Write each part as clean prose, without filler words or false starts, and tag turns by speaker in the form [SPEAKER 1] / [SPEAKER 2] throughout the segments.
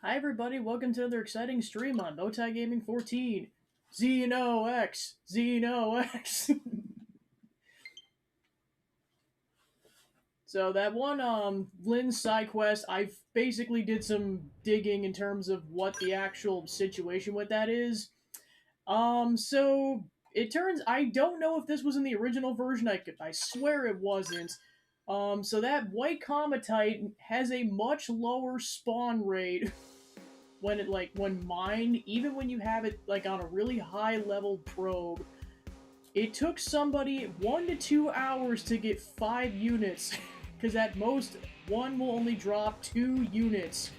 [SPEAKER 1] Hi everybody, welcome to another exciting stream on Bowtie Gaming 14. Xeno X. So that one Lynn's side quest, I basically did some digging in terms of what the actual situation with that is. So it turns I don't know if this was in the original version. I swear it wasn't. So that white cometite has a much lower spawn rate when when mined, even when you have it like on a really high level probe. It took somebody 1 to 2 hours to get 5 units, because at most one will only drop 2 units.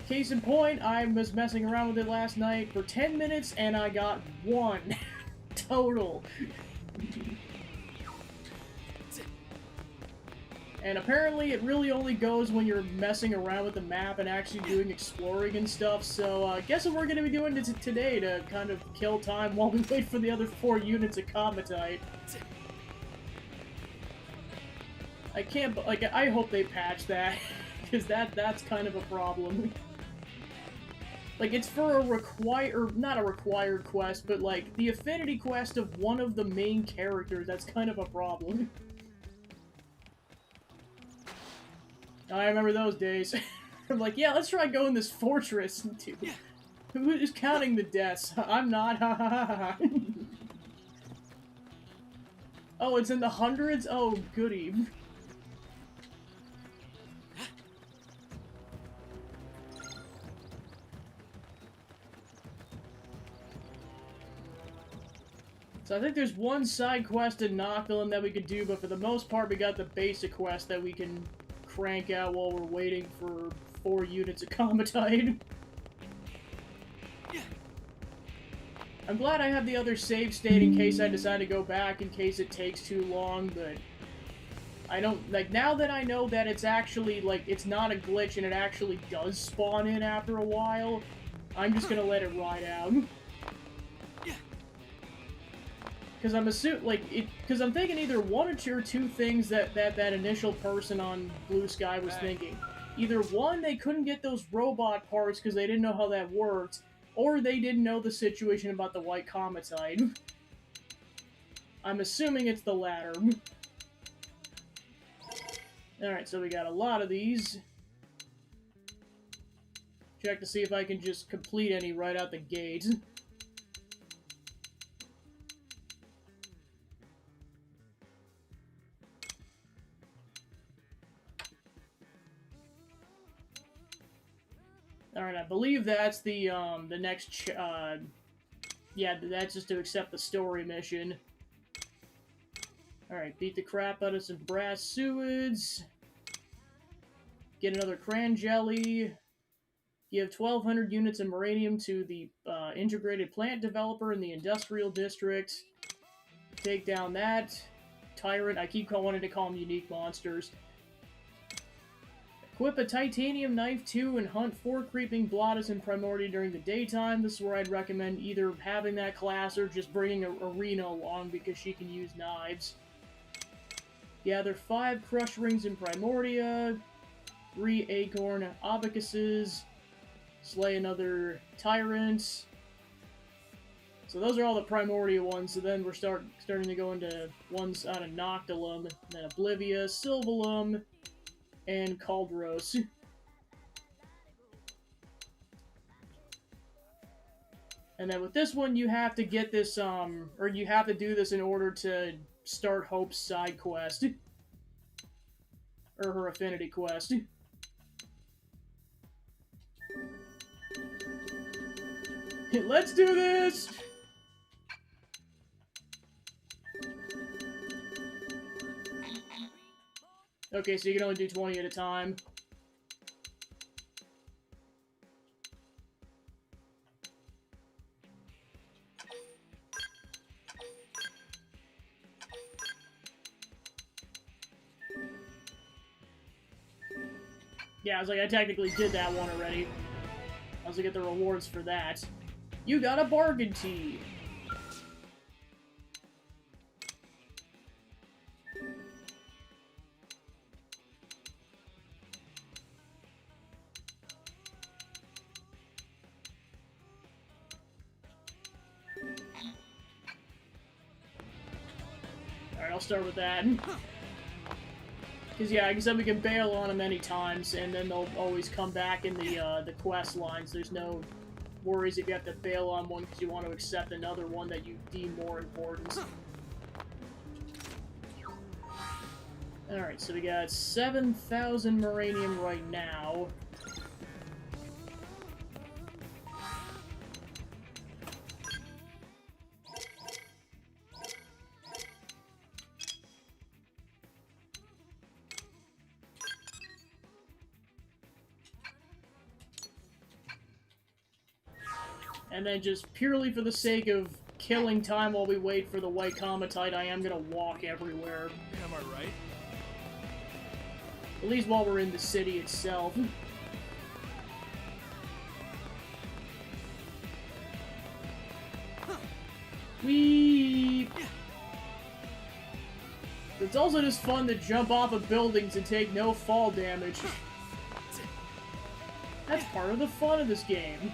[SPEAKER 1] Case in point, I was messing around with it last night for 10 minutes and I got one total. And apparently it really only goes when you're messing around with the map and actually doing exploring and stuff, so guess what we're going to be doing today to kind of kill time while we wait for the other 4 units of Cometite. I can't, like, I hope they patch that, because that's kind of a problem. Like, it's for not a required quest, but like, the affinity quest of one of the main characters, that's kind of a problem. I remember those days. I'm like, yeah, let's try going this fortress. Dude, who's counting the deaths? I'm not. Oh, it's in the hundreds? Oh, goody. So I think there's one side quest in Noctilum that we could do, but for the most part we got the basic quest that we can crank out while we're waiting for 4 units of Cometite. I'm glad I have the other save state in case I decide to go back in case it takes too long, but I don't, like, now that I know that it's actually, like, it's not a glitch and it actually does spawn in after a while, I'm just gonna let it ride out. Because I'm thinking either one or two things that initial person on Blue Sky was thinking. Either one, they couldn't get those robot parts because they didn't know how that worked, or they didn't know the situation about the white cometite. I'm assuming it's the latter. Alright, so we got a lot of these. Check to see if I can just complete any right out the gate. Alright, I believe that's the next, yeah, that's just to accept the story mission. Alright, beat the crap out of some brass suids. Get another cran jelly. Give 1,200 units of uranium to the integrated plant developer in the industrial district. Take down that tyrant. I keep wanting to call them unique monsters. Equip a titanium knife too and hunt 4 creeping Blottus in Primordia during the daytime. This is where I'd recommend either having that class or just bringing Arena along because she can use knives. Gather 5 crush rings in Primordia, 3 acorn abacuses, slay another tyrant. So those are all the Primordia ones, so then we're starting to go into ones out of Noctilum, then Oblivia, Sylvalum, and Caldros. And then with this one, you have to get this, or you have to do this in order to start Hope's side quest. Or her affinity quest. Let's do this! Okay, so you can only do 20 at a time. Yeah, I was like, I technically did that one already. I was gonna get the rewards for that. You got a bargain tee! start with that. Because, yeah, like I said, we can bail on them any times, and then they'll always come back in the quest lines. There's no worries if you have to bail on one because you want to accept another one that you deem more important. Alright, so we got 7,000 Moranium right now. And then just purely for the sake of killing time while we wait for the white comatite, I am gonna walk everywhere.
[SPEAKER 2] Am I right?
[SPEAKER 1] At least while we're in the city itself. Whee! It's also just fun to jump off of buildings and take no fall damage. That's part of the fun of this game.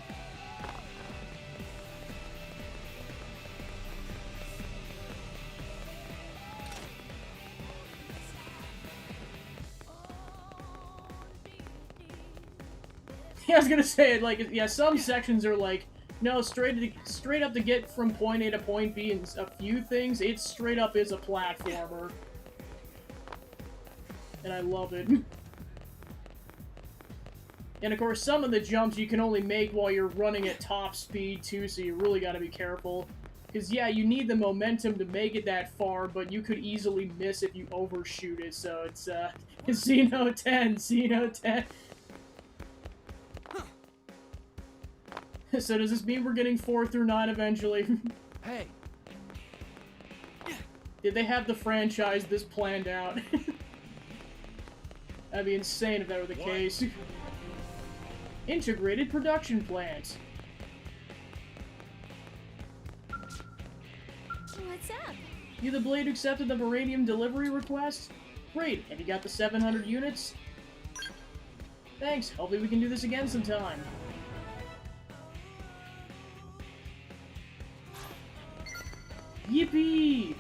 [SPEAKER 1] I was gonna say, like, yeah, some sections are like, no, straight up to get from point A to point B in a few things, it straight up is a platformer. And I love it. And of course, some of the jumps you can only make while you're running at top speed, too, so you really gotta be careful. Because, yeah, you need the momentum to make it that far, but you could easily miss if you overshoot it, so it's, Xeno 10, Xeno 10. So does this mean we're getting 4 through 9 eventually?
[SPEAKER 2] Hey!
[SPEAKER 1] Did they have the franchise this planned out? That'd be insane if that were the case. Integrated production plant.
[SPEAKER 3] What's up?
[SPEAKER 1] You the Blade accepted the Moranium delivery request? Great, have you got the 700 units? Thanks, hopefully we can do this again sometime. Yippee!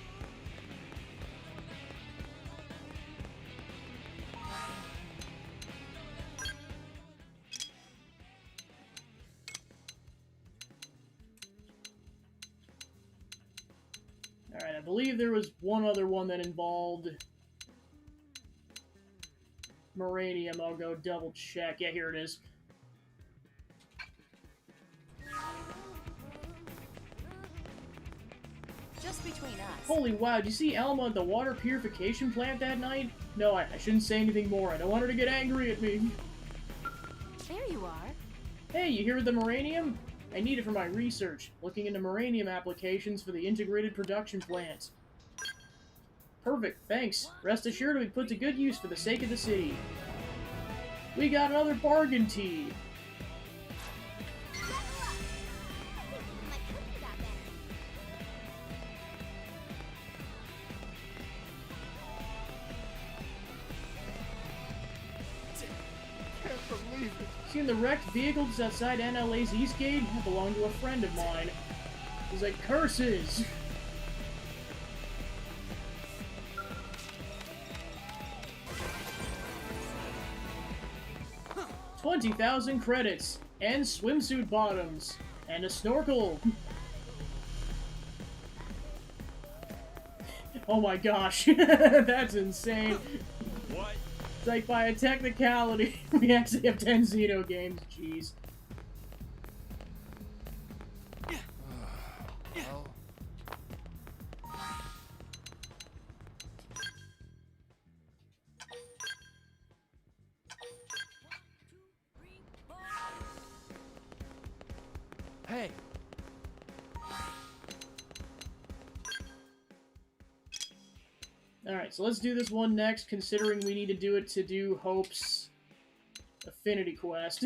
[SPEAKER 1] Alright, I believe there was one other one that involved Moranium. I'll go double check. Yeah, here it is.
[SPEAKER 3] Just between us.
[SPEAKER 1] Holy wow, did you see Elma at the water purification plant that night? No, I shouldn't say anything more. I don't want her to get angry at me.
[SPEAKER 3] There you are.
[SPEAKER 1] Hey, you here with the Moranium? I need it for my research, looking into Moranium applications for the integrated production plant. Perfect, thanks. Rest assured it'll be put to good use for the sake of the city. We got another bargain tea. Seen the wrecked vehicle just outside NLA's East Gate? It belonged to a friend of mine. He's like, curses! 20,000 credits, and swimsuit bottoms, and a snorkel. Oh my gosh, that's insane.
[SPEAKER 2] What?
[SPEAKER 1] It's like, by a technicality, we actually have 10 Xeno games, jeez.
[SPEAKER 2] Well. Hey.
[SPEAKER 1] Alright, so let's do this one next, considering we need to do it to do Hope's Affinity Quest.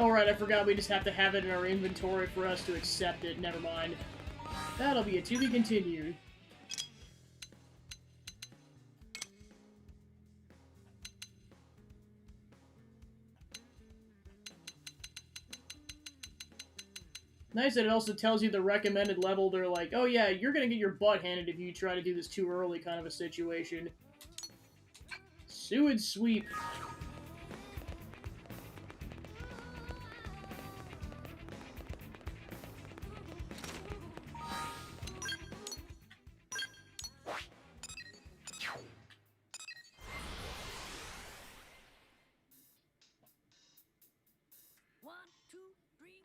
[SPEAKER 1] Alright, I forgot we just have to have it in our inventory for us to accept it. Never mind. That'll be a to be continued. Nice that it also tells you the recommended level. They're like, oh yeah, you're gonna get your butt handed if you try to do this too early kind of a situation. Sewage sweep.
[SPEAKER 3] One, two, three.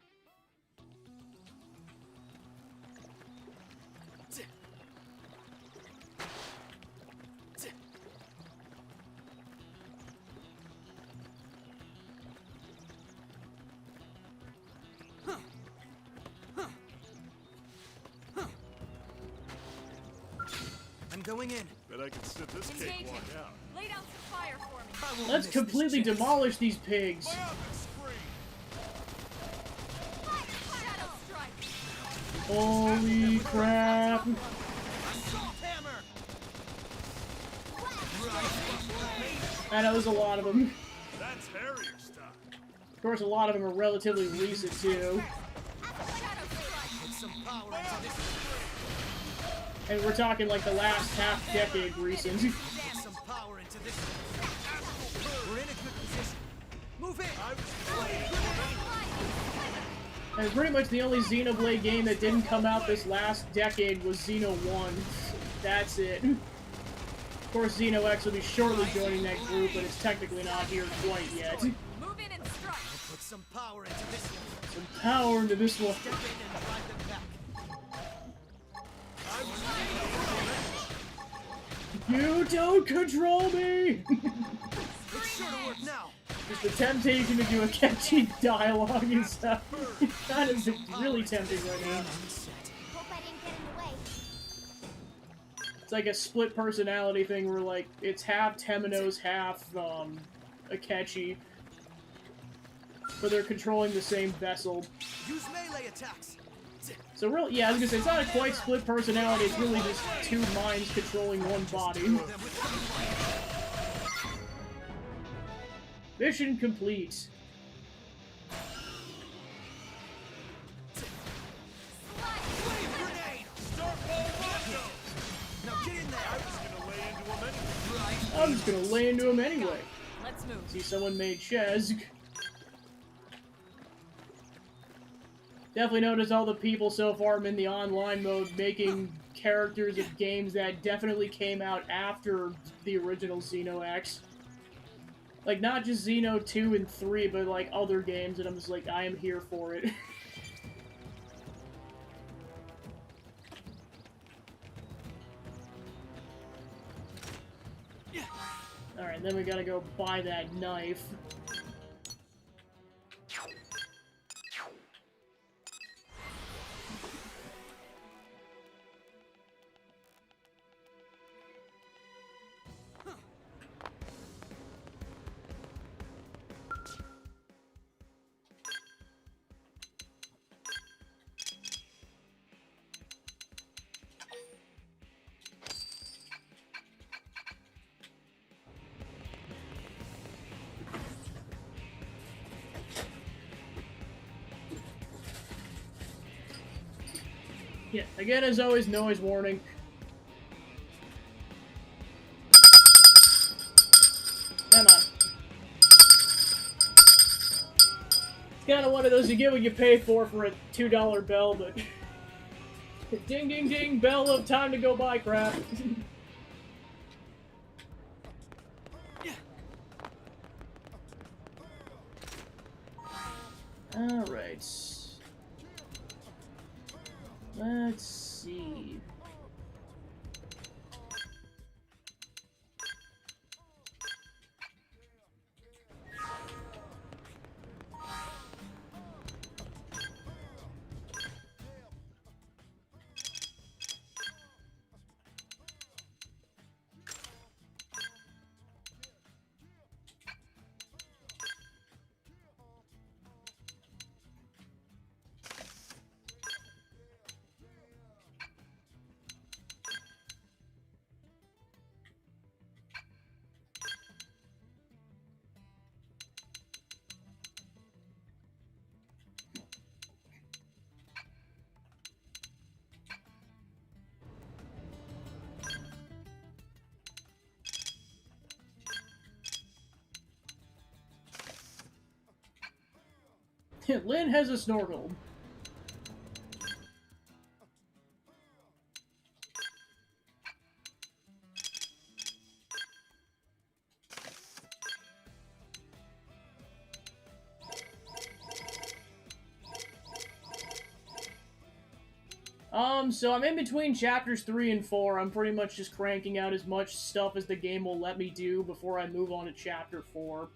[SPEAKER 2] I'm going in.
[SPEAKER 4] Bet I can sit this cake walk out.
[SPEAKER 3] Lay down some fire for me.
[SPEAKER 2] I won't
[SPEAKER 1] Let's
[SPEAKER 2] miss this
[SPEAKER 1] completely
[SPEAKER 2] chance.
[SPEAKER 1] demolish these pigs.
[SPEAKER 4] Fire up and scream!
[SPEAKER 3] Shadow strike.
[SPEAKER 1] Holy crap.
[SPEAKER 2] Assault hammer.
[SPEAKER 1] I know there's a lot of them.
[SPEAKER 4] That's Harrier stuff.
[SPEAKER 1] Of course, a lot of them are relatively recent, too.
[SPEAKER 3] Shadow strike.
[SPEAKER 2] Put some power into this.
[SPEAKER 1] And we're talking like the last half-decade recent.
[SPEAKER 2] Put some power into this. We're in a good position. Move in.
[SPEAKER 1] And pretty much the only Xenoblade game that didn't come out this last decade was Xeno 1. That's it. Of course, Xeno X will be shortly joining that group, but it's technically not here quite yet.
[SPEAKER 3] Move in and strike.
[SPEAKER 2] Put some power into this.
[SPEAKER 1] Some power into this one.
[SPEAKER 2] Step in and drive them back.
[SPEAKER 1] You don't control me!
[SPEAKER 2] It's sure to work now.
[SPEAKER 1] Just the temptation to do a catchy dialogue and stuff. That is really tempting right now.
[SPEAKER 3] Hope I didn't get in the way.
[SPEAKER 1] It's like a split personality thing where, like, it's half Temenos, half, Akechi. But they're controlling the same vessel.
[SPEAKER 2] Use melee attacks.
[SPEAKER 1] So really, yeah, I was gonna say, it's not a quite split personality, it's really just two minds controlling one body. Mission complete.
[SPEAKER 2] Wave grenade.
[SPEAKER 4] Start ball rondo!
[SPEAKER 2] Now get in there.
[SPEAKER 4] I was gonna lay into him anyway.
[SPEAKER 1] I'm just gonna lay into him anyway.
[SPEAKER 3] Let's move.
[SPEAKER 1] See, someone made Chez. Definitely noticed all the people so far in the online mode making characters of games that definitely came out after the original Xeno X. Like, not just Xeno 2 and 3, but like other games, and I'm just like, I am here for it. Alright, then we gotta go buy that knife. Yeah, again, as always, noise warning. Come on. It's kind of one of those you get what you pay for a $2 bell, but... ding, ding, ding, bell of time to go buy crap. Alright. Let's see. Lynn has a snorkel. So I'm in between chapters 3 and 4. I'm pretty much just cranking out as much stuff as the game will let me do before I move on to chapter 4.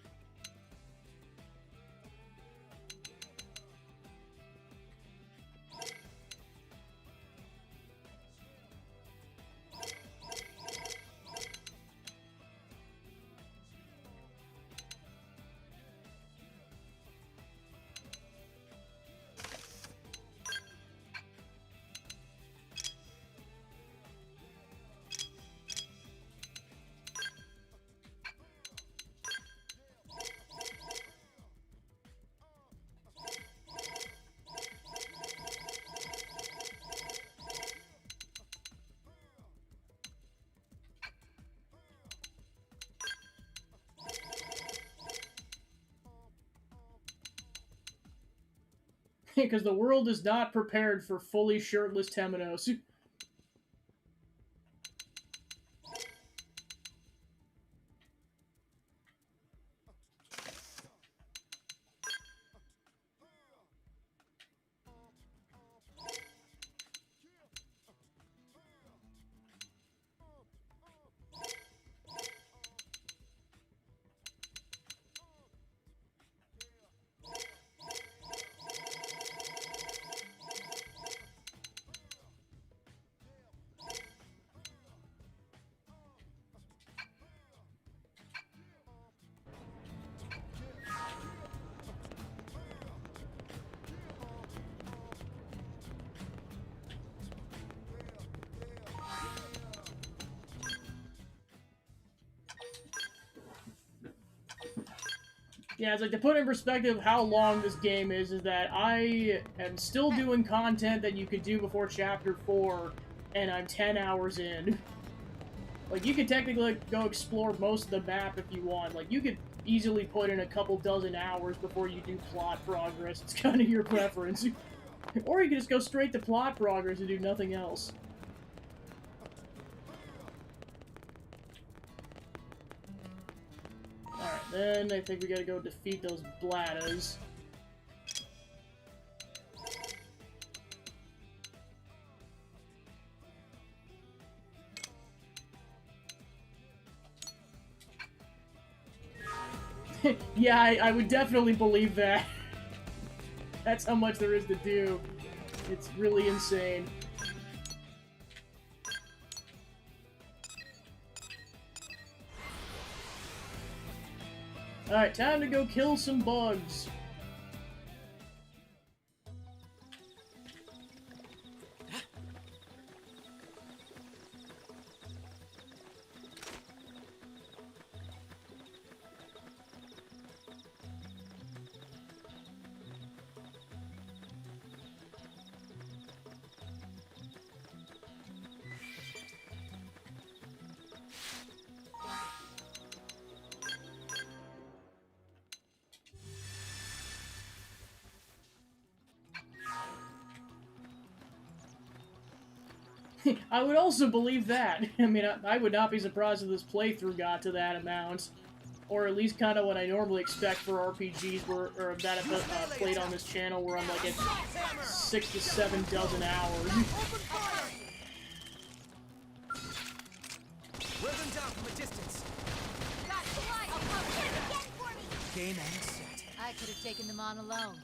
[SPEAKER 1] Because the world is not prepared for fully shirtless Temenos. Yeah, it's like to put in perspective how long this game is that I am still doing content that you could do before Chapter 4, and I'm 10 hours in. Like, you could technically go explore most of the map if you want. Like, you could easily put in a couple dozen hours before you do plot progress. It's kind of your preference. Or you could just go straight to plot progress and do nothing else. Alright, then I think we gotta go defeat those bladdas. Yeah, I would definitely believe that. That's how much there is to do. It's really insane. Alright, time to go kill some bugs. I would also believe that. I mean, I would not be surprised if this playthrough got to that amount. Or at least kind of what I normally expect for RPGs or that I've played on this channel, where I'm like at 6 to 7 dozen hours.
[SPEAKER 2] Wear them down from a distance. Game and set.
[SPEAKER 3] I could have taken them on alone.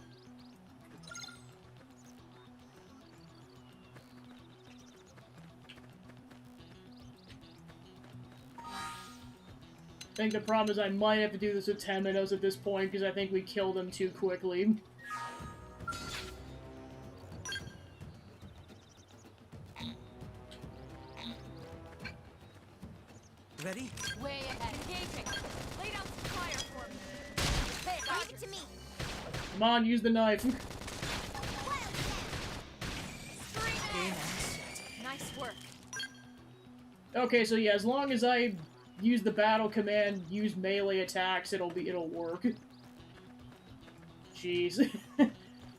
[SPEAKER 1] I think the problem is I might have to do this with 10 minutes at this point, because I think we killed him too quickly.
[SPEAKER 2] Ready?
[SPEAKER 3] Way ahead. Engaging. Lay down some fire for me. Hey, leave it to me.
[SPEAKER 1] Come on, use the knife.
[SPEAKER 2] Game and set.
[SPEAKER 3] Nice work.
[SPEAKER 1] Okay, so yeah, as long as I use the battle command, use melee attacks, it'll work. Jeez.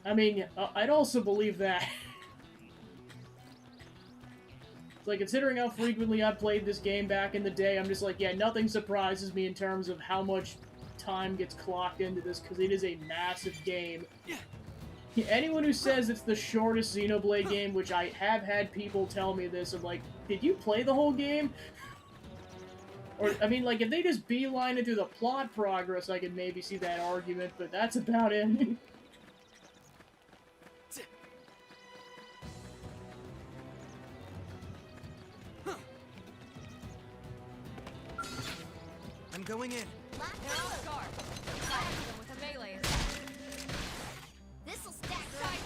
[SPEAKER 1] I mean, I'd also believe that. It's like, considering how frequently I played this game back in the day, I'm just like, yeah, nothing surprises me in terms of how much time gets clocked into this, because it is a massive game. Anyone who says it's the shortest Xenoblade game, which I have had people tell me this, I'm like, did you play the whole game? Or, I mean, like, if they just beeline it through the plot progress, I could maybe see that argument, but that's about it.
[SPEAKER 2] I'm going in.
[SPEAKER 3] Now Scar. Flash them with a melee attack. This'll stack right.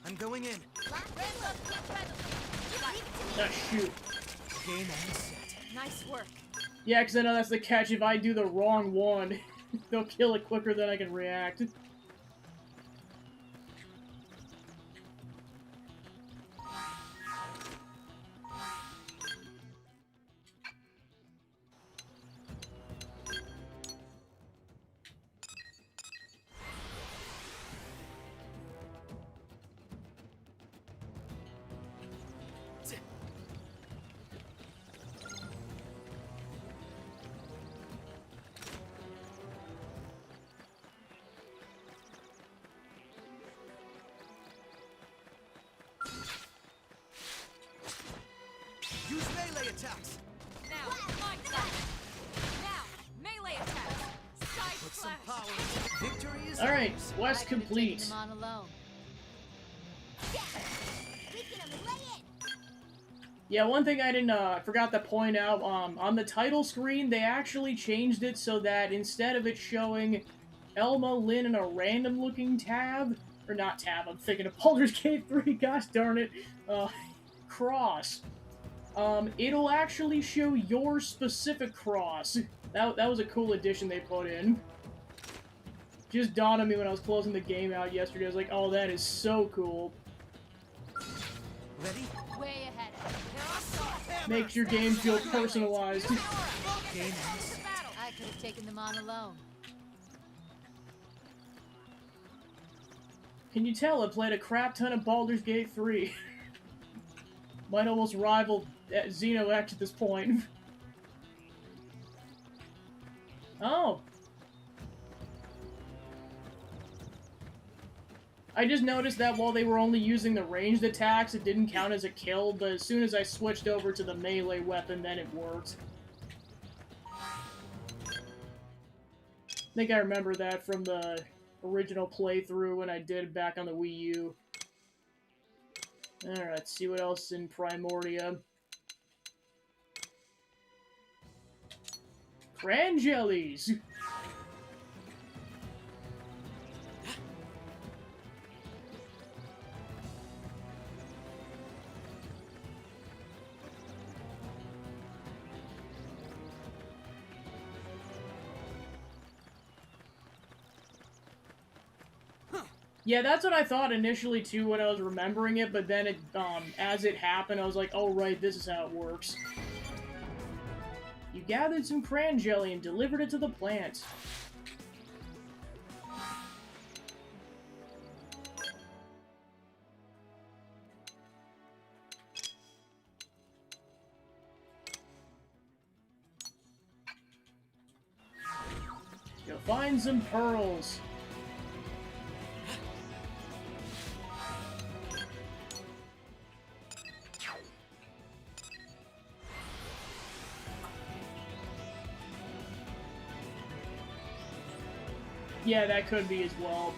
[SPEAKER 2] I'm going in.
[SPEAKER 1] Ah, shoot.
[SPEAKER 2] Game on set.
[SPEAKER 3] Nice work.
[SPEAKER 1] Yeah, because I know that's the catch. If I do the wrong one, they'll kill it quicker than I can react.
[SPEAKER 2] Use melee attacks.
[SPEAKER 3] Now, like that. Now, melee attack. Side
[SPEAKER 2] Put some
[SPEAKER 3] slash.
[SPEAKER 2] power. Victory is
[SPEAKER 1] Alright,
[SPEAKER 2] ours.
[SPEAKER 1] quest complete.
[SPEAKER 3] Them on alone.
[SPEAKER 1] Yeah, one thing I didn't, forgot to point out, on the title screen, they actually changed it so that instead of it showing Elma Lynn in a random-looking tab, or not tab, I'm thinking of Baldur's Gate 3, gosh darn it, cross. It'll actually show your specific cross. That was a cool addition they put in. Just dawned on me when I was closing the game out yesterday. I was like, oh, that is so cool.
[SPEAKER 2] Ready?
[SPEAKER 3] Way ahead.
[SPEAKER 1] Makes your game feel personalized.
[SPEAKER 2] Game on set.
[SPEAKER 3] I could have taken them on alone.
[SPEAKER 1] Can you tell I played a crap ton of Baldur's Gate 3? Might almost rival Xeno X at this point. Oh. I just noticed that while they were only using the ranged attacks, it didn't count as a kill, but as soon as I switched over to the melee weapon, then it worked. I think I remember that from the original playthrough when I did back on the Wii U. Alright, let's see what else is in Primordia. Cran jellies! Yeah, that's what I thought initially too when I was remembering it, but then it, as it happened, I was like, oh right, this is how it works. You gathered some cran jelly and delivered it to the plant. You'll find some pearls. Yeah, that could be as well.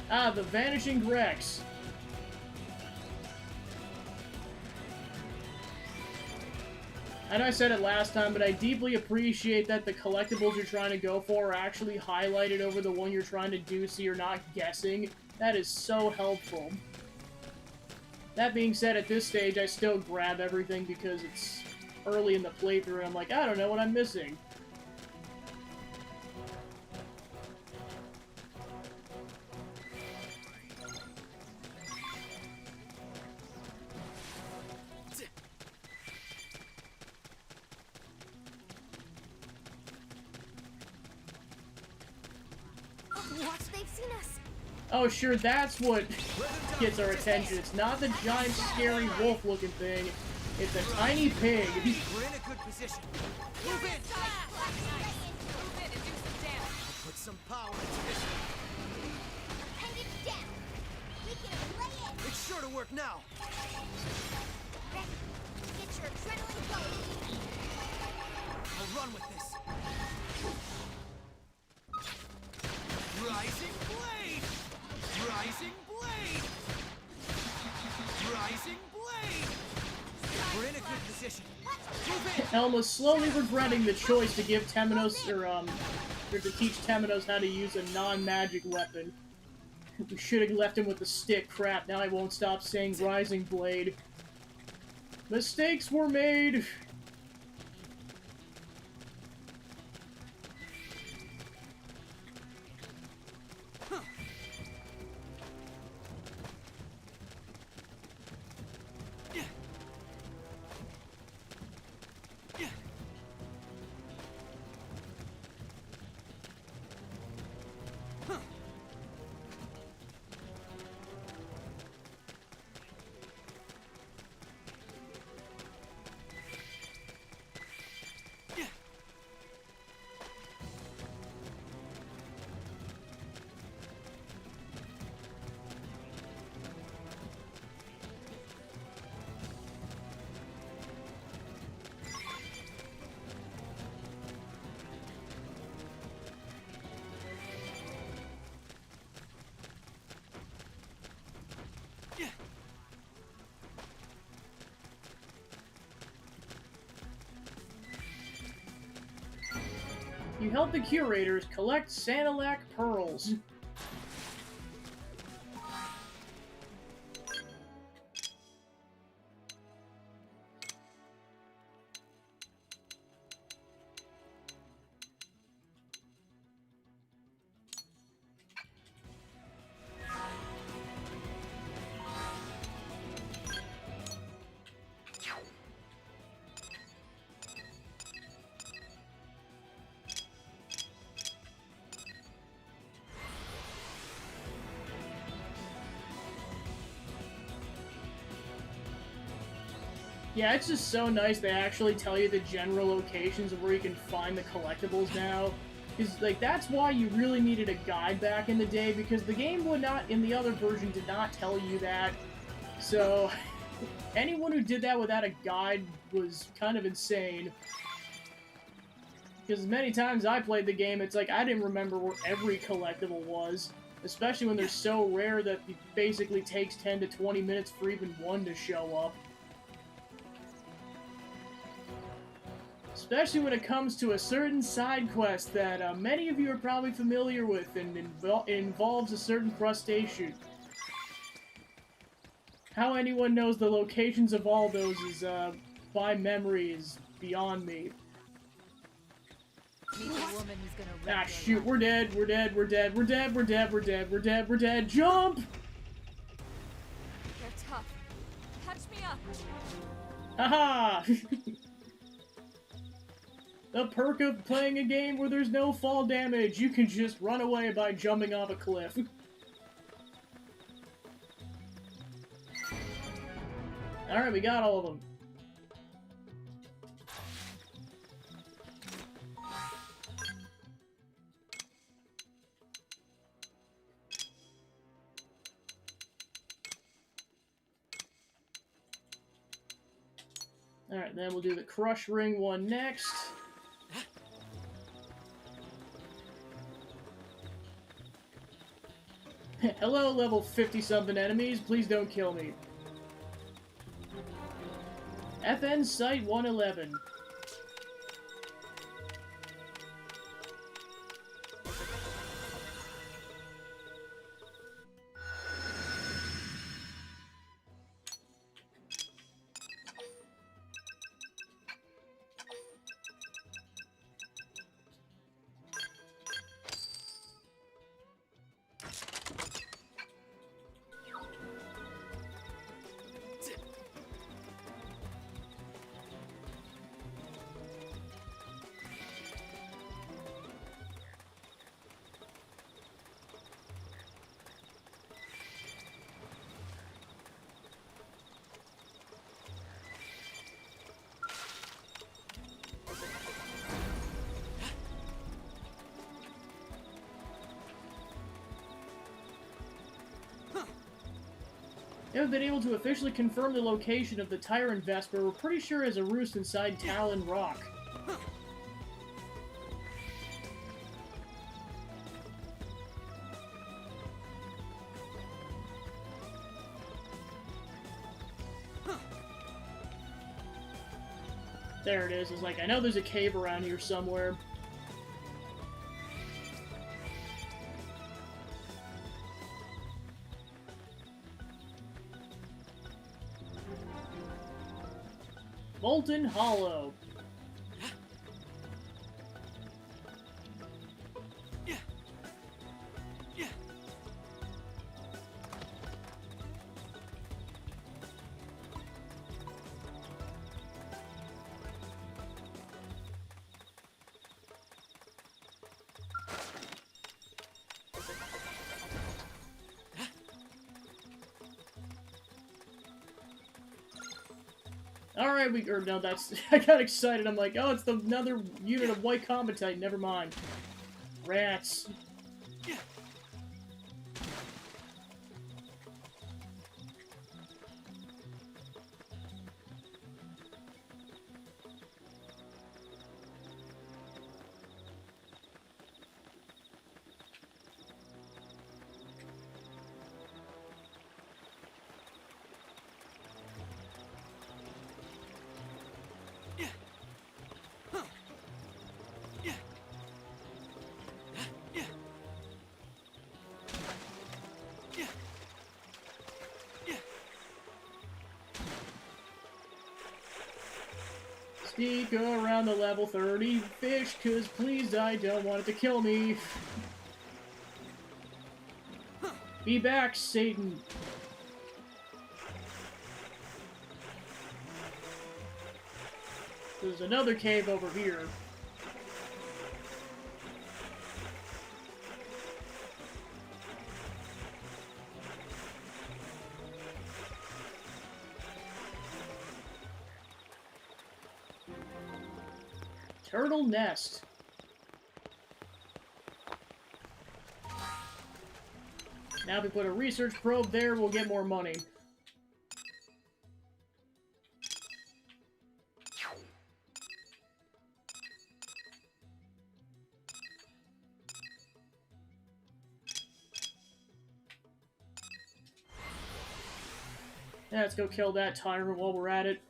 [SPEAKER 1] Ah, the Vanishing Grex. I know I said it last time, but I deeply appreciate that the collectibles you're trying to go for are actually highlighted over the one you're trying to do so you're not guessing. That is so helpful. That being said, at this stage, I still grab everything because it's early in the playthrough, and I'm like, I don't know what I'm missing.
[SPEAKER 3] us.
[SPEAKER 1] Oh, sure, that's what gets our attention. It's not the giant, scary wolf-looking thing. It's a tiny pig.
[SPEAKER 2] We're in a good position. Move in.
[SPEAKER 3] Move in and do some damage.
[SPEAKER 2] I'll put some power into this.
[SPEAKER 3] And it's down. We can play it.
[SPEAKER 2] It's sure to work now.
[SPEAKER 3] Ready. Get your adrenaline going.
[SPEAKER 2] I'll run with this. Rising blade. Rising blade. Rising blade. We're in a good position. Move in.
[SPEAKER 1] Elma's slowly regretting the choice to give Temenos, or to teach Temenos how to use a non-magic weapon. We should have left him with the stick. Crap, now I won't stop saying Rising Blade. Mistakes were made! You help the curators collect Sanilac pearls. Yeah, it's just so nice they actually tell you the general locations of where you can find the collectibles now. Because, like, that's why you really needed a guide back in the day, because the game would not, in the other version, did not tell you that. So, anyone who did that without a guide was kind of insane. Because many times I played the game, it's like, I didn't remember where every collectible was. Especially when they're so rare that it basically takes 10 to 20 minutes for even one to show up. Especially when it comes to a certain side quest that many of you are probably familiar with, and involves a certain crustacean. How anyone knows the locations of all those is, by memory, is beyond me.
[SPEAKER 3] Meet the woman who's gonna wreck
[SPEAKER 1] Ah,
[SPEAKER 3] your
[SPEAKER 1] shoot,
[SPEAKER 3] life.
[SPEAKER 1] we're dead, we're dead, we're dead, we're dead, we're dead, we're dead, we're dead, we're dead, jump!
[SPEAKER 3] They're tough. Catch me up.
[SPEAKER 1] Haha! The perk of playing a game where there's no fall damage, you can just run away by jumping off a cliff. Alright, we got all of them. Alright, then we'll do the Crush Ring one next. Hello, level 50-something enemies. Please don't kill me. FN Site 111. We haven't been able to officially confirm the location of the Tyrant Vest, but we're pretty sure it's a roost inside Talon Rock. There it is. It's like, I know there's a cave around here somewhere. Molten Hollow. Alright, no, that's, I got excited, I'm like, oh, it's another unit of White Comatite, never mind. Rats. Sneak around the level 30 fish, cause please I don't want it to kill me. Be back, Satan. There's another cave over here. Turtle Nest. Now if we put a research probe there, we'll get more money. Yeah, let's go kill that tyrant while we're at it.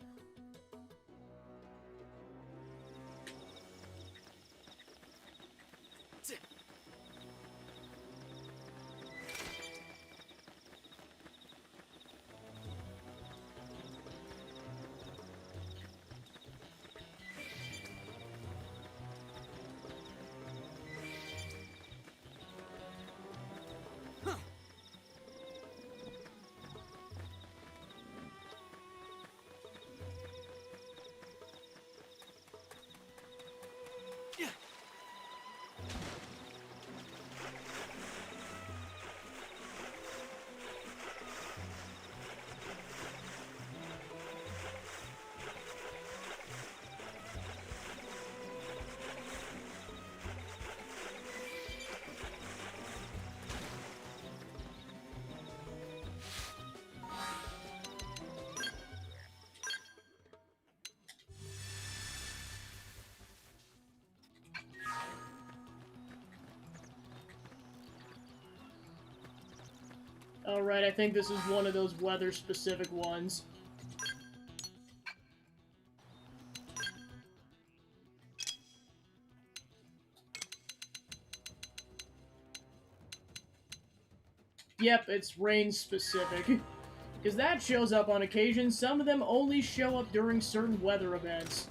[SPEAKER 1] Alright, I think this is one of those weather-specific ones. Yep, it's rain-specific. Because that shows up on occasion, some of them only show up during certain weather events.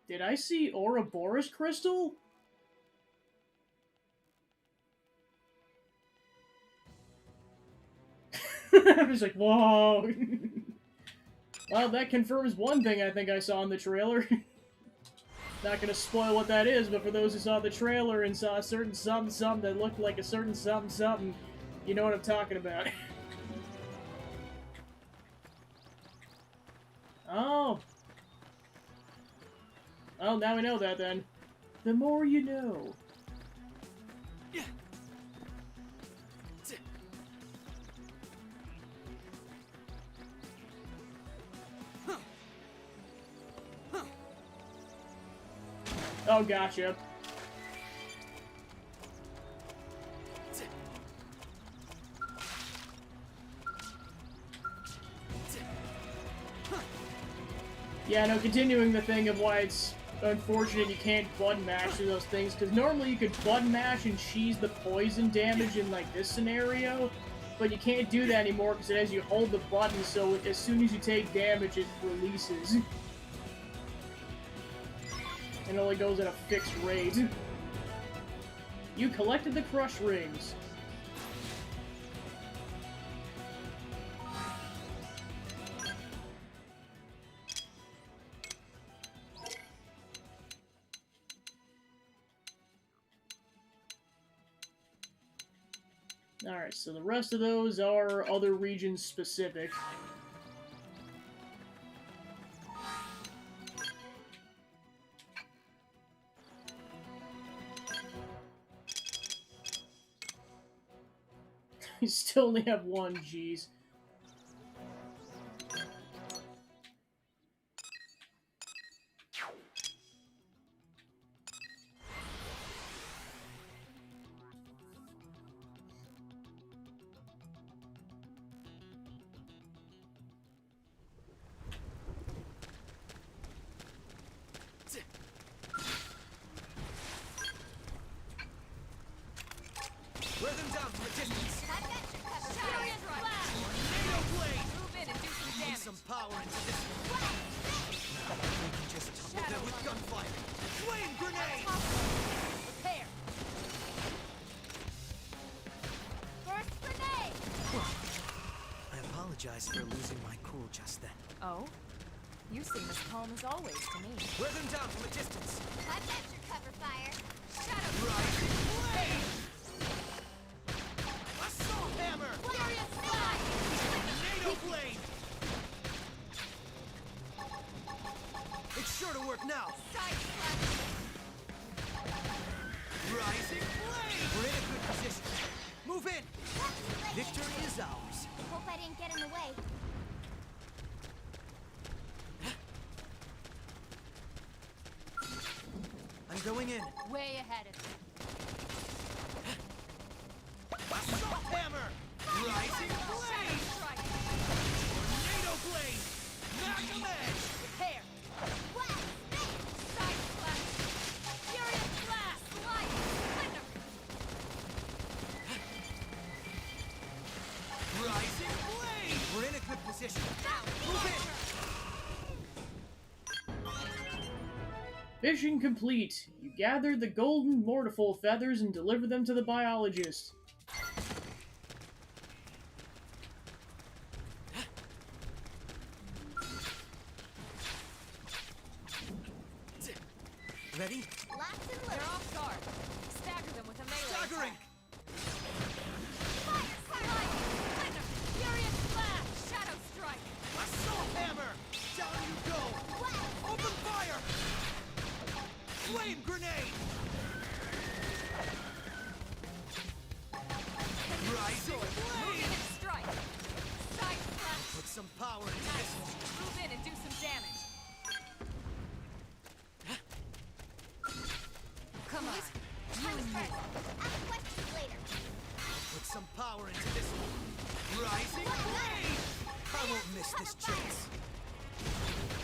[SPEAKER 1] Did I see Ouroboros Crystal? I'm just like, whoa. Well, that confirms one thing I think I saw in the trailer. Not gonna spoil what that is, but for those who saw the trailer and saw a certain something that looked like a certain something, you know what I'm talking about. Oh. Well, now we know that then. The more you know. Oh, gotcha. Yeah, no, continuing the thing of why it's unfortunate you can't button mash through those things, because normally you could button mash and cheese the poison damage in, like, this scenario, but you can't do that anymore because it has you hold the button, so as soon as you take damage, it releases. And only goes at a fixed rate. You collected the crush rings. Alright, so the rest of those are other region specific. You still only have one, jeez.
[SPEAKER 2] Wear them down from a distance.
[SPEAKER 3] I've got your cover. Furious blast!
[SPEAKER 2] Tornado blade!
[SPEAKER 3] Move in and do some
[SPEAKER 2] Need
[SPEAKER 3] damage.
[SPEAKER 2] some power into this one. We can just topple them with gunfire. Flame grenade!
[SPEAKER 3] Prepare. First grenade!
[SPEAKER 2] I apologize for losing my cool just then.
[SPEAKER 5] Oh? You seem as calm as always to me.
[SPEAKER 2] Wear them down from a distance.
[SPEAKER 3] I've got your cover fire. Shadow
[SPEAKER 2] Rising blade! Assault hammer!
[SPEAKER 3] Furious blast!
[SPEAKER 2] Tornado blade! It's sure to work now.
[SPEAKER 3] Side slap!
[SPEAKER 2] Rising blade! We're in a good position. Move in! Victory is ours.
[SPEAKER 3] Hope I didn't get in the way.
[SPEAKER 2] I'm going in.
[SPEAKER 3] Way ahead of me.
[SPEAKER 2] Assault hammer! Rising blade!
[SPEAKER 3] Strike!
[SPEAKER 2] Tornado blade! Magnum edge!
[SPEAKER 3] Prepare! Blast! Side slap! Furious blast! Slide! Splinter!
[SPEAKER 2] Rising blade! We're in a good position. Move in!
[SPEAKER 1] Mission complete. You gathered the golden mortiful feathers and delivered them to the biologist.
[SPEAKER 2] Ready?
[SPEAKER 3] Lots and
[SPEAKER 5] They're
[SPEAKER 3] loose!
[SPEAKER 5] off guard. Stagger them with a melee
[SPEAKER 2] Staggering!
[SPEAKER 5] attack.
[SPEAKER 3] Fire! Slide! Splinter! Furious blast! Shadow strike!
[SPEAKER 2] Assault hammer! Down you go!
[SPEAKER 3] Blast!
[SPEAKER 2] Open fire! Flame grenade! Rising
[SPEAKER 5] Move
[SPEAKER 2] blade!
[SPEAKER 5] in and strike.
[SPEAKER 3] Side slap!
[SPEAKER 2] Put some power into this one.
[SPEAKER 5] Move in and do some damage. Come on. You
[SPEAKER 3] I'm
[SPEAKER 5] and me.
[SPEAKER 3] first. Ask questions later.
[SPEAKER 2] Put some power into this one. Rising blade! I won't miss this chance.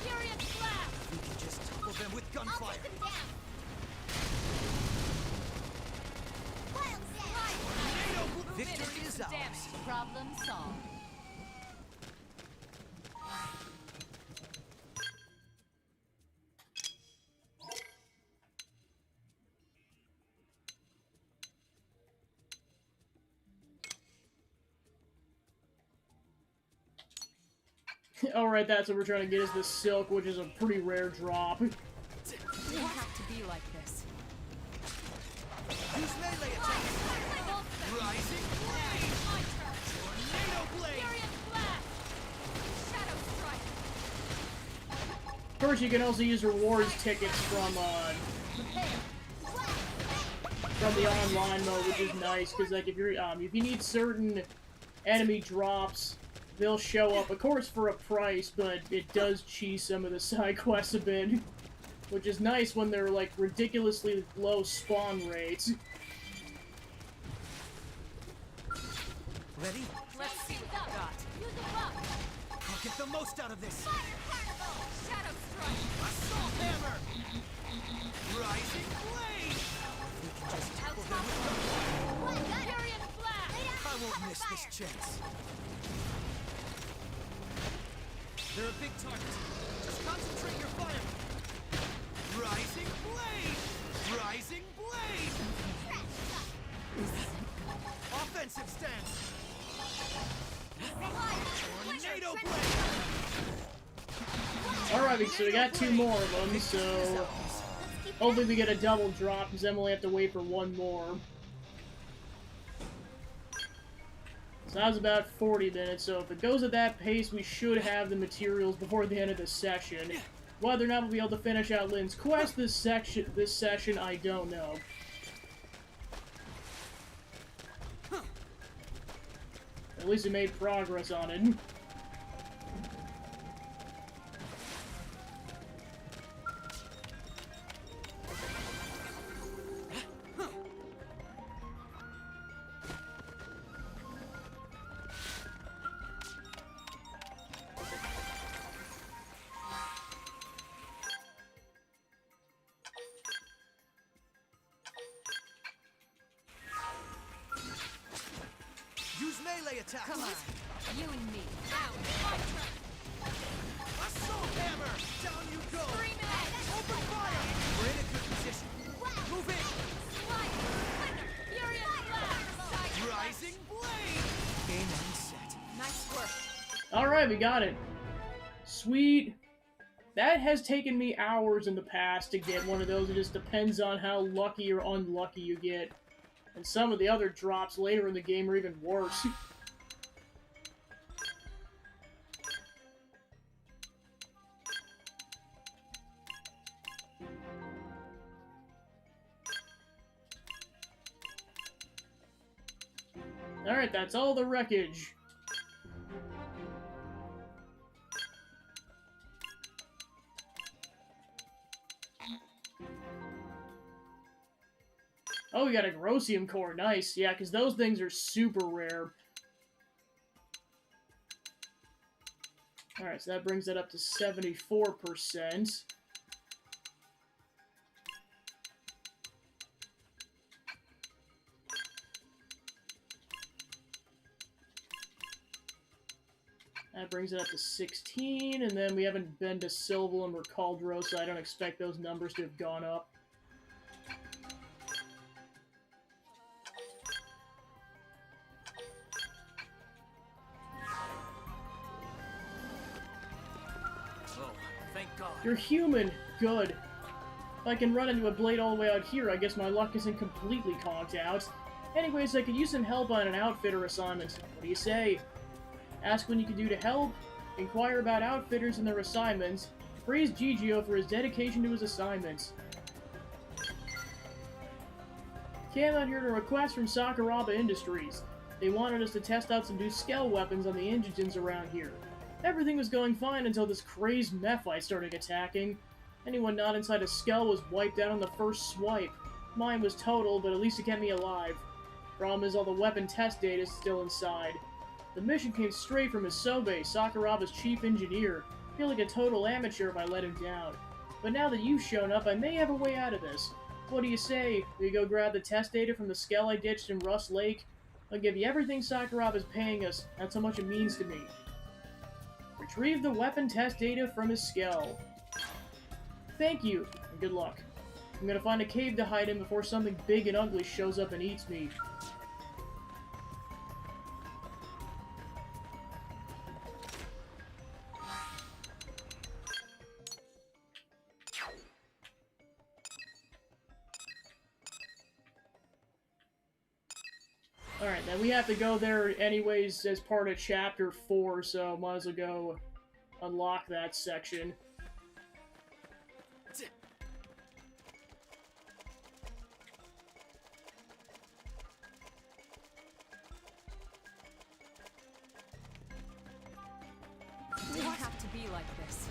[SPEAKER 3] Furious blast!
[SPEAKER 2] We can just topple them with
[SPEAKER 3] I'll
[SPEAKER 2] gunfire.
[SPEAKER 3] take them down! Wild slide!
[SPEAKER 2] Tornado
[SPEAKER 5] Move in and
[SPEAKER 2] Victory
[SPEAKER 5] do
[SPEAKER 2] is
[SPEAKER 5] some
[SPEAKER 2] ours.
[SPEAKER 5] damage. Problem solved.
[SPEAKER 1] Alright, that's what we're trying to get, is the silk, which is a pretty rare drop.
[SPEAKER 5] Didn't have to be like this.
[SPEAKER 2] Use melee attack. Rising blade!
[SPEAKER 3] My turn!
[SPEAKER 2] Tornado blade!
[SPEAKER 3] Furious blast! Shadow strike!
[SPEAKER 1] Of course, you can also use rewards tickets from,
[SPEAKER 3] Prepare!
[SPEAKER 1] from the online mode, which is nice, because, like, if you need certain enemy drops, they'll show up, of course, for a price, but it does cheese some of the side quests a bit, which is nice when they're, like, ridiculously low spawn rates.
[SPEAKER 2] Ready?
[SPEAKER 5] Let's see what you got.
[SPEAKER 3] Use the rock.
[SPEAKER 2] I'll get the most out of this.
[SPEAKER 3] Fire Carnival. Shadow Strike.
[SPEAKER 2] Assault hammer! Rising blade! We can just tackle them with
[SPEAKER 3] Furious Blast.
[SPEAKER 2] I won't miss this chance. They're a big target. Just concentrate your fire. Rising blade! Rising blade! Offensive stance! Tornado blade!
[SPEAKER 1] Alright, so we got 2 more of them, so hopefully we get a double drop, because then we'll have to wait for 1 more. So that was about 40 minutes, so if it goes at that pace, we should have the materials before the end of this session. Whether or not we'll be able to finish out Lynn's quest this session, I don't know. At least we made progress on it.
[SPEAKER 2] Use melee attacks!
[SPEAKER 5] Come on. You and me.
[SPEAKER 3] Now, my turn.
[SPEAKER 2] Assault hammer! Down you go!
[SPEAKER 3] Scream it.
[SPEAKER 2] Open fire! We're in a good position. Move in!
[SPEAKER 3] Slide. Flicker. Furious Blast. Side
[SPEAKER 2] Rising blade! Game and set.
[SPEAKER 5] Nice work.
[SPEAKER 1] Alright, we got it. Sweet. That has taken me hours in the past to get one of those. It just depends on how lucky or unlucky you get. And some of the other drops later in the game are even worse. Alright, that's all the wreckage. Oh, we got a Grossium core. Nice. Yeah, because those things are super rare. Alright, so that brings it up to 74%. That brings it up to 16, and then we haven't been to Sylvalum or Cauldro, so I don't expect those numbers to have gone up.
[SPEAKER 2] Oh, thank God.
[SPEAKER 1] You're human! Good. If I can run into a blade all the way out here, I guess my luck isn't completely conked out. Anyways, I could use some help on an outfitter assignment. What do you say? Ask what you can do to help, inquire about outfitters and their assignments, praise Gigio for his dedication to his assignments. Came out here to request from Sakuraba Industries. They wanted us to test out some new scale weapons on the indigents around here. Everything was going fine until this crazed Mephite started attacking. Anyone not inside a skull was wiped out on the first swipe. Mine was total, but at least it kept me alive. Problem is all the weapon test data is still inside. The mission came straight from Isobe, Sakuraba's chief engineer. I feel like a total amateur if I let him down. But now that you've shown up, I may have a way out of this. What do you say? We go grab the test data from the skull I ditched in Rust Lake? I'll give you everything Sakuraba's paying us. That's how much it means to me. Retrieve the weapon test data from his skull. Thank you, and good luck. I'm gonna find a cave to hide in before something big and ugly shows up and eats me. Alright, then we have to go there anyways as part of Chapter 4, so might as well go unlock that section.
[SPEAKER 5] be like this.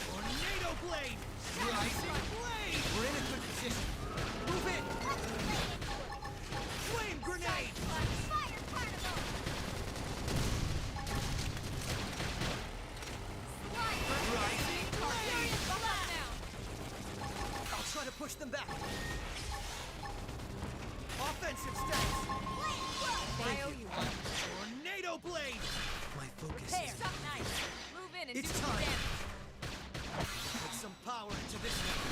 [SPEAKER 2] Tornado blade! Rising blade! We're in a good position. Move in! Flame grenade!
[SPEAKER 3] Fire carnival!
[SPEAKER 2] Rising blade!
[SPEAKER 3] Now!
[SPEAKER 2] I'll try to push them back. Offensive stance!
[SPEAKER 5] I owe you one.
[SPEAKER 2] Tornado blade! My focus
[SPEAKER 5] There.
[SPEAKER 2] is...
[SPEAKER 5] Stop nice. Move in and
[SPEAKER 2] It's
[SPEAKER 5] do some
[SPEAKER 2] time.
[SPEAKER 5] damage.
[SPEAKER 2] Put some power into this one.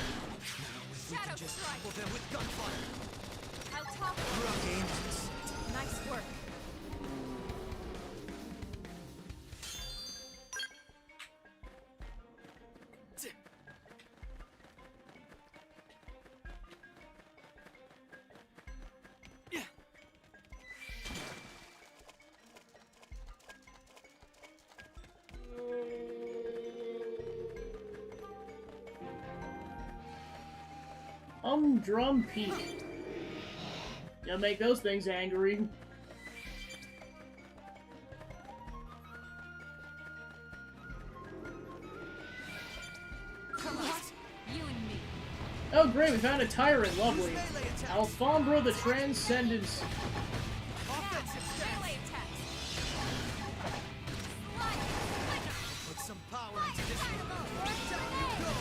[SPEAKER 2] Now if we
[SPEAKER 5] Shadow
[SPEAKER 2] can just
[SPEAKER 5] strike.
[SPEAKER 2] tackle them with gunfire.
[SPEAKER 5] I'll topple.
[SPEAKER 2] Rock aim.
[SPEAKER 5] Nice work.
[SPEAKER 1] Humdrum Peak. Gonna make those things angry.
[SPEAKER 5] Come on. You and me.
[SPEAKER 1] Oh great, we found a tyrant, lovely.
[SPEAKER 2] Use melee attacks.
[SPEAKER 1] Alfombra the Transcendence.
[SPEAKER 2] Offensive stance.
[SPEAKER 5] Melee attacks.
[SPEAKER 2] Put some power into this one. Down you go.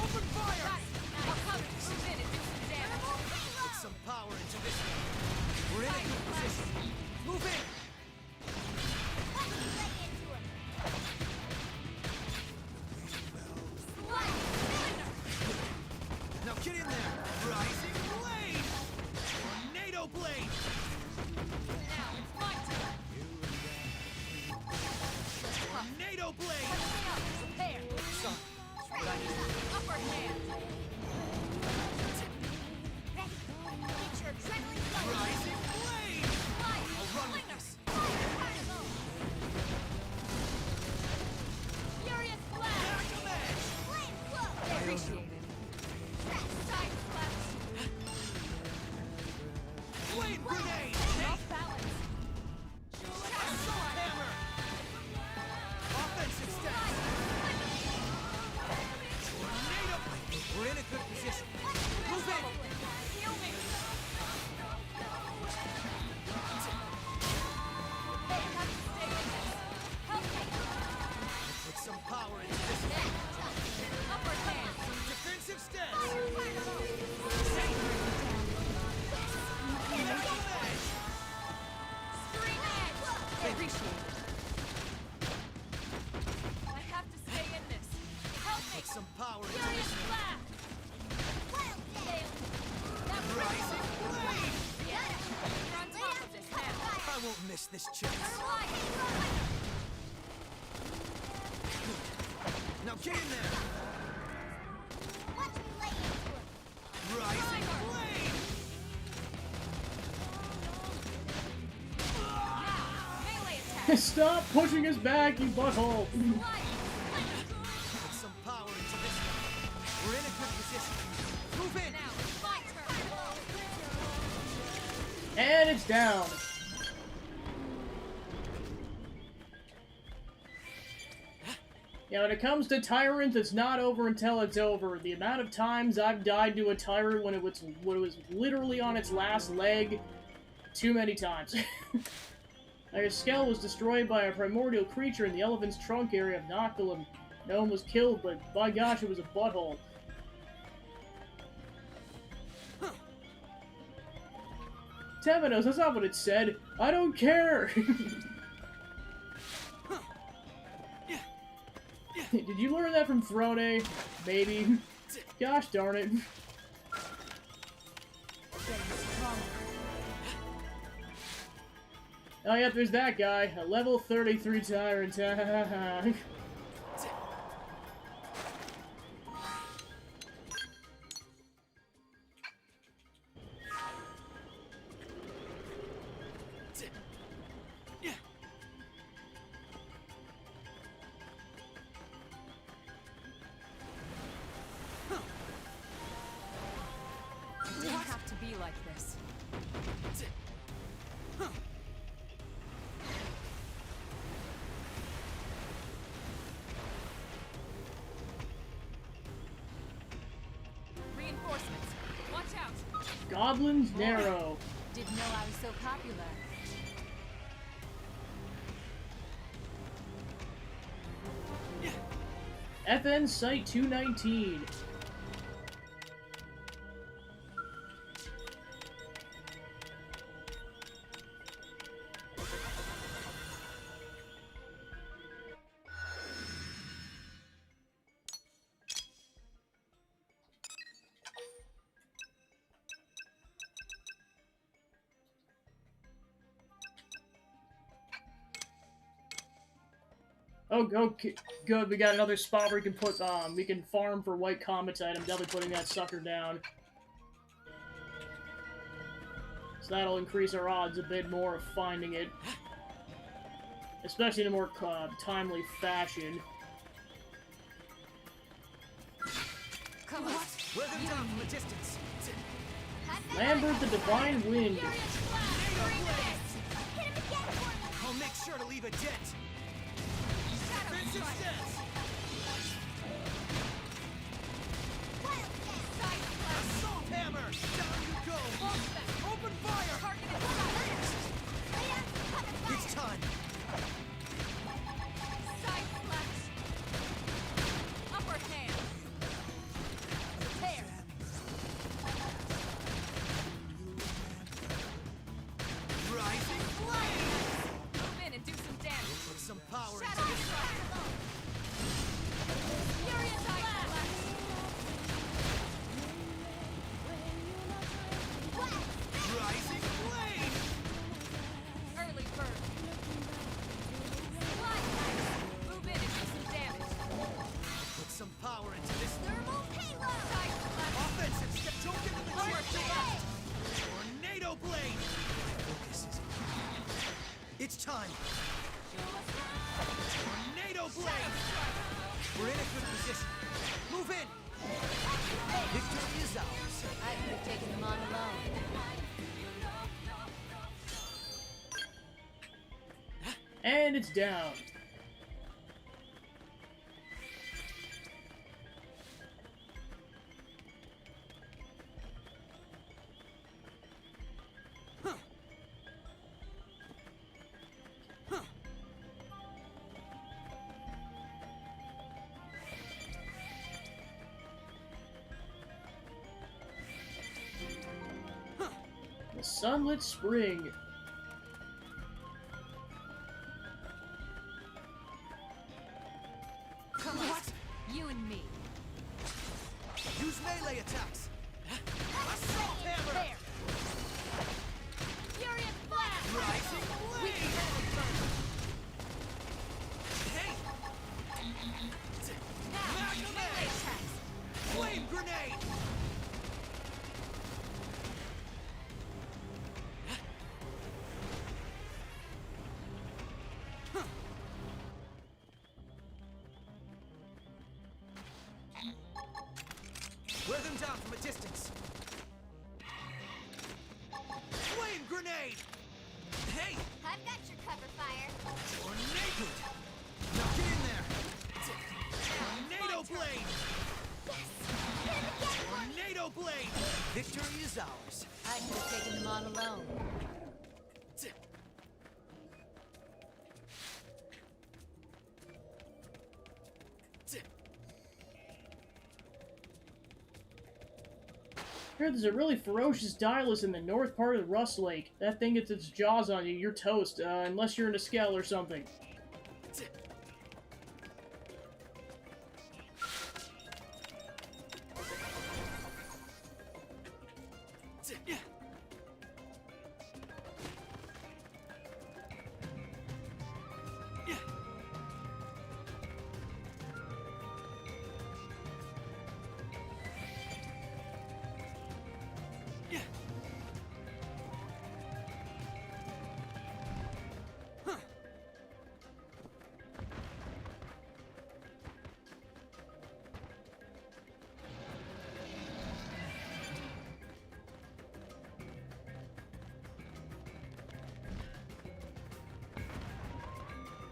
[SPEAKER 2] Open fire.
[SPEAKER 5] Got it. I'll cover. Move in and do some damage.
[SPEAKER 2] Put some power into this one. We're in a good position. Move in. Now get in there. Rising blade. Tornado blade.
[SPEAKER 5] Now it's my turn.
[SPEAKER 2] Tornado blade.
[SPEAKER 5] Coming up. Prepare.
[SPEAKER 2] Son, that's what I need.
[SPEAKER 5] Upper hand.
[SPEAKER 3] Get your adrenaline flowing!
[SPEAKER 2] Rising blade. I'll run with this.
[SPEAKER 3] Fire carnival!
[SPEAKER 5] Furious blast.
[SPEAKER 2] Back of edge.
[SPEAKER 3] Flame flow!
[SPEAKER 5] Appreciate it.
[SPEAKER 3] Side slash!
[SPEAKER 2] Flame grenade.
[SPEAKER 5] Off balance.
[SPEAKER 2] Assault hammer. Offensive stance. Tornado. We're in a good position. Move in.
[SPEAKER 5] Heal me. They have to stay in this. Help me.
[SPEAKER 2] Put some power into this one.
[SPEAKER 5] Upper hand.
[SPEAKER 2] Defensive stance.
[SPEAKER 5] Scream edge. Appreciate it. I have to stay in this. Help me.
[SPEAKER 2] Put some power into
[SPEAKER 5] Furious
[SPEAKER 2] this one.
[SPEAKER 5] blast.
[SPEAKER 3] Wild gale!
[SPEAKER 5] That
[SPEAKER 2] Rising blade.
[SPEAKER 5] Yeah. You're on top of this now.
[SPEAKER 2] I won't miss this chance. Now get in there.
[SPEAKER 3] Watch me lay into him!
[SPEAKER 2] Rising blade.
[SPEAKER 5] Melee attack.
[SPEAKER 1] Stop pushing us back, you butthole!
[SPEAKER 2] Put some power into this one. We're in a good position. Move in.
[SPEAKER 5] Now it's my turn.
[SPEAKER 1] And it's down. Yeah, when it comes to Tyrant, it's not over until it's over. The amount of times I've died to a Tyrant when it was literally on its last leg, too many times. Their skull was destroyed by a primordial creature in the elephant's trunk area of Noctilum. No one was killed, but by gosh, it was a butthole. Temenos, that's not what it said. I don't care! Did you learn that from Throne? Maybe. Gosh darn it. Oh yeah, there's that guy. A level 33 tyrant.
[SPEAKER 5] It didn't have to be like this.
[SPEAKER 1] Goblin's Narrow.
[SPEAKER 5] Didn't know I was so popular.
[SPEAKER 1] FN Site 219. Oh, okay, good. We got another spot where we can put, we can farm for white cometite. I'm definitely putting that sucker down. So that'll increase our odds a bit more of finding it. Especially in a more, timely fashion.
[SPEAKER 5] Come on.
[SPEAKER 2] Wear them down from a distance.
[SPEAKER 1] Lambert the Divine Wind.
[SPEAKER 2] I'll make sure to leave a dent. Defensive stance. Assault hammer. Down you go. Open fire. It's time.
[SPEAKER 5] Side slash. Upper hand. There.
[SPEAKER 2] Rising flame.
[SPEAKER 5] Move in and do some damage.
[SPEAKER 2] Put some power into
[SPEAKER 5] Shadow
[SPEAKER 2] this.
[SPEAKER 5] strike. Furious side slash.
[SPEAKER 2] Rising flame.
[SPEAKER 5] Early bird. Slide knife. Move in and do some damage.
[SPEAKER 2] Put some power into this.
[SPEAKER 3] Thermal payload!
[SPEAKER 5] Side slash.
[SPEAKER 2] Offensive step. Don't give them a
[SPEAKER 5] Lower
[SPEAKER 2] chance to
[SPEAKER 5] hand.
[SPEAKER 2] left. Tornado blade. Focus is. It's time. Tornado blade. We're in a good position. Move in. Victory is ours.
[SPEAKER 5] I could have taken them on alone.
[SPEAKER 1] And it's down. The Sunlit Spring.
[SPEAKER 5] Come on. You and me.
[SPEAKER 2] Use melee attacks. Assault hammer.
[SPEAKER 5] There. Furious blast.
[SPEAKER 2] Rising blade. Hey.
[SPEAKER 5] Now,
[SPEAKER 2] Magnum
[SPEAKER 5] melee
[SPEAKER 2] Edge.
[SPEAKER 5] attacks.
[SPEAKER 2] Flame grenade. Wear them down from a distance. Flame grenade! Hey!
[SPEAKER 3] I've got your cover fire.
[SPEAKER 2] Tornado! Now get in there! Tornado blade! Tornado blade! Victory is ours.
[SPEAKER 5] I could have taken them on alone.
[SPEAKER 1] Here, there's a really ferocious Dialus in the north part of the Rust Lake. That thing gets its jaws on you, you're toast, unless you're in a scale or something.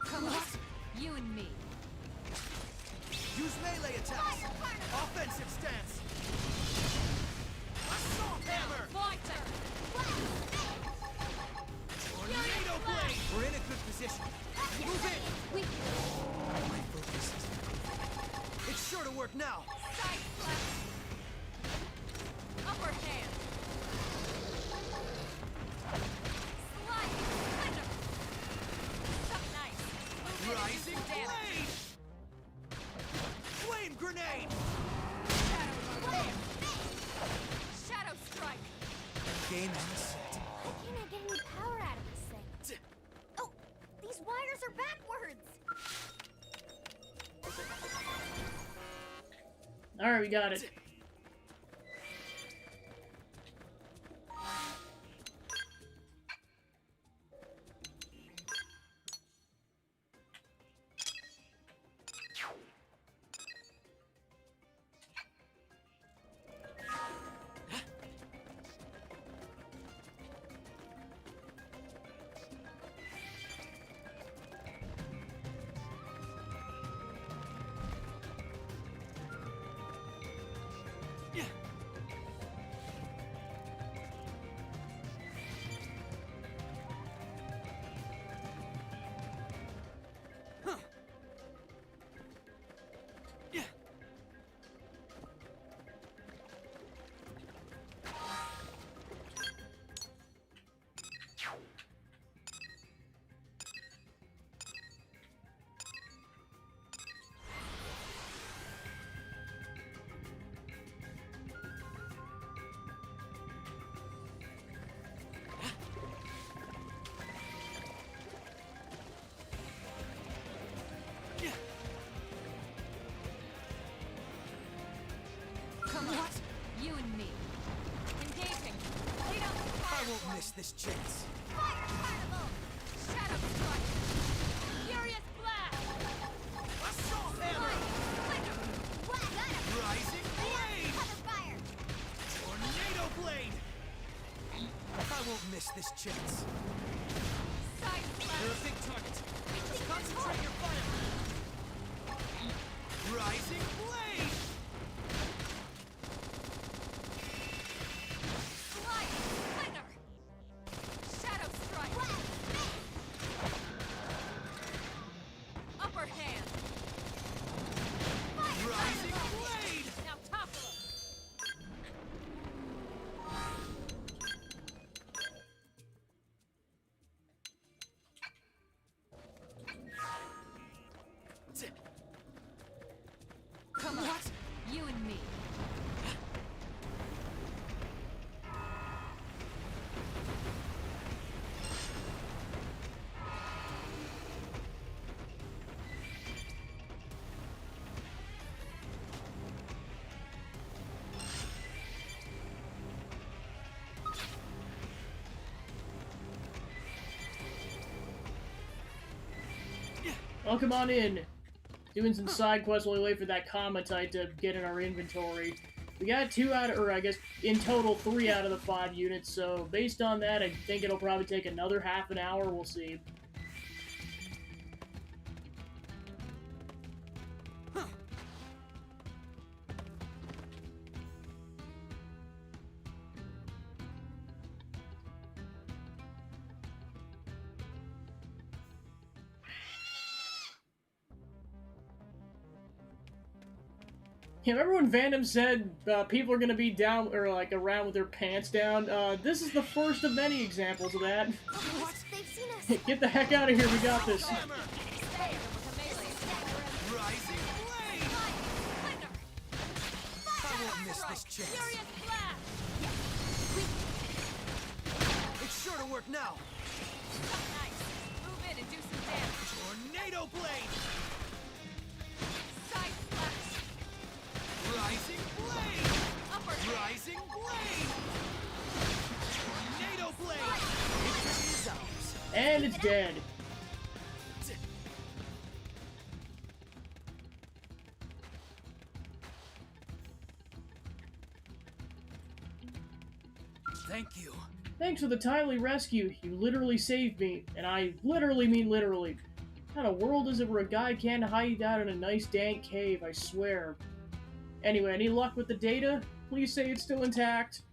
[SPEAKER 5] Come on. You and me.
[SPEAKER 2] Use melee attacks. Offensive stance. Assault hammer!
[SPEAKER 5] Fire
[SPEAKER 2] work now.
[SPEAKER 3] Side slash. Upper hand. Slide. Thunder. Stuck nice. Move in and do
[SPEAKER 2] Rising
[SPEAKER 3] some damage.
[SPEAKER 2] blade. Flame grenade.
[SPEAKER 3] Shadow Bam. Shadow strike.
[SPEAKER 2] Game and set.
[SPEAKER 3] Why can't I get any power out of this thing? Oh, these wires are backwards.
[SPEAKER 1] Alright, we got it.
[SPEAKER 3] Come on. You and me. Engaging. Lead out the
[SPEAKER 2] I
[SPEAKER 3] fire.
[SPEAKER 2] won't miss this chance.
[SPEAKER 3] Fire carnival. Shadow strike. Furious blast.
[SPEAKER 2] Assault hammer.
[SPEAKER 3] Thunder. What? Got him.
[SPEAKER 2] Rising blade.
[SPEAKER 3] Cover fire.
[SPEAKER 2] Tornado blade. I won't miss this chance.
[SPEAKER 3] Side
[SPEAKER 2] They're a
[SPEAKER 3] slash.
[SPEAKER 2] big target. Just concentrate your fire. Rising blade.
[SPEAKER 3] Slide. Thunder. Shadow strike. Upper hand. Fire
[SPEAKER 2] Rising
[SPEAKER 3] carnival.
[SPEAKER 2] blade.
[SPEAKER 3] Now topple him. Come on.
[SPEAKER 2] What?
[SPEAKER 3] You and me.
[SPEAKER 1] Well, come on in. Doing some side quests while we wait for that Comatite to get in our inventory. We got 2 out of, or I guess in total 3 out of the 5 units, so based on that, I think it'll probably take another half an hour. We'll see. Yeah, remember when Vandom said people are gonna be down or like around with their pants down? This is the first of many examples of that.
[SPEAKER 2] What?
[SPEAKER 3] They've seen us.
[SPEAKER 1] Get the heck out of here! We got this.
[SPEAKER 2] Hammer.
[SPEAKER 3] Stay with a melee attack.
[SPEAKER 2] Rising blade.
[SPEAKER 3] Thunder.
[SPEAKER 2] I won't miss this chance.
[SPEAKER 3] Furious blast.
[SPEAKER 2] It's sure to work now.
[SPEAKER 3] Nice. Move in and do some damage.
[SPEAKER 2] Tornado blade.
[SPEAKER 3] Side slash.
[SPEAKER 2] Rising blade.
[SPEAKER 3] Upper
[SPEAKER 2] Rising blade. Tornado blade. Victory is ours.
[SPEAKER 1] And it's dead.
[SPEAKER 2] Thank you.
[SPEAKER 1] Thanks for the timely rescue. You literally saved me. And I literally mean literally. What kind of world is it where a guy can't hide out in a nice dank cave, I swear. Anyway, any luck with the data? Please say it's still intact.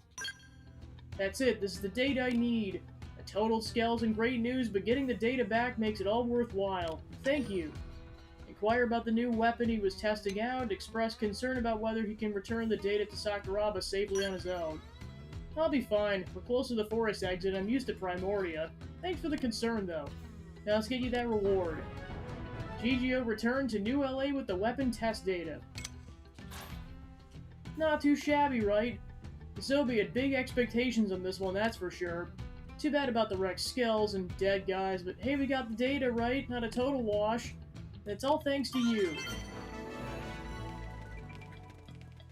[SPEAKER 1] That's it, this is the data I need. A total skeleton, great news, but getting the data back makes it all worthwhile. Thank you. inquire about the new weapon he was testing out, express concern about whether he can return the data to Sakuraba safely on his own. I'll be fine. We're close to the forest exit. I'm used to Primordia. Thanks for the concern, though. Now let's get you that reward. GGO returned to New LA with the weapon test data. Not too shabby, right? Sobi had big expectations on this one, that's for sure. Too bad about the wrecked skills and dead guys, but hey, we got the data, right? Not a total wash. That's all thanks to you.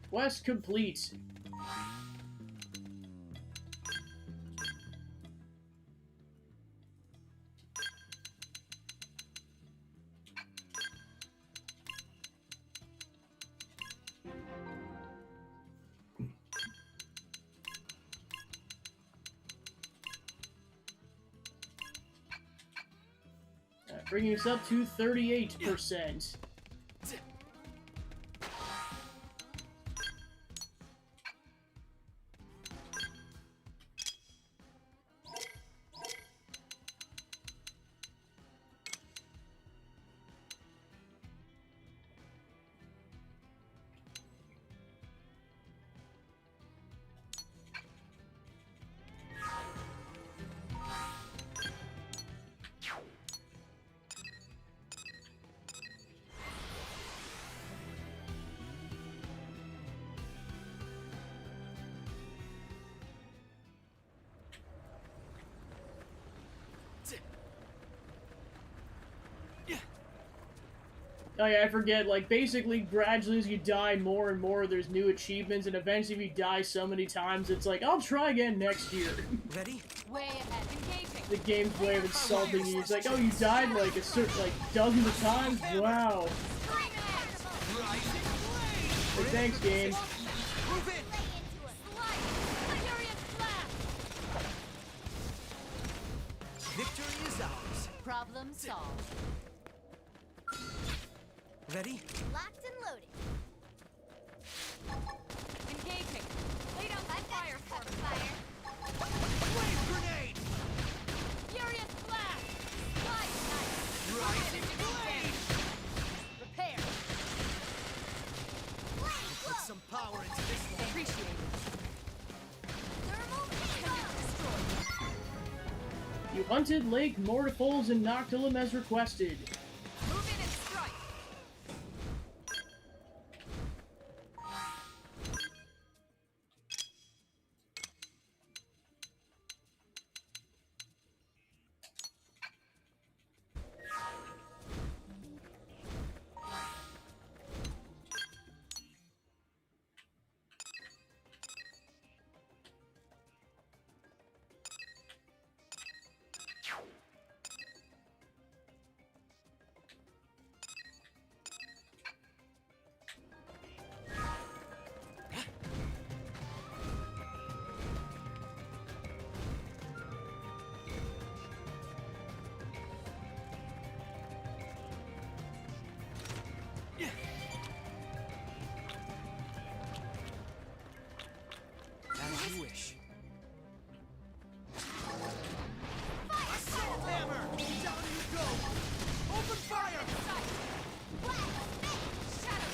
[SPEAKER 1] Quest complete. Bringing us up to 38%. Oh yeah, I forget, like, basically, gradually as you die more and more, there's new achievements, and eventually if you die so many times, it's like, I'll try again next year.
[SPEAKER 2] Ready?
[SPEAKER 5] Way ahead. Engaging.
[SPEAKER 1] The game's way of insulting you. It's like, oh, you died, like, a certain, like, dozens of times? Wow.
[SPEAKER 2] Rising blade!
[SPEAKER 1] But thanks, game.
[SPEAKER 2] Move in! Victory is ours.
[SPEAKER 5] Problem solved.
[SPEAKER 2] Ready?
[SPEAKER 3] Locked and loaded.
[SPEAKER 5] Engaging. Lay down
[SPEAKER 3] I've got
[SPEAKER 5] fire
[SPEAKER 3] your
[SPEAKER 5] for
[SPEAKER 3] cover
[SPEAKER 5] me.
[SPEAKER 3] fire.
[SPEAKER 2] Wave grenade!
[SPEAKER 5] Furious blast. Slide knife.
[SPEAKER 2] Rising blade!
[SPEAKER 5] Repair.
[SPEAKER 3] Flame
[SPEAKER 2] Put
[SPEAKER 3] flow.
[SPEAKER 2] some power into this one.
[SPEAKER 5] Appreciate it.
[SPEAKER 3] Thermal halo.
[SPEAKER 1] You hunted Lake Mortifols and Noctilum as requested.
[SPEAKER 5] Move in and strike.
[SPEAKER 2] As you wish. Assault hammer! Down you go! Open fire!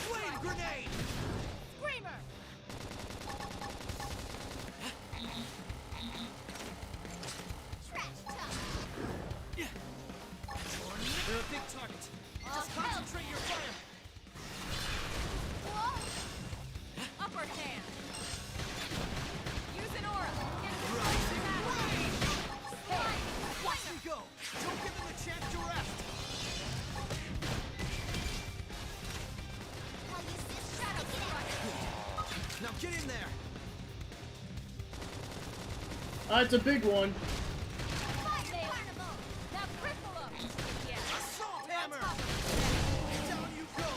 [SPEAKER 2] Flame grenade!
[SPEAKER 5] Screamer.
[SPEAKER 3] Trash talk.
[SPEAKER 2] They're a big target. Just concentrate your fire.
[SPEAKER 5] Upper hand. Use an aura.
[SPEAKER 2] Rising blade!
[SPEAKER 5] Hey.
[SPEAKER 2] Watch me go! Don't give them a chance to rest!
[SPEAKER 3] I'll use this shadow strike.
[SPEAKER 2] Now get in there!
[SPEAKER 1] It's a big one.
[SPEAKER 3] Fire carnival.
[SPEAKER 5] Now cripple him. Yeah.
[SPEAKER 2] Assault hammer! Down you go!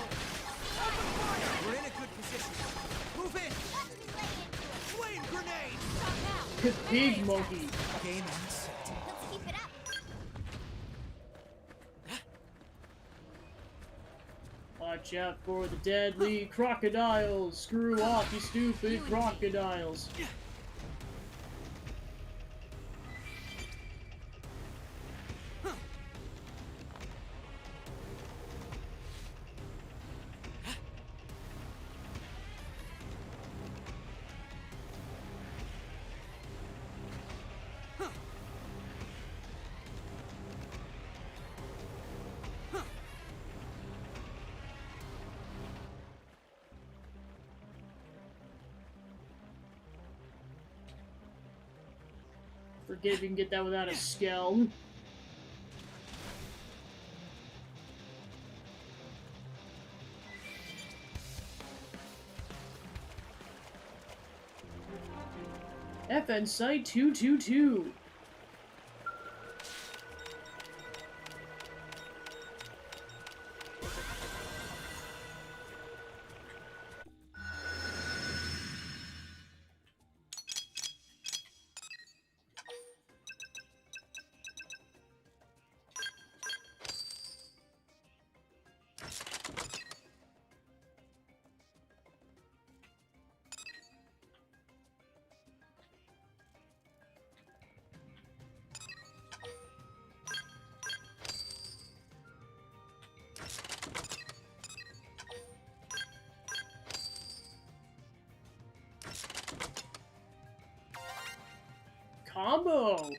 [SPEAKER 2] Open fire! We're in a good position. Move in!
[SPEAKER 3] Watch me lay into it.
[SPEAKER 2] Flame grenade!
[SPEAKER 5] Stop now.
[SPEAKER 1] Big monkey.
[SPEAKER 2] Game on set.
[SPEAKER 3] Let's keep it up.
[SPEAKER 1] Watch out for the deadly crocodiles. Screw off, you stupid crocodiles. Forget if you can get that without a skill. FN Site 222. Combo!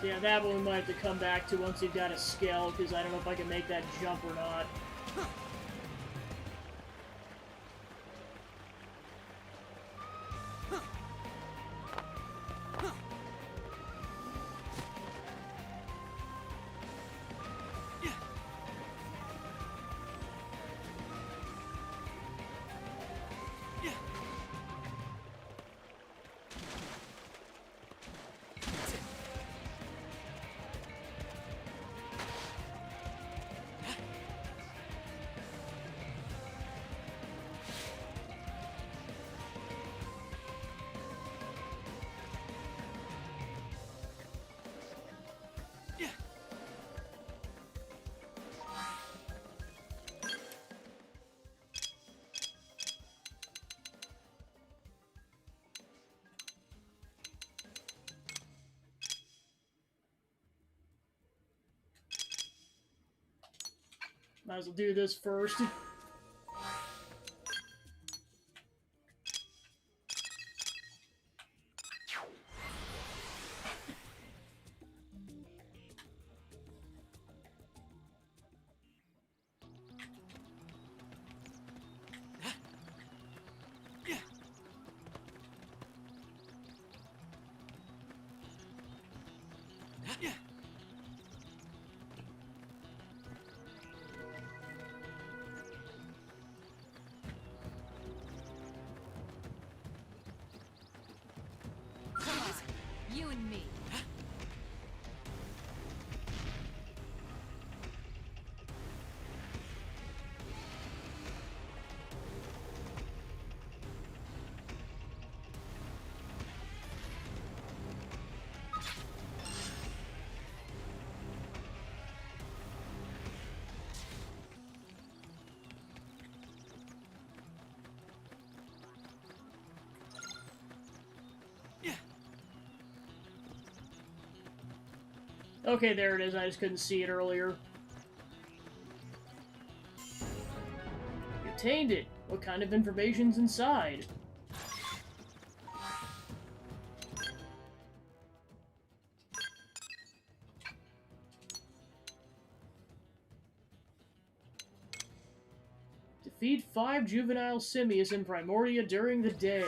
[SPEAKER 1] Yeah, that one we might have to come back to once you've got a skill, because I don't know if I can make that jump or not. Might as well do this first.
[SPEAKER 5] You and me.
[SPEAKER 1] Okay, there it is. I just couldn't see it earlier. You obtained it. What kind of information's inside? Defeat 5 juvenile simius in Primordia during the day.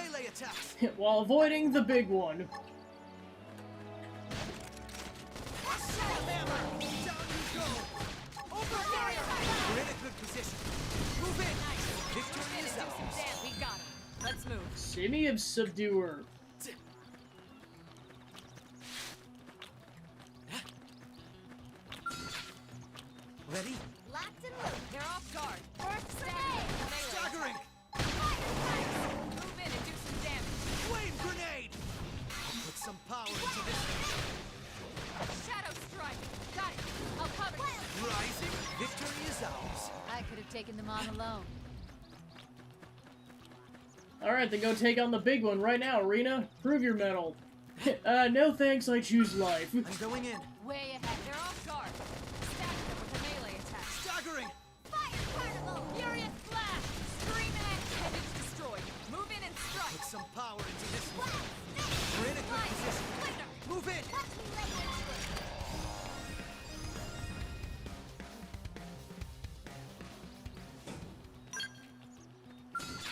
[SPEAKER 2] melee attacks.
[SPEAKER 1] while avoiding the big one.
[SPEAKER 2] Hammer! Down you go! Over fire! We're in a good position. Move in! Victory is ours.
[SPEAKER 5] Damn, we got him. Let's move.
[SPEAKER 1] Simian Subduer.
[SPEAKER 2] Ready?
[SPEAKER 3] Locked and loaded.
[SPEAKER 5] They're off guard.
[SPEAKER 3] First
[SPEAKER 5] Stagger
[SPEAKER 3] grenade.
[SPEAKER 5] with a melee
[SPEAKER 2] Staggering!
[SPEAKER 5] attack. Move in and do some damage.
[SPEAKER 2] Flame grenade! I'll put some power into this.
[SPEAKER 5] Shadow strike. Got it. I'll cover you.
[SPEAKER 2] Rising! Victory is ours.
[SPEAKER 5] I could have taken them on alone.
[SPEAKER 1] Alright, then go take on the big one right now, Arena. Prove your mettle. No thanks, I choose life.
[SPEAKER 2] I'm going in.
[SPEAKER 5] Way ahead. They're off guard. Stagger them with a melee attack.
[SPEAKER 2] Staggering!
[SPEAKER 3] Fire carnival.
[SPEAKER 5] Furious flash. Scream and heavens destroyed. Move in and strike.
[SPEAKER 2] Put some power into this one.
[SPEAKER 3] Blast.
[SPEAKER 2] We're in a good position.
[SPEAKER 5] Splinter.
[SPEAKER 2] Move in!
[SPEAKER 3] Watch me lay into it.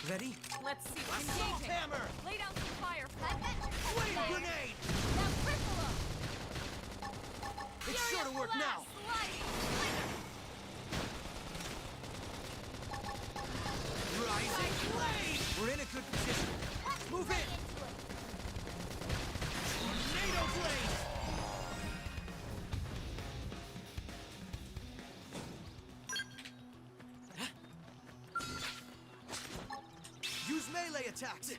[SPEAKER 2] Ready?
[SPEAKER 5] Let's see.
[SPEAKER 2] Assault
[SPEAKER 5] Engaging.
[SPEAKER 2] hammer!
[SPEAKER 5] Lay down some fire.
[SPEAKER 3] I bet you
[SPEAKER 2] Flame
[SPEAKER 3] can
[SPEAKER 2] grenade!
[SPEAKER 3] Now cripple 'em.
[SPEAKER 2] It's sure to work now.
[SPEAKER 3] Sliding. Splinter.
[SPEAKER 2] Rising blade! We're in a good position.
[SPEAKER 3] Watch me
[SPEAKER 2] Move
[SPEAKER 3] lay
[SPEAKER 2] in!
[SPEAKER 3] into it.
[SPEAKER 2] Tornado blade! Use melee attacks!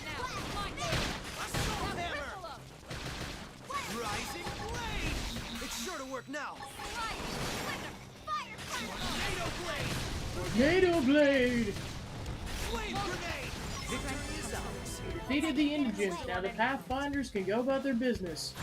[SPEAKER 5] Now, blind.
[SPEAKER 2] Assault
[SPEAKER 5] Now
[SPEAKER 2] hammer!
[SPEAKER 5] cripple 'em.
[SPEAKER 2] Rising blade! It's sure to work now.
[SPEAKER 3] Sliding. Splinter. Fire carnival.
[SPEAKER 2] Tornado blade!
[SPEAKER 1] Tornado Blade!
[SPEAKER 2] Flame grenade! Victory is ours.
[SPEAKER 1] Defeated the indigents. Now the Pathfinders can go about their business.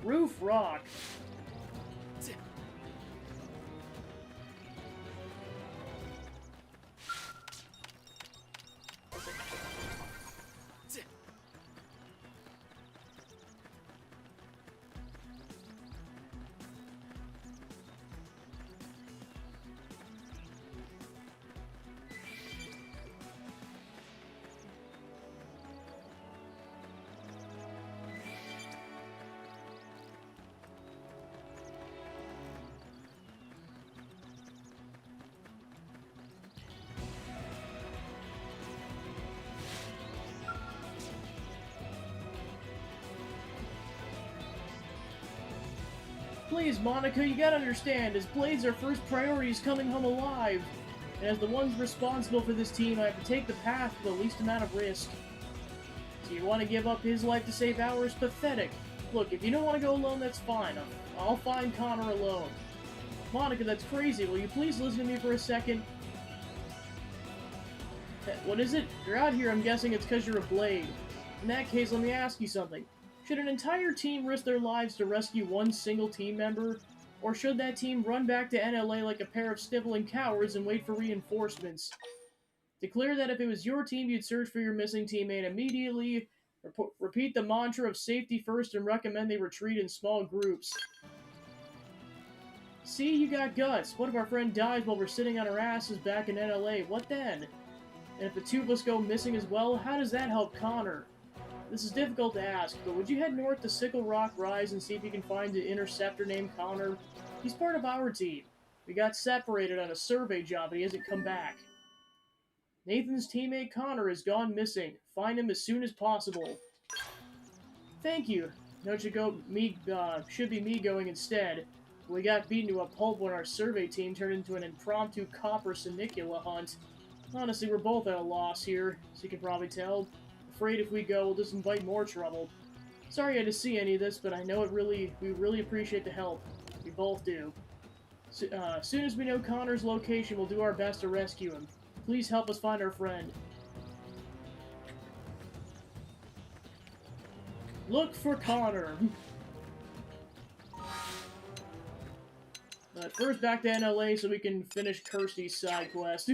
[SPEAKER 1] Roof Rock. Please, Monica, you gotta understand, as Blade's our first priority is coming home alive. And as the ones responsible for this team, I have to take the path with the least amount of risk. So you want to give up his life to save ours? Pathetic. Look, if you don't want to go alone, that's fine. I'll find Connor alone. Monica, that's crazy. Will you please listen to me for a second? What is it? You're out here, I'm guessing it's because you're a Blade. In that case, let me ask you something. Should an entire team risk their lives to rescue one single team member? Or should that team run back to NLA like a pair of sniveling cowards and wait for reinforcements? Declare that if it was your team, you'd search for your missing teammate immediately. Repeat the mantra of safety first and recommend they retreat in small groups. See, you got guts. What if our friend dies while we're sitting on our asses back in NLA? What then? And if the two of us go missing as well, how does that help Connor? This is difficult to ask, but would you head north to Sickle Rock Rise and see if you can find an interceptor named Connor? He's part of our team. We got separated on a survey job and he hasn't come back. Nathan's teammate Connor has gone missing. Find him as soon as possible. Thank you. No, should be me going instead. We got beaten to a pulp when our survey team turned into an impromptu copper Sinicula hunt. Honestly, we're both at a loss here, as you can probably tell. Afraid if we go, we'll just invite more trouble. Sorry I had to see any of this, but I know we really appreciate the help. We both do. As soon as we know Connor's location, we'll do our best to rescue him. Please help us find our friend. Look for Connor! But first, back to NLA so we can finish Kirsty's side quest.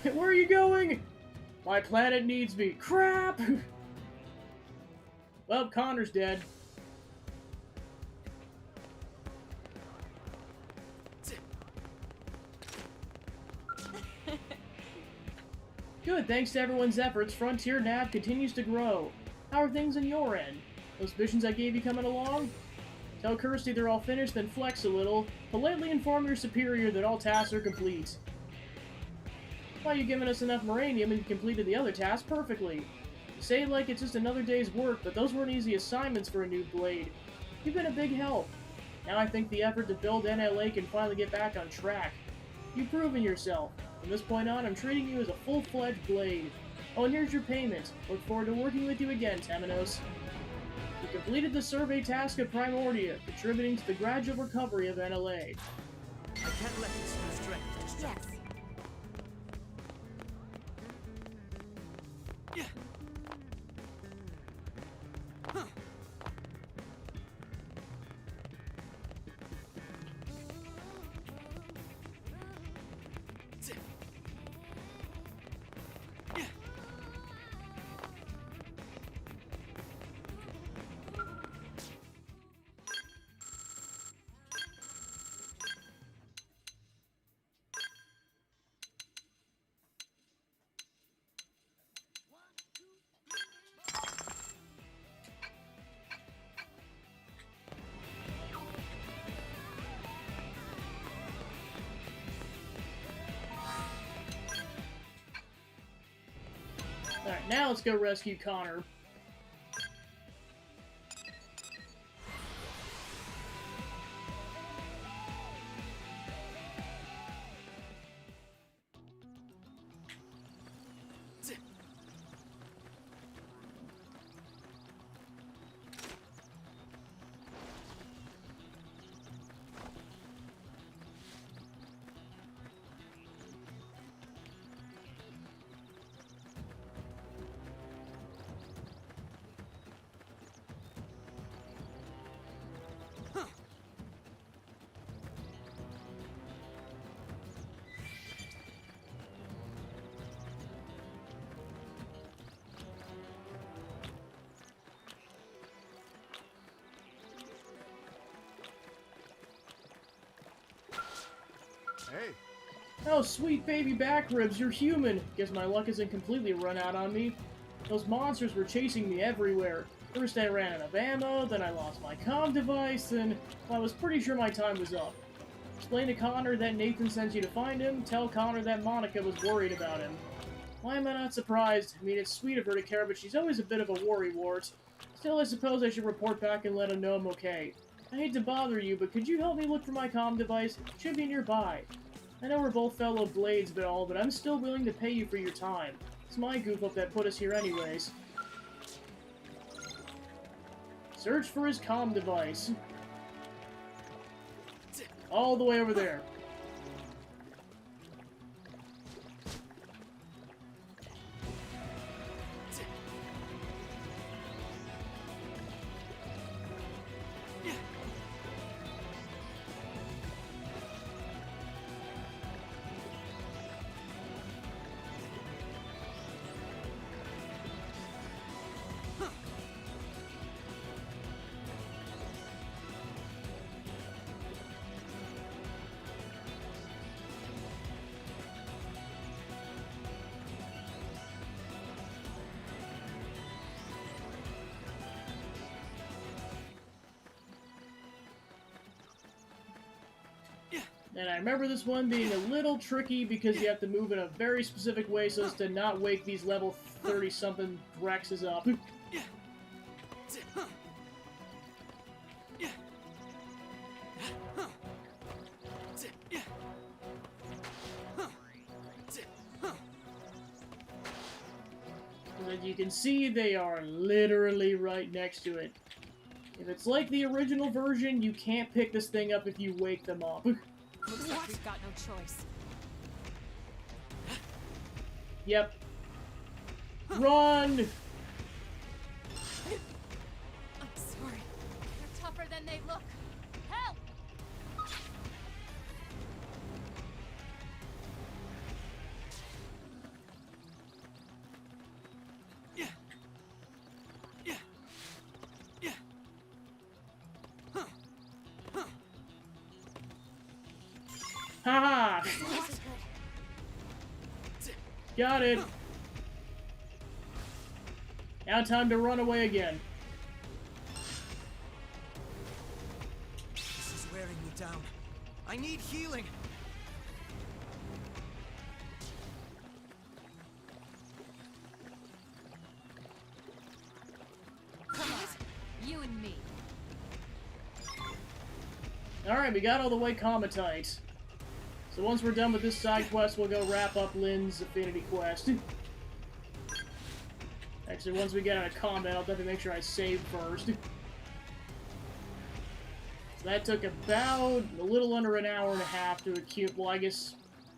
[SPEAKER 1] Where are you going? My planet needs me. Crap! Well, Connor's dead. Good, thanks to everyone's efforts, Frontier Nav continues to grow. How are things on your end? Those missions I gave you coming along? Tell Kirsty they're all finished, then flex a little. Politely inform your superior that all tasks are complete. Why, you giving us enough Moranium and you completed the other tasks perfectly. You say it like it's just another day's work, but those weren't easy assignments for a new Blade. You've been a big help. Now I think the effort to build NLA can finally get back on track. You've proven yourself. From this point on, I'm treating you as a full-fledged Blade. Oh, and here's your payment. Look forward to working with you again, Temenos. You completed the survey task of Primordia, contributing to the gradual recovery of NLA.
[SPEAKER 2] I can't let this new strength distract
[SPEAKER 3] Yes.
[SPEAKER 2] me. Yeah. Huh. Yeah.
[SPEAKER 1] Alright, now let's go rescue Connor.
[SPEAKER 4] Hey,
[SPEAKER 1] Oh, sweet baby back ribs, you're human! Guess my luck isn't completely run out on me. Those monsters were chasing me everywhere. First I ran out of ammo, then I lost my comm device, and well, I was pretty sure my time was up. Explain to Connor that Nathan sends you to find him, tell Connor that Monica was worried about him. Why am I not surprised? I mean, it's sweet of her to care, but she's always a bit of a worrywart. Still, I suppose I should report back and let him know I'm okay. I hate to bother you, but could you help me look for my comm device? It should be nearby. I know we're both fellow Blades but all, but I'm still willing to pay you for your time. It's my goof up that put us here anyways. Search for his comm device. All the way over there. And I remember this one being a little tricky because you have to move in a very specific way so as to not wake these level 30-something Rexes up. As you can see, they are literally right next to it. If it's like the original version, you can't pick this thing up if you wake them up.
[SPEAKER 5] Looks like we've got no choice.
[SPEAKER 1] Yep. Run!
[SPEAKER 5] I'm sorry. They're tougher than they look. Help!
[SPEAKER 1] Haha! Got it! Now time to run away again.
[SPEAKER 2] This is wearing me down. I need healing.
[SPEAKER 5] Come on, you and me.
[SPEAKER 1] Alright, we got all the way Comatite. So once we're done with this side quest, we'll go wrap up Lynn's Affinity quest. Actually, once we get out of combat, I'll definitely make sure I save first. So that took about a little under an hour and a half to accumulate. Well, I guess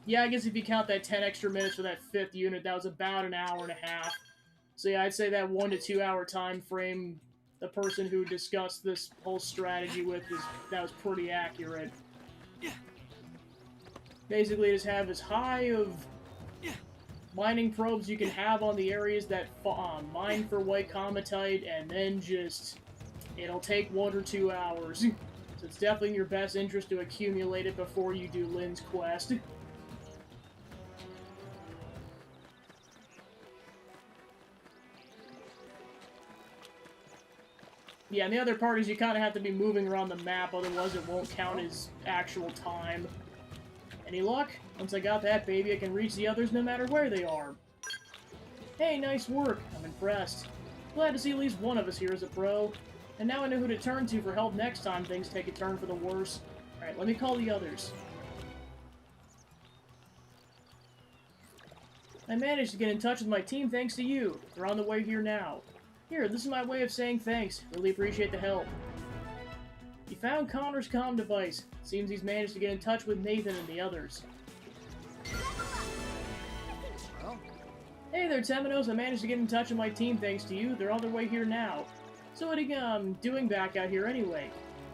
[SPEAKER 1] if you count that 10 extra minutes for that 5th unit, that was about an hour and a half. So yeah, I'd say that 1 to 2 hour time frame, the person who discussed this whole strategy with, that was pretty accurate. Basically, just have as high of mining probes you can have on the areas that mine for white Comatite, and then just, it'll take 1 or 2 hours. So it's definitely in your best interest to accumulate it before you do Lynn's quest. Yeah, and the other part is you kind of have to be moving around the map, otherwise it won't count as actual time. Any luck? Once I got that baby, I can reach the others no matter where they are. Hey, nice work. I'm impressed. Glad to see at least one of us here as a pro. And now I know who to turn to for help next time things take a turn for the worse. Alright, let me call the others. I managed to get in touch with my team thanks to you. They're on the way here now. Here, this is my way of saying thanks. Really appreciate the help. You found Connor's comm device. Seems he's managed to get in touch with Nathan and the others.
[SPEAKER 2] Well,
[SPEAKER 1] Hey there, Temenos. I managed to get in touch with my team thanks to you. They're on their way here now. So what are you doing back out here anyway?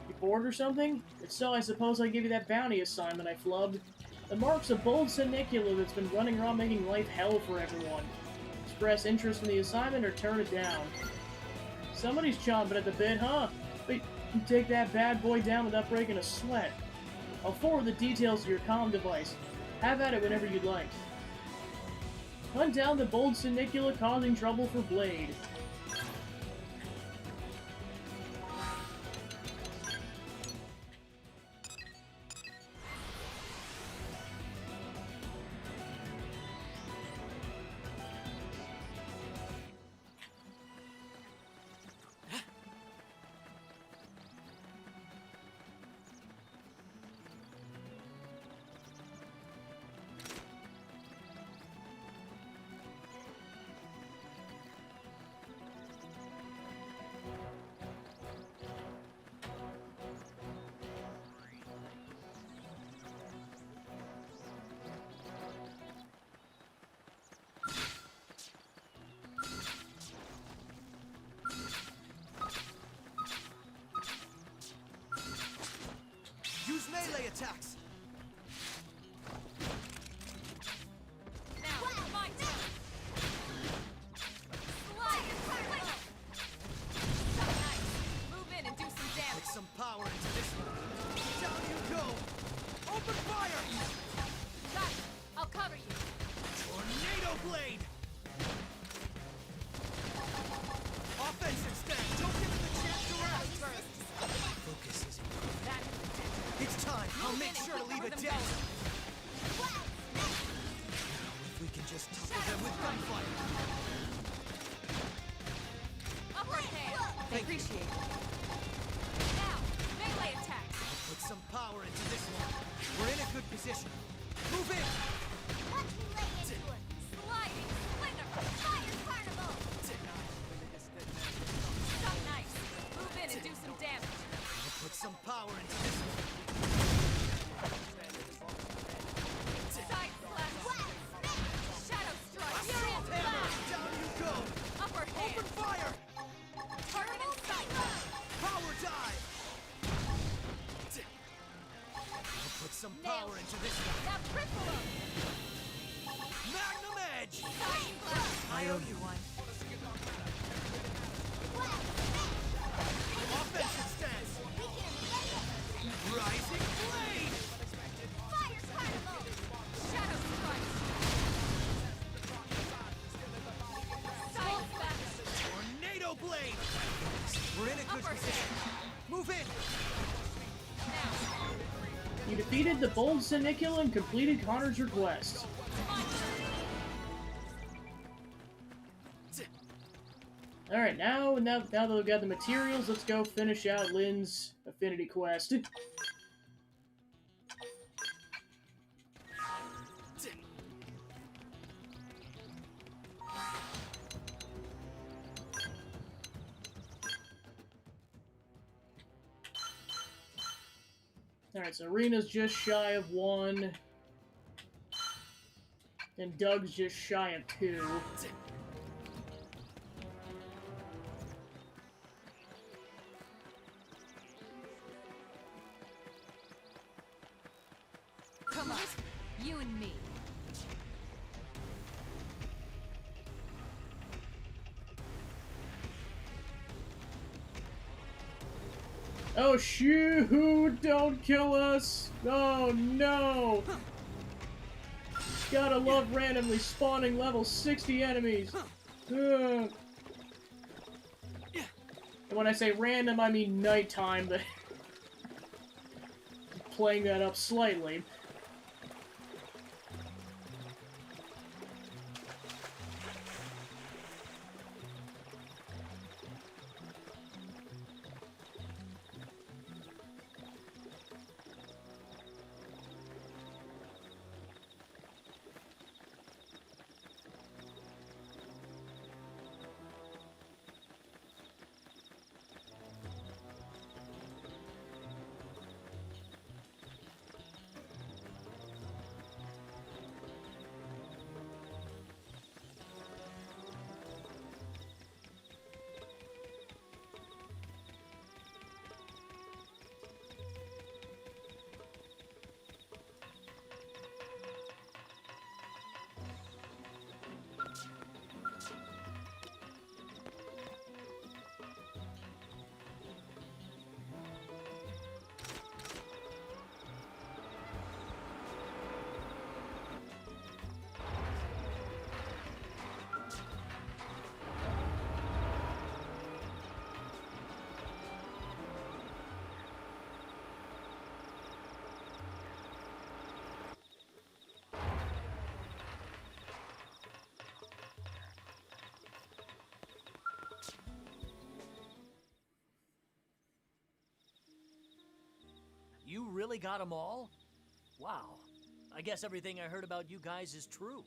[SPEAKER 1] You bored or something? If so, I suppose I'll give you that bounty assignment I flubbed. The mark's a bold Senicula that's been running around making life hell for everyone. Express interest in the assignment or turn it down. Somebody's chomping at the bit, huh? But you take that bad boy down without breaking a sweat. I'll forward the details to your comm device. Have at it whenever you'd like. Hunt down the bold Senicula causing trouble for Blade.
[SPEAKER 2] use melee attacks.
[SPEAKER 5] Now, my turn. Slide and tackle. So nice. Move in and do some
[SPEAKER 2] Put
[SPEAKER 5] damage.
[SPEAKER 2] some power into this one. Down you go. Open fire.
[SPEAKER 5] Got it. I'll cover you.
[SPEAKER 2] Tornado blade. Offensive stand. Don't give it the chance to rest. Focus is important.
[SPEAKER 5] That's
[SPEAKER 2] It's time. I'll make sure If we can just topple them with gunfire.
[SPEAKER 5] Upper hand.
[SPEAKER 2] Appreciate it.
[SPEAKER 5] Now, melee attacks.
[SPEAKER 2] Put some power into this one. We're in a good position. Move in!
[SPEAKER 3] Watch me lay into it.
[SPEAKER 5] Sliding slinger.
[SPEAKER 3] Fire carnival.
[SPEAKER 5] Stuck nice. Move in and do some damage.
[SPEAKER 2] Put some power into this one.
[SPEAKER 5] Side slash. Shadow strike. Furious
[SPEAKER 2] Hammer!
[SPEAKER 5] blast.
[SPEAKER 2] Down you go!
[SPEAKER 5] Upper hand.
[SPEAKER 2] Open fire!
[SPEAKER 5] Target in sight.
[SPEAKER 2] Power dive! Put some power
[SPEAKER 5] Nailed.
[SPEAKER 2] into this one.
[SPEAKER 5] Now triple him.
[SPEAKER 2] Magnum Edge!
[SPEAKER 5] Side slash.
[SPEAKER 2] I owe you one. Offensive stance! Rising Blade!
[SPEAKER 3] Fire carnival.
[SPEAKER 5] Shadow strike. Side slash.
[SPEAKER 2] Tornado Blade! We're in a good
[SPEAKER 5] Upper
[SPEAKER 2] position. Move in!
[SPEAKER 5] Now.
[SPEAKER 1] You defeated the bold Senicula and completed Connor's request. Alright, now that we've got the materials, let's go finish out Lynn's affinity quest. Alright, so Rena's just shy of 1. And Doug's just shy of 2.
[SPEAKER 5] Come on. You and me.
[SPEAKER 1] Oh shoot! Don't kill us! Oh no! Gotta love randomly spawning level 60 enemies. Ugh. And when I say random, I mean nighttime, but playing that up slightly.
[SPEAKER 6] You really got them all? Wow. I guess everything I heard about you guys is true.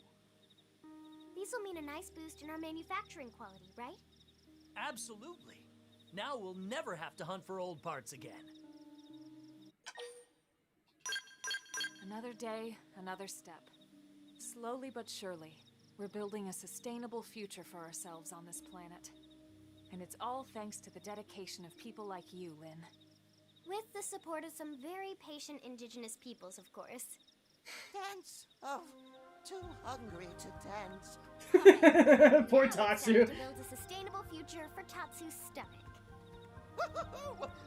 [SPEAKER 3] These will mean a nice boost in our manufacturing quality, right?
[SPEAKER 6] Absolutely. Now we'll never have to hunt for old parts again.
[SPEAKER 7] Another day, another step. Slowly but surely, we're building a sustainable future for ourselves on this planet. And it's all thanks to the dedication of people like you, Lynn.
[SPEAKER 3] With the support of some very patient indigenous peoples, of course.
[SPEAKER 8] Dance? Oh, too hungry to dance.
[SPEAKER 1] Poor
[SPEAKER 3] Now it's time
[SPEAKER 1] Tatsu.
[SPEAKER 3] to build a sustainable future for Tatsu's stomach.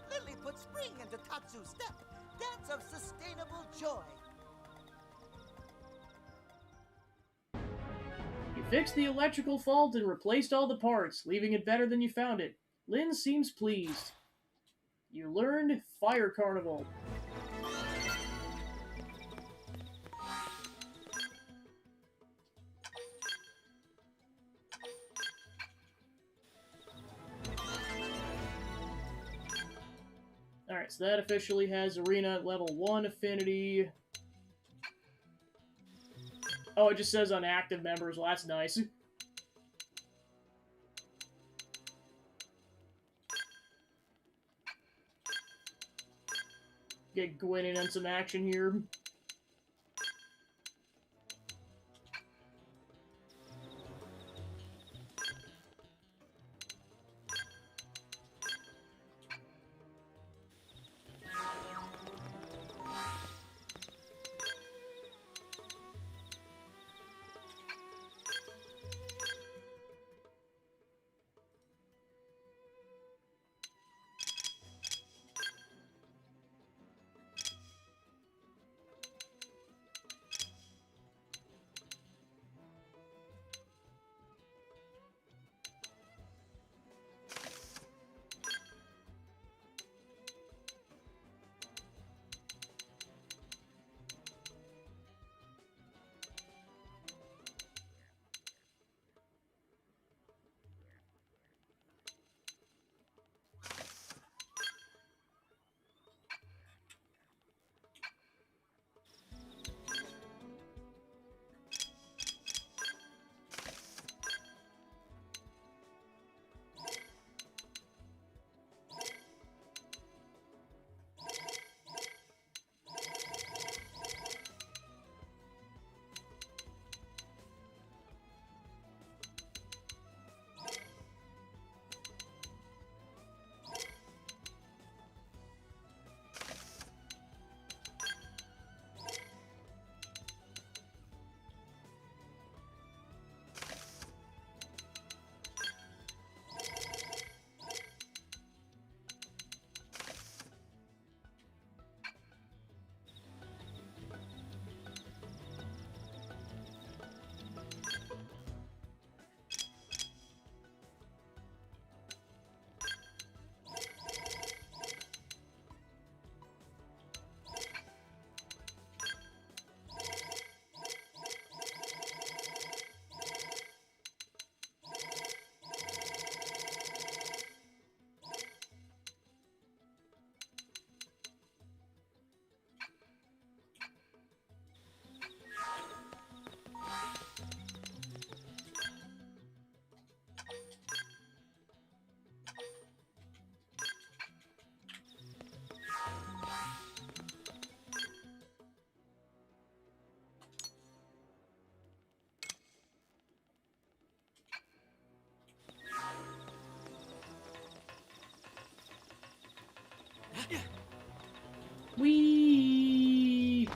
[SPEAKER 8] Lily put spring into Tatsu's step. Dance of sustainable joy.
[SPEAKER 1] You fixed the electrical fault and replaced all the parts, leaving it better than you found it. Lynn seems pleased. You learned Fire Carnival. Alright, so that officially has Arena at level 1 affinity. Oh, it just says on active members. Well, that's nice. Get Gwen in on some action here. Whee!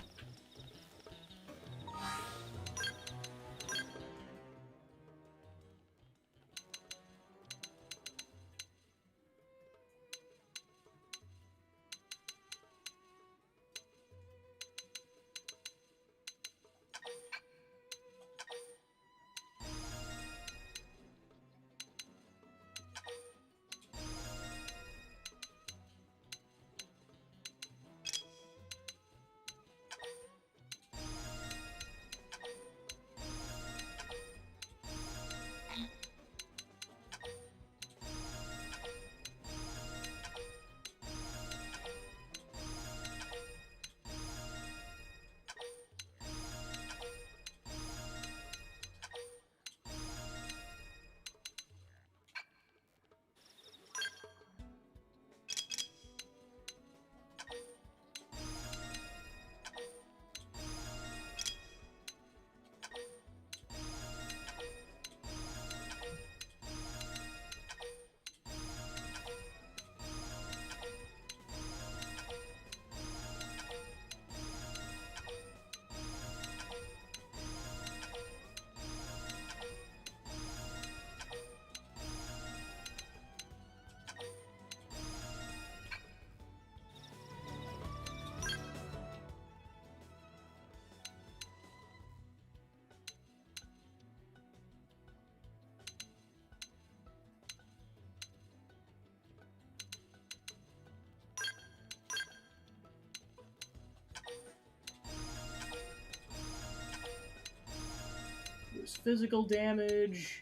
[SPEAKER 1] There's physical damage.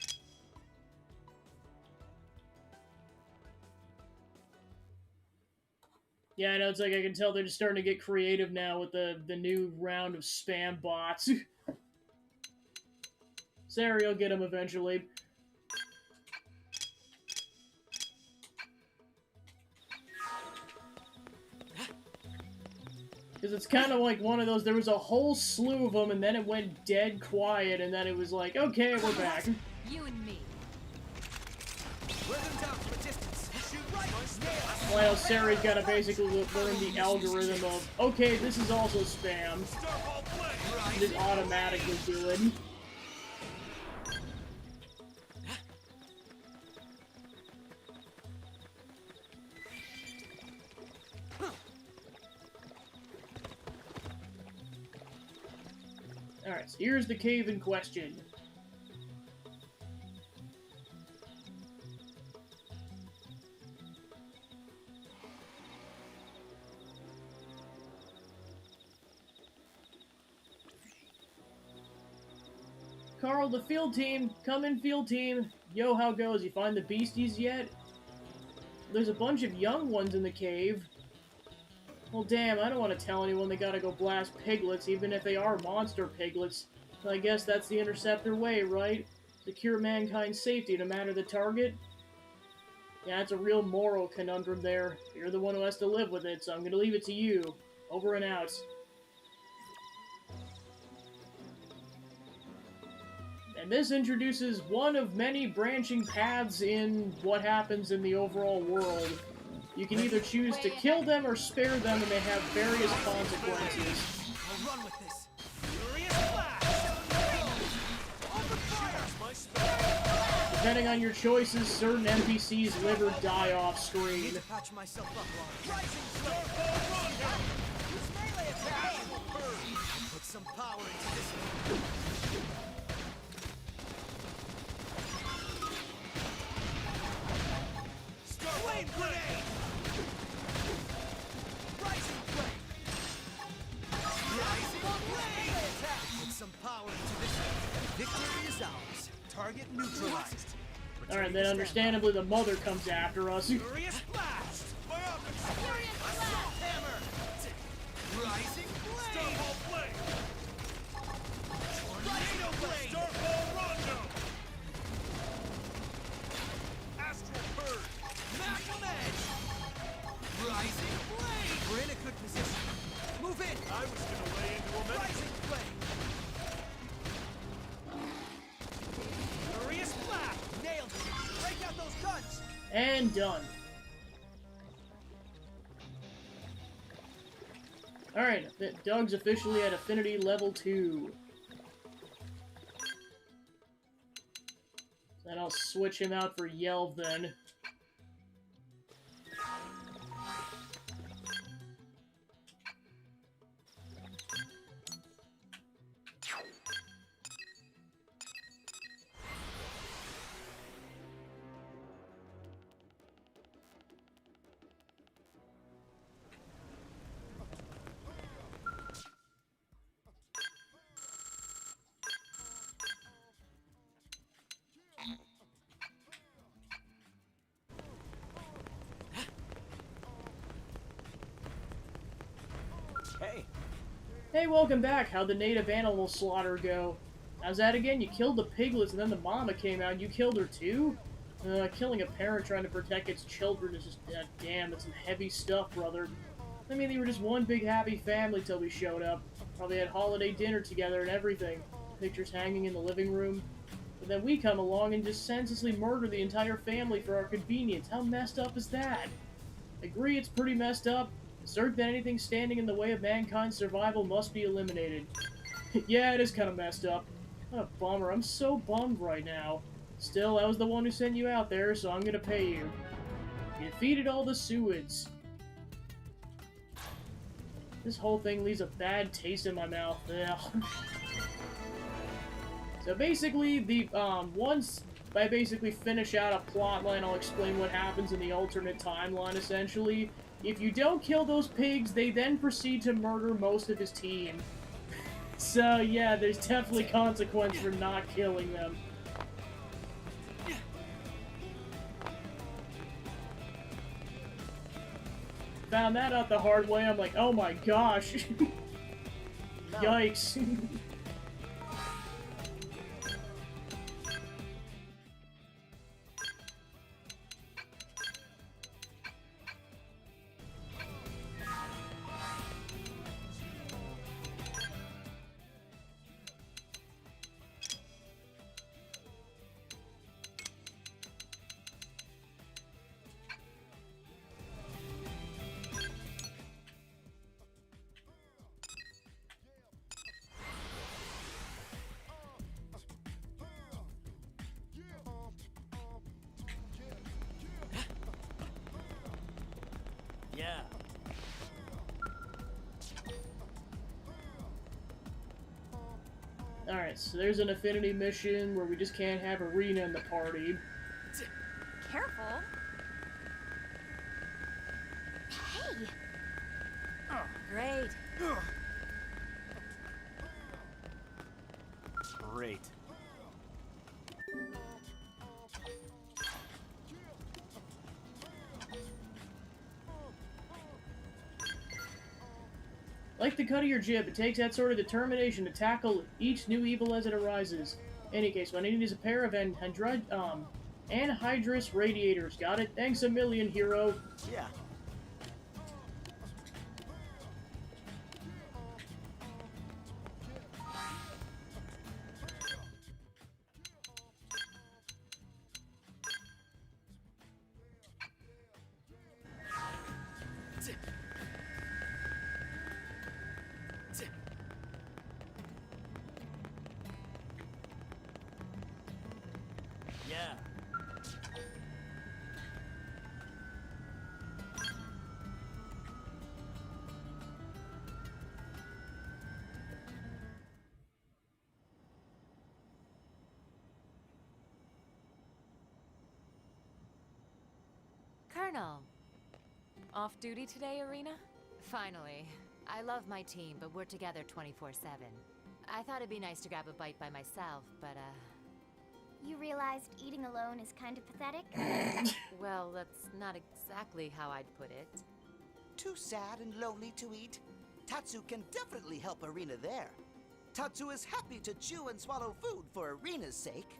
[SPEAKER 1] Yeah, I know, it's like I can tell they're just starting to get creative now with the new round of spam bots. Sorry, you'll get them eventually. Because it's kind of like one of those, there was a whole slew of them, and then it went dead quiet, and then it was like, okay, we're back.
[SPEAKER 5] You and me.
[SPEAKER 2] Wear them down from a distance. Shoot right.
[SPEAKER 1] Well, Sari's got to basically learn the algorithm of, okay, this is also spam. Just automatically do it. Alright, so here's the cave in question. Carl, the field team! Come in, field team! Yo, how goes? You find the beasties yet? There's a bunch of young ones in the cave. Well, damn, I don't want to tell anyone they gotta go blast piglets, even if they are monster piglets. But I guess that's the Interceptor way, right? Secure mankind's safety no matter the target? Yeah, it's a real moral conundrum there. You're the one who has to live with it, so I'm gonna leave it to you. Over and out. And this introduces one of many branching paths in what happens in the overall world. You can either choose to kill them or spare them, and they have various consequences.
[SPEAKER 2] I'll run with this. Furious flash. Open fire.
[SPEAKER 1] Depending on your choices, certain NPCs live or die off
[SPEAKER 2] I
[SPEAKER 1] screen.
[SPEAKER 2] need to patch myself up, Ron. Rising flame. Use melee attack. I'll put some power into this one. Flame grenade! Rising flame! Rising flame! Put some power into this. Victory is ours. Target neutralized.
[SPEAKER 1] Alright, then understandably the mother comes after us.
[SPEAKER 2] Furious blast! Furious blast! Hammer! Rising flame! Starball flame! Tornado blade! Starball rondo! Astral bird! Magnum edge! Rising flame! We're in a good position. Move in! I was gonna lay into a minute. Rising flame! Furious blast! Nailed it! Break out those guns!
[SPEAKER 1] And done. Alright, Doug's officially at Affinity Level 2. Then I'll switch him out for Yelv then.
[SPEAKER 2] Hey!
[SPEAKER 1] Hey, welcome back. How'd the native animal slaughter go? How's that again? You killed the piglets and then the mama came out and you killed her too? Killing a parent trying to protect its children is just, damn, that's some heavy stuff, brother. I mean, they were just one big happy family till we showed up. Probably had holiday dinner together and everything. Pictures hanging in the living room. But then we come along and just senselessly murder the entire family for our convenience. How messed up is that? Agree it's pretty messed up. Assert that anything standing in the way of mankind's survival must be eliminated. Yeah, it is kind of messed up. What a bummer. I'm so bummed right now. Still, I was the one who sent you out there, so I'm gonna pay you. You defeated all the Suids. This whole thing leaves a bad taste in my mouth. Ugh. So basically, once I basically finish out a plotline, I'll explain what happens in the alternate timeline, essentially. If you don't kill those pigs, they then proceed to murder most of his team. So, yeah, there's definitely consequence for not killing them. found that out the hard way. I'm like, oh my gosh. Yikes.
[SPEAKER 6] Yeah.
[SPEAKER 1] Alright, so there's an affinity mission where we just can't have Arena in the party.
[SPEAKER 3] Careful. Hey!
[SPEAKER 7] Great.
[SPEAKER 2] Great.
[SPEAKER 1] Like the cut of your jib, it takes that sort of determination to tackle each new evil as it arises. In any case, what I need is a pair of anhydrous radiators. Got it? Thanks a million, hero.
[SPEAKER 2] Yeah.
[SPEAKER 6] Yeah.
[SPEAKER 7] Colonel. Off duty today, Arena?
[SPEAKER 3] Finally. I love my team, but we're together 24/7. I thought it'd be nice to grab a bite by myself, but
[SPEAKER 5] You realized eating alone is kind of pathetic?
[SPEAKER 3] well, that's not exactly how I'd put it.
[SPEAKER 8] Too sad and lonely to eat? Tatsu can definitely help Arena there. Tatsu is happy to chew and swallow food for Arena's sake.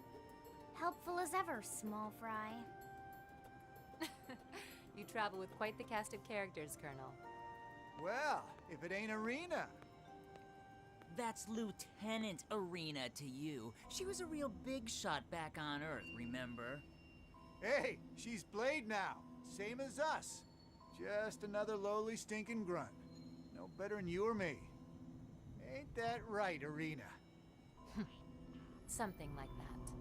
[SPEAKER 5] Helpful as ever, small fry.
[SPEAKER 7] You travel with quite the cast of characters, Colonel.
[SPEAKER 4] Well, if it ain't Arena.
[SPEAKER 9] That's Lieutenant Arena to you. She was a real big shot back on Earth, remember?
[SPEAKER 4] Hey, she's Blade now. Same as us. Just another lowly stinking grunt. No better than you or me. Ain't that right, Arena?
[SPEAKER 3] Something like that.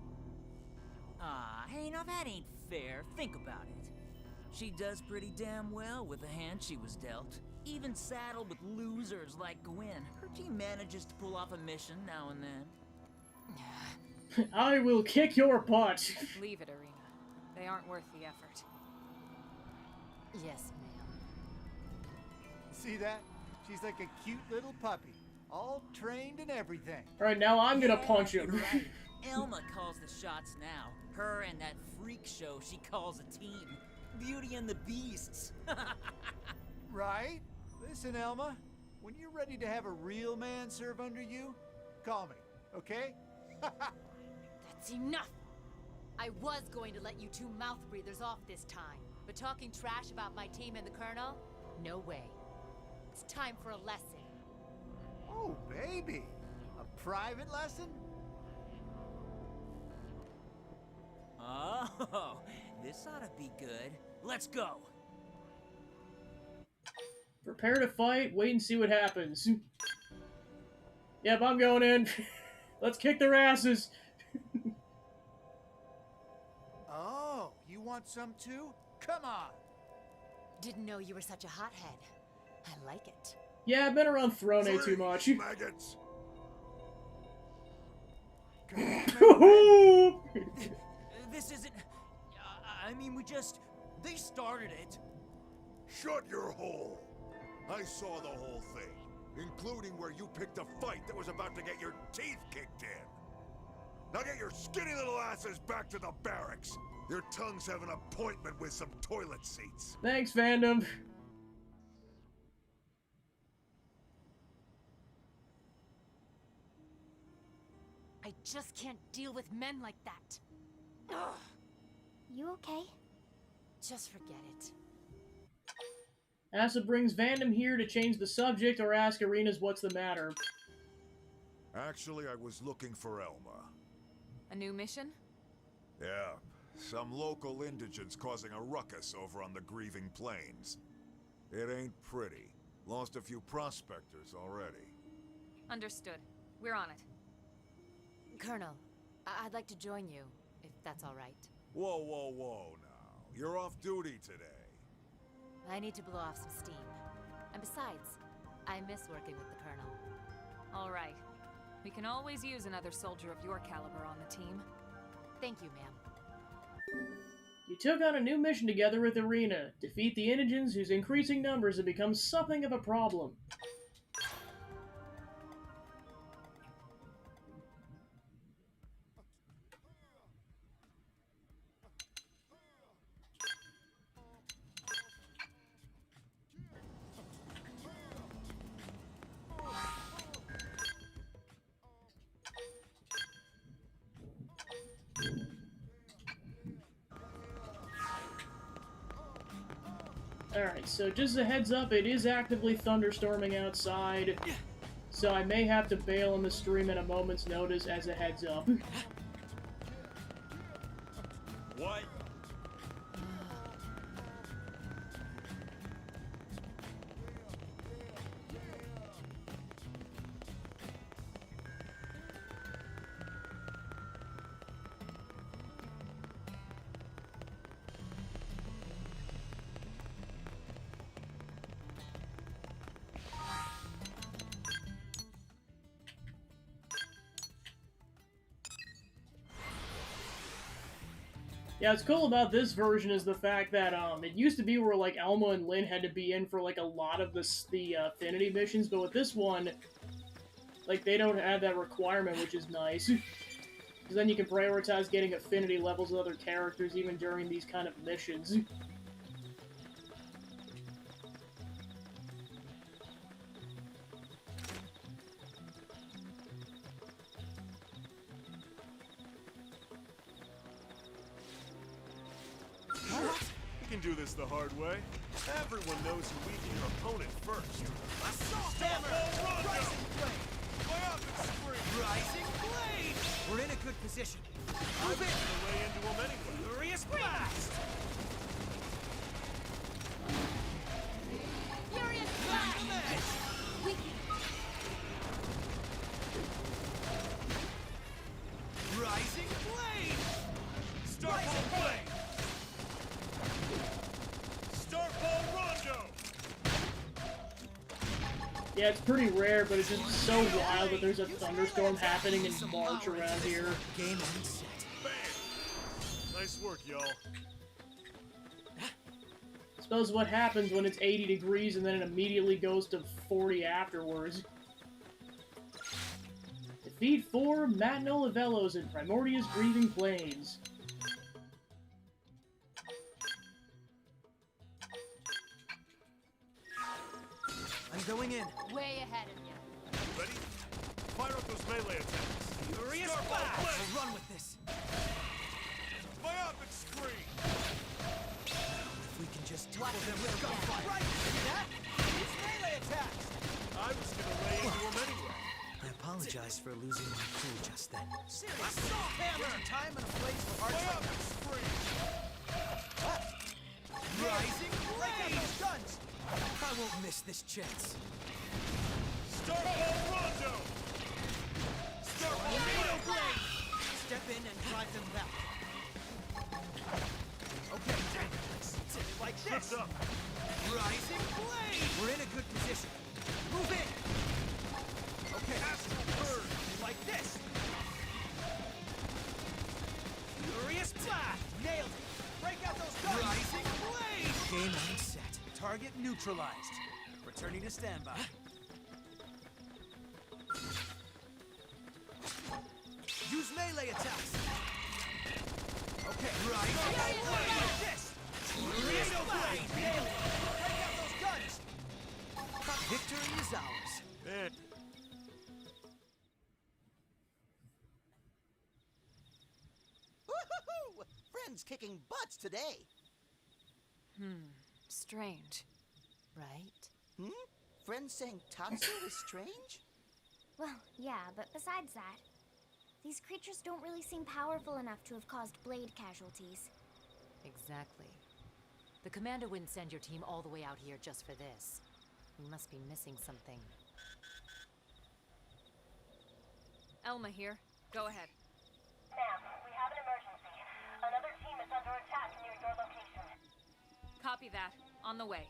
[SPEAKER 9] Ah, hey, now that ain't fair. Think about it. She does pretty damn well with the hand she was dealt. Even saddled with losers like Gwen, her team manages to pull off a mission now and then.
[SPEAKER 1] I will kick your butt.
[SPEAKER 7] Leave it, Arena. They aren't worth the effort.
[SPEAKER 3] Yes, ma'am.
[SPEAKER 4] See that? She's like a cute little puppy. All trained and everything.
[SPEAKER 1] Alright, now I'm gonna
[SPEAKER 9] Yeah,
[SPEAKER 1] punch him.
[SPEAKER 9] you're right. Elma calls the shots now. Her and that freak show she calls a team. Beauty and the Beasts.
[SPEAKER 4] Right? Listen, Elma. When you're ready to have a real man serve under you, call me, okay?
[SPEAKER 3] That's enough! I was going to let you two mouth breathers off this time, but talking trash about my team and the Colonel? No way. It's time for a lesson.
[SPEAKER 4] Oh, baby. A private lesson?
[SPEAKER 9] Oh, this ought to be good. Let's go.
[SPEAKER 1] Prepare to fight, wait and see what happens. Yep, I'm going in. Let's kick their asses.
[SPEAKER 4] Oh, you want some too? Come on.
[SPEAKER 3] Didn't know you were such a hothead. I like it.
[SPEAKER 1] Yeah, I've been around Throne too much.
[SPEAKER 2] Maggots.
[SPEAKER 9] This isn't... I mean, they started it.
[SPEAKER 2] Shut your hole. I saw the whole thing, including where you picked a fight that was about to get your teeth kicked in. Now get your skinny little asses back to the barracks. Your tongues have an appointment with some toilet seats.
[SPEAKER 1] Thanks, fandom.
[SPEAKER 3] I just can't deal with men like that. Ugh.
[SPEAKER 5] You okay?
[SPEAKER 3] Just forget it.
[SPEAKER 1] Asa brings Vandam here to change the subject or ask Arenas what's the matter.
[SPEAKER 2] Actually, I was looking for Elma.
[SPEAKER 7] A new mission?
[SPEAKER 2] Yeah, some local indigents causing a ruckus over on the Grieving Plains. It ain't pretty. Lost a few prospectors already.
[SPEAKER 7] Understood. We're on it.
[SPEAKER 3] Colonel, I'd like to join you, if that's all right.
[SPEAKER 2] Whoa, whoa, whoa now. You're off duty today.
[SPEAKER 3] I need to blow off some steam. And besides, I miss working with the Colonel.
[SPEAKER 7] All right. We can always use another soldier of your caliber on the team.
[SPEAKER 3] Thank you, ma'am.
[SPEAKER 1] You took on a new mission together with Arena. Defeat the indigents whose increasing numbers have become something of a problem. Alright, so just a heads up, it is actively thunderstorming outside, so I may have to bail on the stream at a moment's notice as a heads up.
[SPEAKER 2] What?
[SPEAKER 1] Yeah, what's cool about this version is the fact that it used to be where like Elma and Lynn had to be in for like a lot of the affinity missions, but with this one, like they don't have that requirement, which is nice. Because then you can prioritize getting affinity levels with other characters even during these kind of missions.
[SPEAKER 10] You can do this the hard way. Everyone knows you weaken your opponent first.
[SPEAKER 9] Assault hammer! Rising blade!
[SPEAKER 10] Triumphant spree!
[SPEAKER 9] Rising blade! We're in a good position.
[SPEAKER 10] I'm gonna lay into him anyway.
[SPEAKER 9] Furious blast!
[SPEAKER 3] Furious
[SPEAKER 9] Blast! Rising blade!
[SPEAKER 10] Starfall blade! Starfall rondo!
[SPEAKER 1] Yeah, it's pretty rare, but it's just so wild that there's a thunderstorm happening in March around here.
[SPEAKER 9] Game on set.
[SPEAKER 10] Bam! Nice work, y'all.
[SPEAKER 1] Suppose what happens when it's 80 degrees and then it immediately goes to 40 afterwards. Defeat 4 Matno Lavellos in Primordia's Grieving Plains.
[SPEAKER 9] I'm going in.
[SPEAKER 3] way ahead of you.
[SPEAKER 10] Ready? Fire up those melee attacks.
[SPEAKER 9] Furious
[SPEAKER 10] Starfall
[SPEAKER 9] blast!
[SPEAKER 10] blade!
[SPEAKER 9] I'll run with this.
[SPEAKER 10] Triumphant scream!
[SPEAKER 9] If we can just topple them with gunfire. Right! That? It's melee attacks!
[SPEAKER 10] I was gonna lay into him anyway.
[SPEAKER 9] I apologize for losing my cool just then. Seriously! Assault hammer! There's a time and a place for hearts like
[SPEAKER 10] Triumphant scream!
[SPEAKER 9] Rising blade! Those guns! I won't miss this chance.
[SPEAKER 10] Starfall rondo! Starfall
[SPEAKER 9] Tornado
[SPEAKER 10] blade!
[SPEAKER 9] blade! Step in and drive them back. Okay, let's like this.
[SPEAKER 10] Trips up.
[SPEAKER 9] Rising blade! We're in a good position. Move in! Okay,
[SPEAKER 10] Astral bird!
[SPEAKER 9] like this. Furious blast! Nailed it! Break out those guns! Rising blade! Game on set. Target neutralized. Returning to standby. Use melee attacks. Okay, rising blade! Like this! Tornado blade! Nailed it! Break out those guns! Victory is ours.
[SPEAKER 10] And
[SPEAKER 8] Friends kicking butts today.
[SPEAKER 7] Strange.
[SPEAKER 3] Right?
[SPEAKER 8] Friends saying Tatsu is strange?
[SPEAKER 11] Well, yeah, but besides that, these creatures don't really seem powerful enough to have caused blade casualties.
[SPEAKER 3] Exactly. The commander wouldn't send your team all the way out here just for this. You must be missing something.
[SPEAKER 7] Elma here. Go ahead.
[SPEAKER 12] Ma'am, we have an emergency. Another team is under attack near your location.
[SPEAKER 7] Copy that. On the way.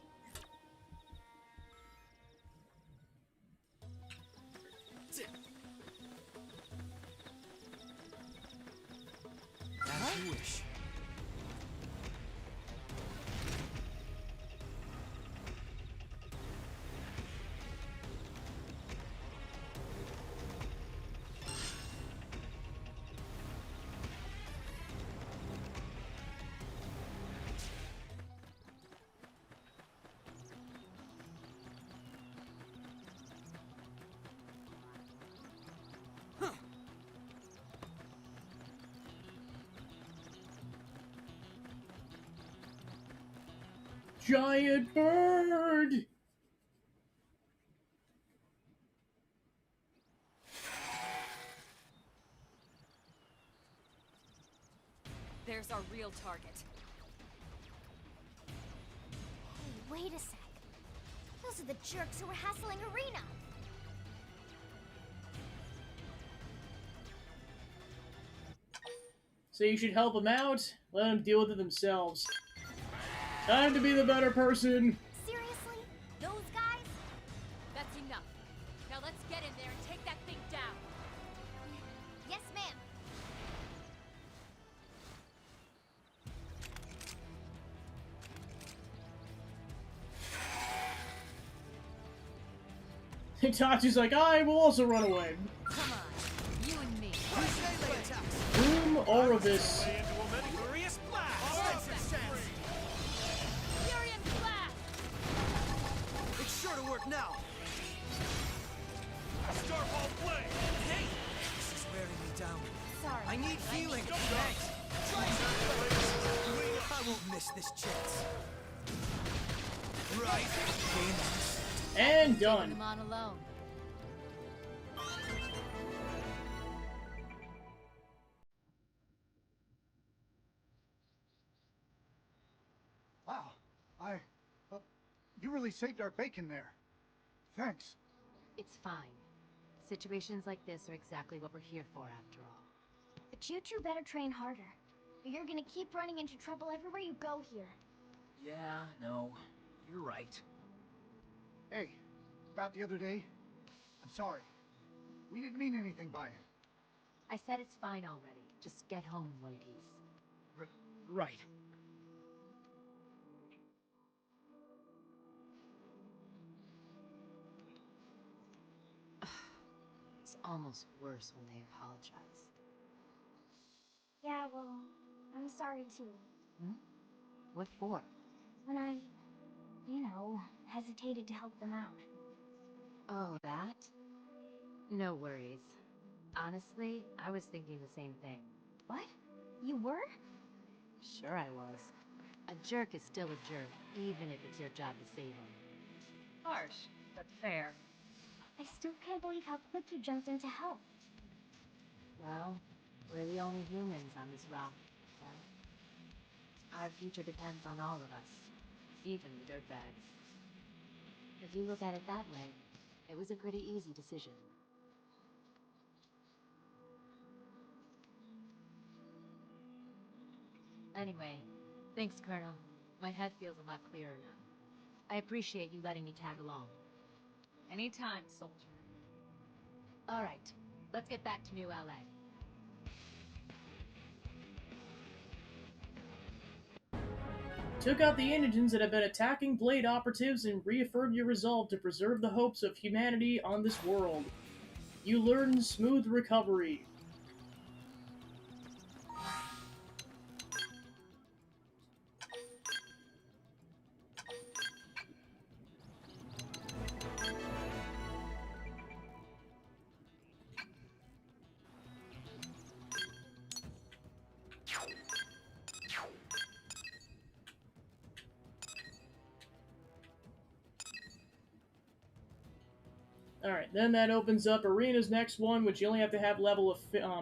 [SPEAKER 9] As you wish.
[SPEAKER 1] Giant bird!
[SPEAKER 7] There's our real target.
[SPEAKER 11] Hey, wait a sec. Those are the jerks who were hassling Arena.
[SPEAKER 1] So you should help them out, let them deal with it themselves. Time to be the better person.
[SPEAKER 11] Seriously? Those guys?
[SPEAKER 3] That's enough. Now let's get in there and take that thing down.
[SPEAKER 11] Yes, ma'am.
[SPEAKER 1] Itachi's like, I will also run away.
[SPEAKER 3] Come on, you and me.
[SPEAKER 1] Boom Orvis.
[SPEAKER 6] Furious blast!
[SPEAKER 3] Furious blast!
[SPEAKER 9] It's sure to work now.
[SPEAKER 10] Starball blade!
[SPEAKER 9] Hey! This is wearing me down.
[SPEAKER 11] Sorry.
[SPEAKER 9] I need healing. Thanks. I won't miss this chance. Right.
[SPEAKER 1] And
[SPEAKER 3] Taking
[SPEAKER 1] done.
[SPEAKER 3] them on alone.
[SPEAKER 4] Wow. You really saved our bacon there. Thanks.
[SPEAKER 3] It's fine. Situations like this are exactly what we're here for, after all.
[SPEAKER 11] But you two better train harder. Or you're gonna keep running into trouble everywhere you go here.
[SPEAKER 9] Yeah, no. You're right.
[SPEAKER 4] Hey, about the other day, I'm sorry. We didn't mean anything by it.
[SPEAKER 3] I said it's fine already. Just get home in one piece.
[SPEAKER 9] Right.
[SPEAKER 3] It's almost worse when they apologize.
[SPEAKER 11] Yeah, well, I'm sorry too.
[SPEAKER 3] What for?
[SPEAKER 11] When I, hesitated to help them out.
[SPEAKER 3] Oh, that? No worries. Honestly, I was thinking the same thing.
[SPEAKER 11] What? You were?
[SPEAKER 3] Sure I was. A jerk is still a jerk, even if it's your job to save him.
[SPEAKER 7] Harsh, but fair.
[SPEAKER 11] I still can't believe how quick you jumped in to help.
[SPEAKER 3] Well, we're the only humans on this rock, so our future depends on all of us, even the dirtbags. If you look at it that way, it was a pretty easy decision. Anyway, thanks, Colonel. My head feels a lot clearer now. I appreciate you letting me tag along.
[SPEAKER 7] Anytime, soldier.
[SPEAKER 3] All right, let's get back to New LA.
[SPEAKER 1] Took out the indigents that have been attacking Blade operatives and reaffirmed your resolve to preserve the hopes of humanity on this world. You learn smooth recovery. Then that opens up Arena's next one, which you only have to have level of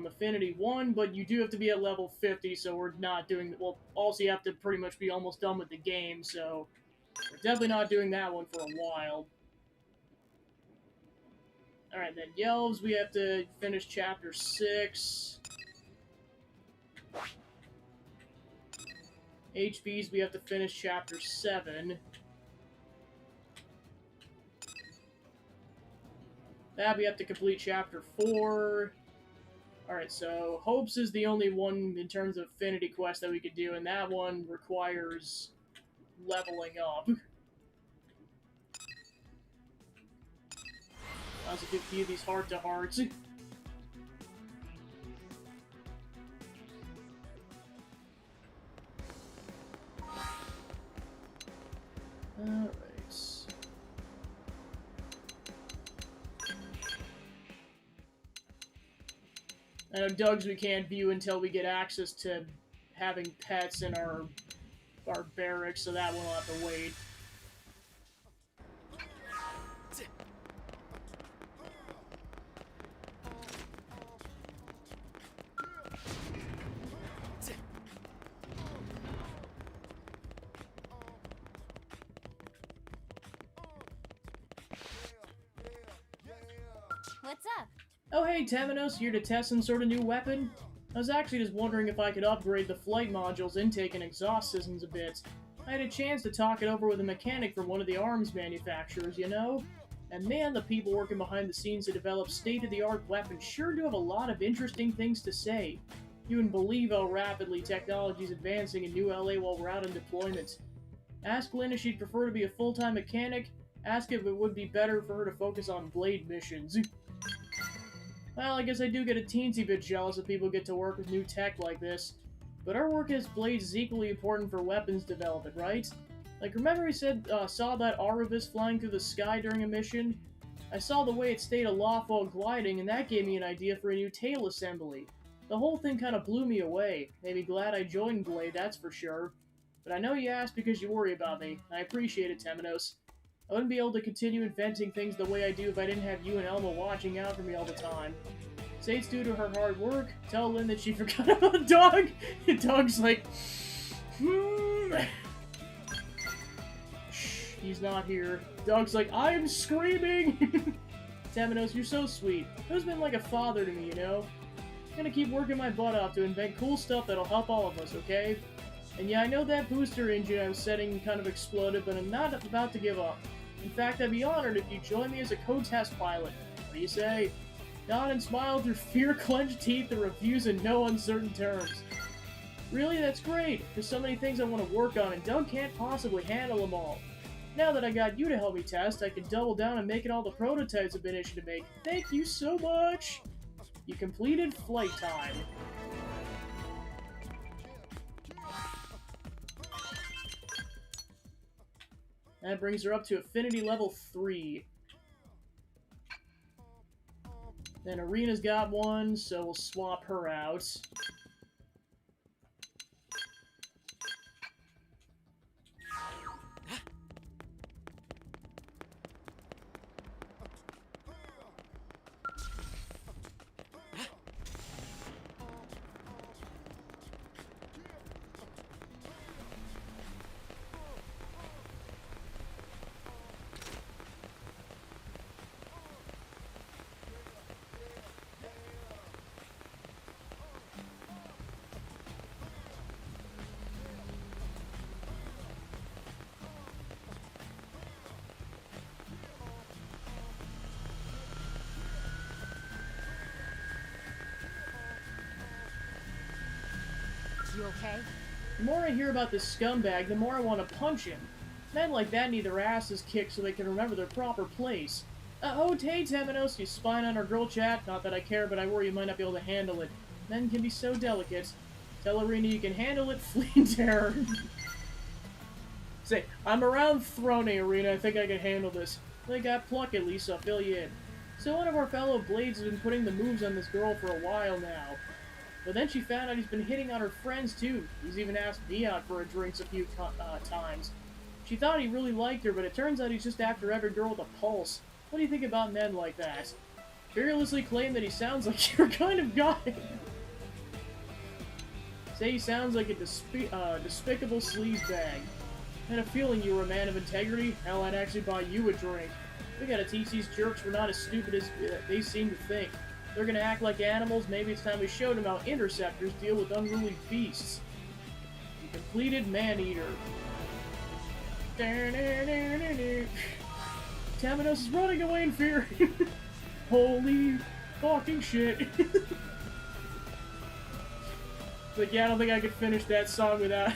[SPEAKER 1] Affinity 1, but you do have to be at level 50, so we're not doing... Well, also you have to pretty much be almost done with the game, so we're definitely not doing that one for a while. Alright, then Yelves, we have to finish Chapter 6. HBs, we have to finish Chapter 7. That we have to complete Chapter 4. Alright, so Hopes is the only one in terms of Affinity Quest that we could do, and that one requires leveling up. That's a good few of these heart-to-hearts. Alright. I know Doug's we can't view until we get access to having pets in our barracks, so that one will have to wait.
[SPEAKER 11] What's up?
[SPEAKER 1] Oh hey, Temenos, here to test some sort of new weapon? I was actually just wondering if I could upgrade the flight module's intake and exhaust systems a bit. I had a chance to talk it over with a mechanic from one of the arms manufacturers, you know? And man, the people working behind the scenes to develop state-of-the-art weapons sure do have a lot of interesting things to say. You wouldn't believe how rapidly technology is advancing in New LA while we're out on deployment. Ask Lynn if she'd prefer to be a full-time mechanic. Ask if it would be better for her to focus on Blade missions. Well, I guess I do get a teensy bit jealous if people get to work with new tech like this. But our work as Blades is equally important for weapons development, right? Like, remember we saw that Aravis flying through the sky during a mission? I saw the way it stayed aloft while gliding, and that gave me an idea for a new tail assembly. The whole thing kind of blew me away. Made me glad I joined Blade, that's for sure. But I know you asked because you worry about me. I appreciate it, Temenos. I wouldn't be able to continue inventing things the way I do if I didn't have you and Elma watching out for me all the time. Say it's due to her hard work. Tell Lynn that she forgot about the dog. The dog's like, Shh, he's not here. Dog's like, I'm screaming! Temenos, you're so sweet. Who's been like a father to me, you know? I'm gonna keep working my butt off to invent cool stuff that'll help all of us, okay? And yeah, I know that booster engine I was setting kind of exploded, but I'm not about to give up. In fact, I'd be honored if you join me as a co-test pilot. What do you say? Nod and smile through fear-clenched teeth and reviews in no uncertain terms. Really? That's great. There's so many things I want to work on, and Doug can't possibly handle them all. Now that I got you to help me test, I can double down on making all the prototypes I've been itching to make. Thank you so much! You completed flight time. That brings her up to Affinity level 3. Then Arena's got one, so we'll swap her out.
[SPEAKER 3] You okay?
[SPEAKER 1] The more I hear about this scumbag, the more I want to punch him. Men like that need their asses kicked so they can remember their proper place. Oh, hey, Temenos, you spying on our girl chat? Not that I care, but I worry you might not be able to handle it. Men can be so delicate. Tell Arena you can handle it, flee in terror. Say, I'm around Throne, Arena, I think I can handle this. They got pluck at least, so I'll fill you in. So one of our fellow Blades has been putting the moves on this girl for a while now. But then she found out he's been hitting on her friends too. He's even asked me out for a drinks a few times. She thought he really liked her, but it turns out he's just after every girl with a pulse. What do you think about men like that? Fearlessly claim that he sounds like your kind of guy. Say he sounds like a despicable sleazebag. I had a feeling you were a man of integrity. Hell, I'd actually buy you a drink. We gotta teach these jerks we're not as stupid as they seem to think. They're gonna act like animals. Maybe it's time we showed them how interceptors deal with unruly beasts. The completed man-eater. Tamanos is running away in fear. Holy fucking shit. But yeah, I don't think I could finish that song without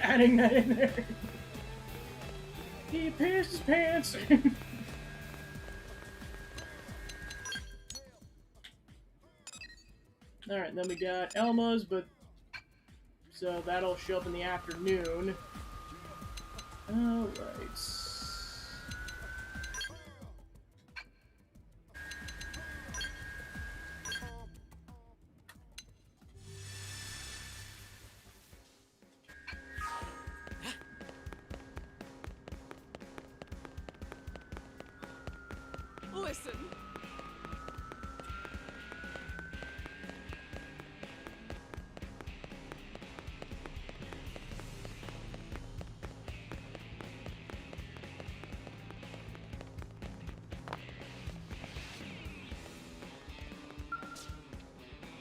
[SPEAKER 1] adding that in there. He pissed his pants. Alright, then we got Elma's, but so that'll show up in the afternoon. Alright.
[SPEAKER 5] Listen.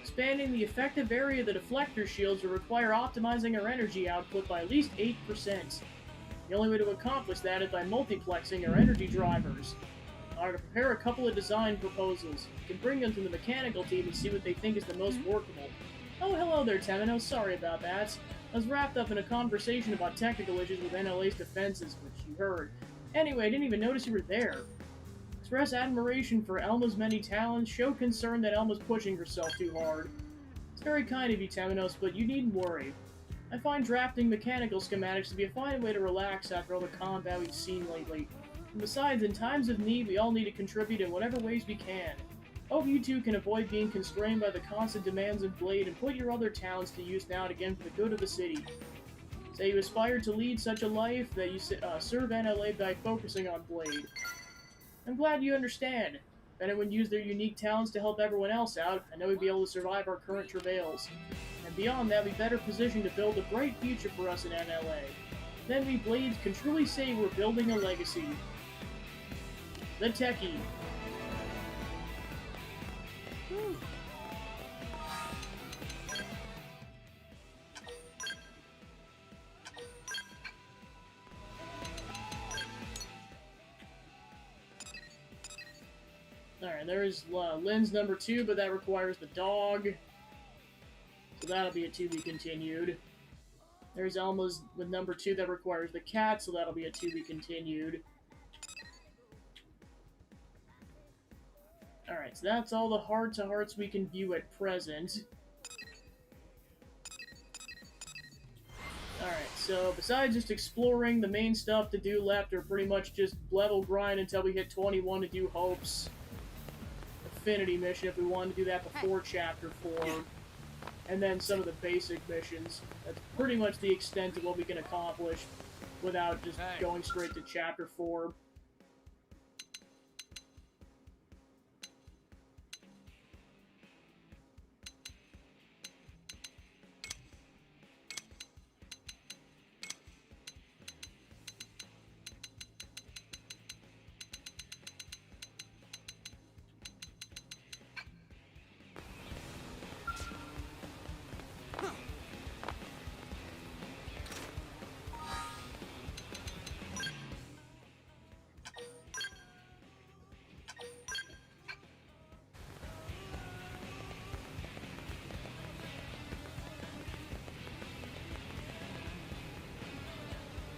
[SPEAKER 1] Expanding the effective area of the deflector shields will require optimizing our energy output by at least 8%. The only way to accomplish that is by multiplexing our energy drivers. I ought to prepare a couple of design proposals. You can bring them to the mechanical team and see what they think is the most workable. Oh, hello there, Temino. Sorry about that. I was wrapped up in a conversation about technical issues with NLA's defenses, which you heard. Anyway, I didn't even notice you were there. Express admiration for Elma's many talents. Show concern that Elma's pushing herself too hard. It's very kind of you, Temenos, but you needn't worry. I find drafting mechanical schematics to be a fine way to relax after all the combat we've seen lately. And besides, in times of need, we all need to contribute in whatever ways we can. Hope you two can avoid being constrained by the constant demands of Blade and put your other talents to use now and again for the good of the city. Say you aspire to lead such a life that you serve NLA by focusing on Blade. I'm glad you understand. If anyone used their unique talents to help everyone else out, I know we'd be able to survive our current travails. And beyond that, we'd be better positioned to build a bright future for us in NLA. Then we Blades can truly say we're building a legacy. The Techie. Alright, there's Lynn's number 2, but that requires the dog. So that'll be a to be continued. There's Elma's with number 2 that requires the cat, so that'll be a to be continued. Alright, so that's all the heart-to-hearts we can view at present. Alright, so besides just exploring, the main stuff to do left are pretty much just level grind until we hit 21 to do Hope's Affinity mission if we want to do that before Chapter 4. And then some of the basic missions. That's pretty much the extent of what we can accomplish without just going straight to Chapter 4.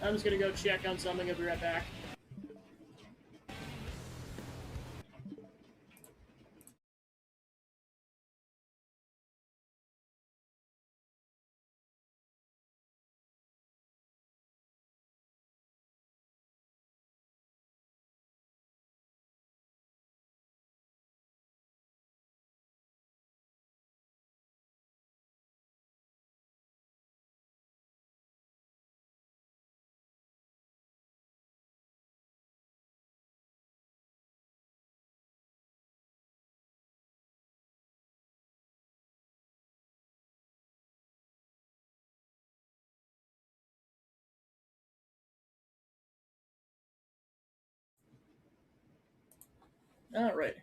[SPEAKER 1] I'm just gonna go check on something. I'll be right back. Alright.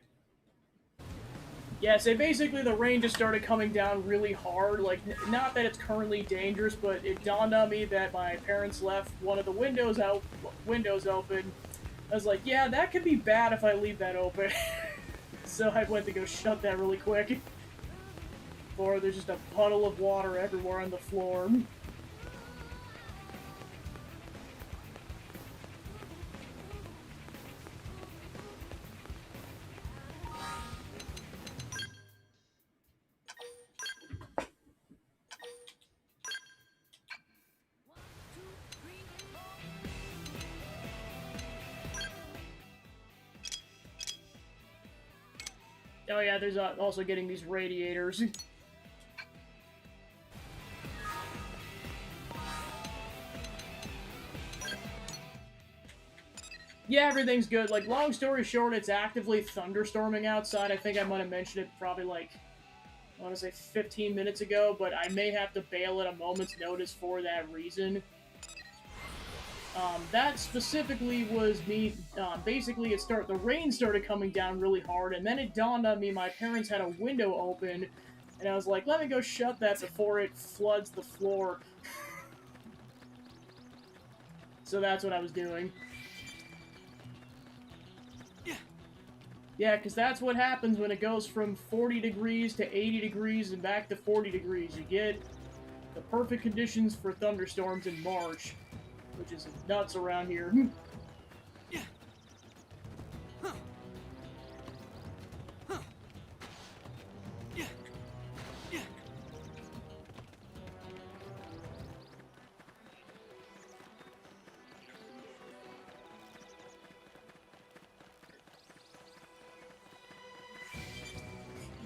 [SPEAKER 1] Yeah, so basically the rain just started coming down really hard. Like, not that it's currently dangerous, but it dawned on me that my parents left one of the windows open. I was like, yeah, that could be bad if I leave that open. So I went to go shut that really quick. Or there's just a puddle of water everywhere on the floor. Oh yeah, there's also getting these radiators. Yeah, everything's good. Like, long story short, it's actively thunderstorming outside. I think I might have mentioned it probably, like, I want to say 15 minutes ago, but I may have to bail at a moment's notice for that reason. That specifically was me, basically the rain started coming down really hard, and then it dawned on me my parents had a window open, and I was like, let me go shut that before it floods the floor. So that's what I was doing. Yeah, because that's what happens when it goes from 40 degrees to 80 degrees and back to 40 degrees. You get the perfect conditions for thunderstorms in March, which is nuts around here.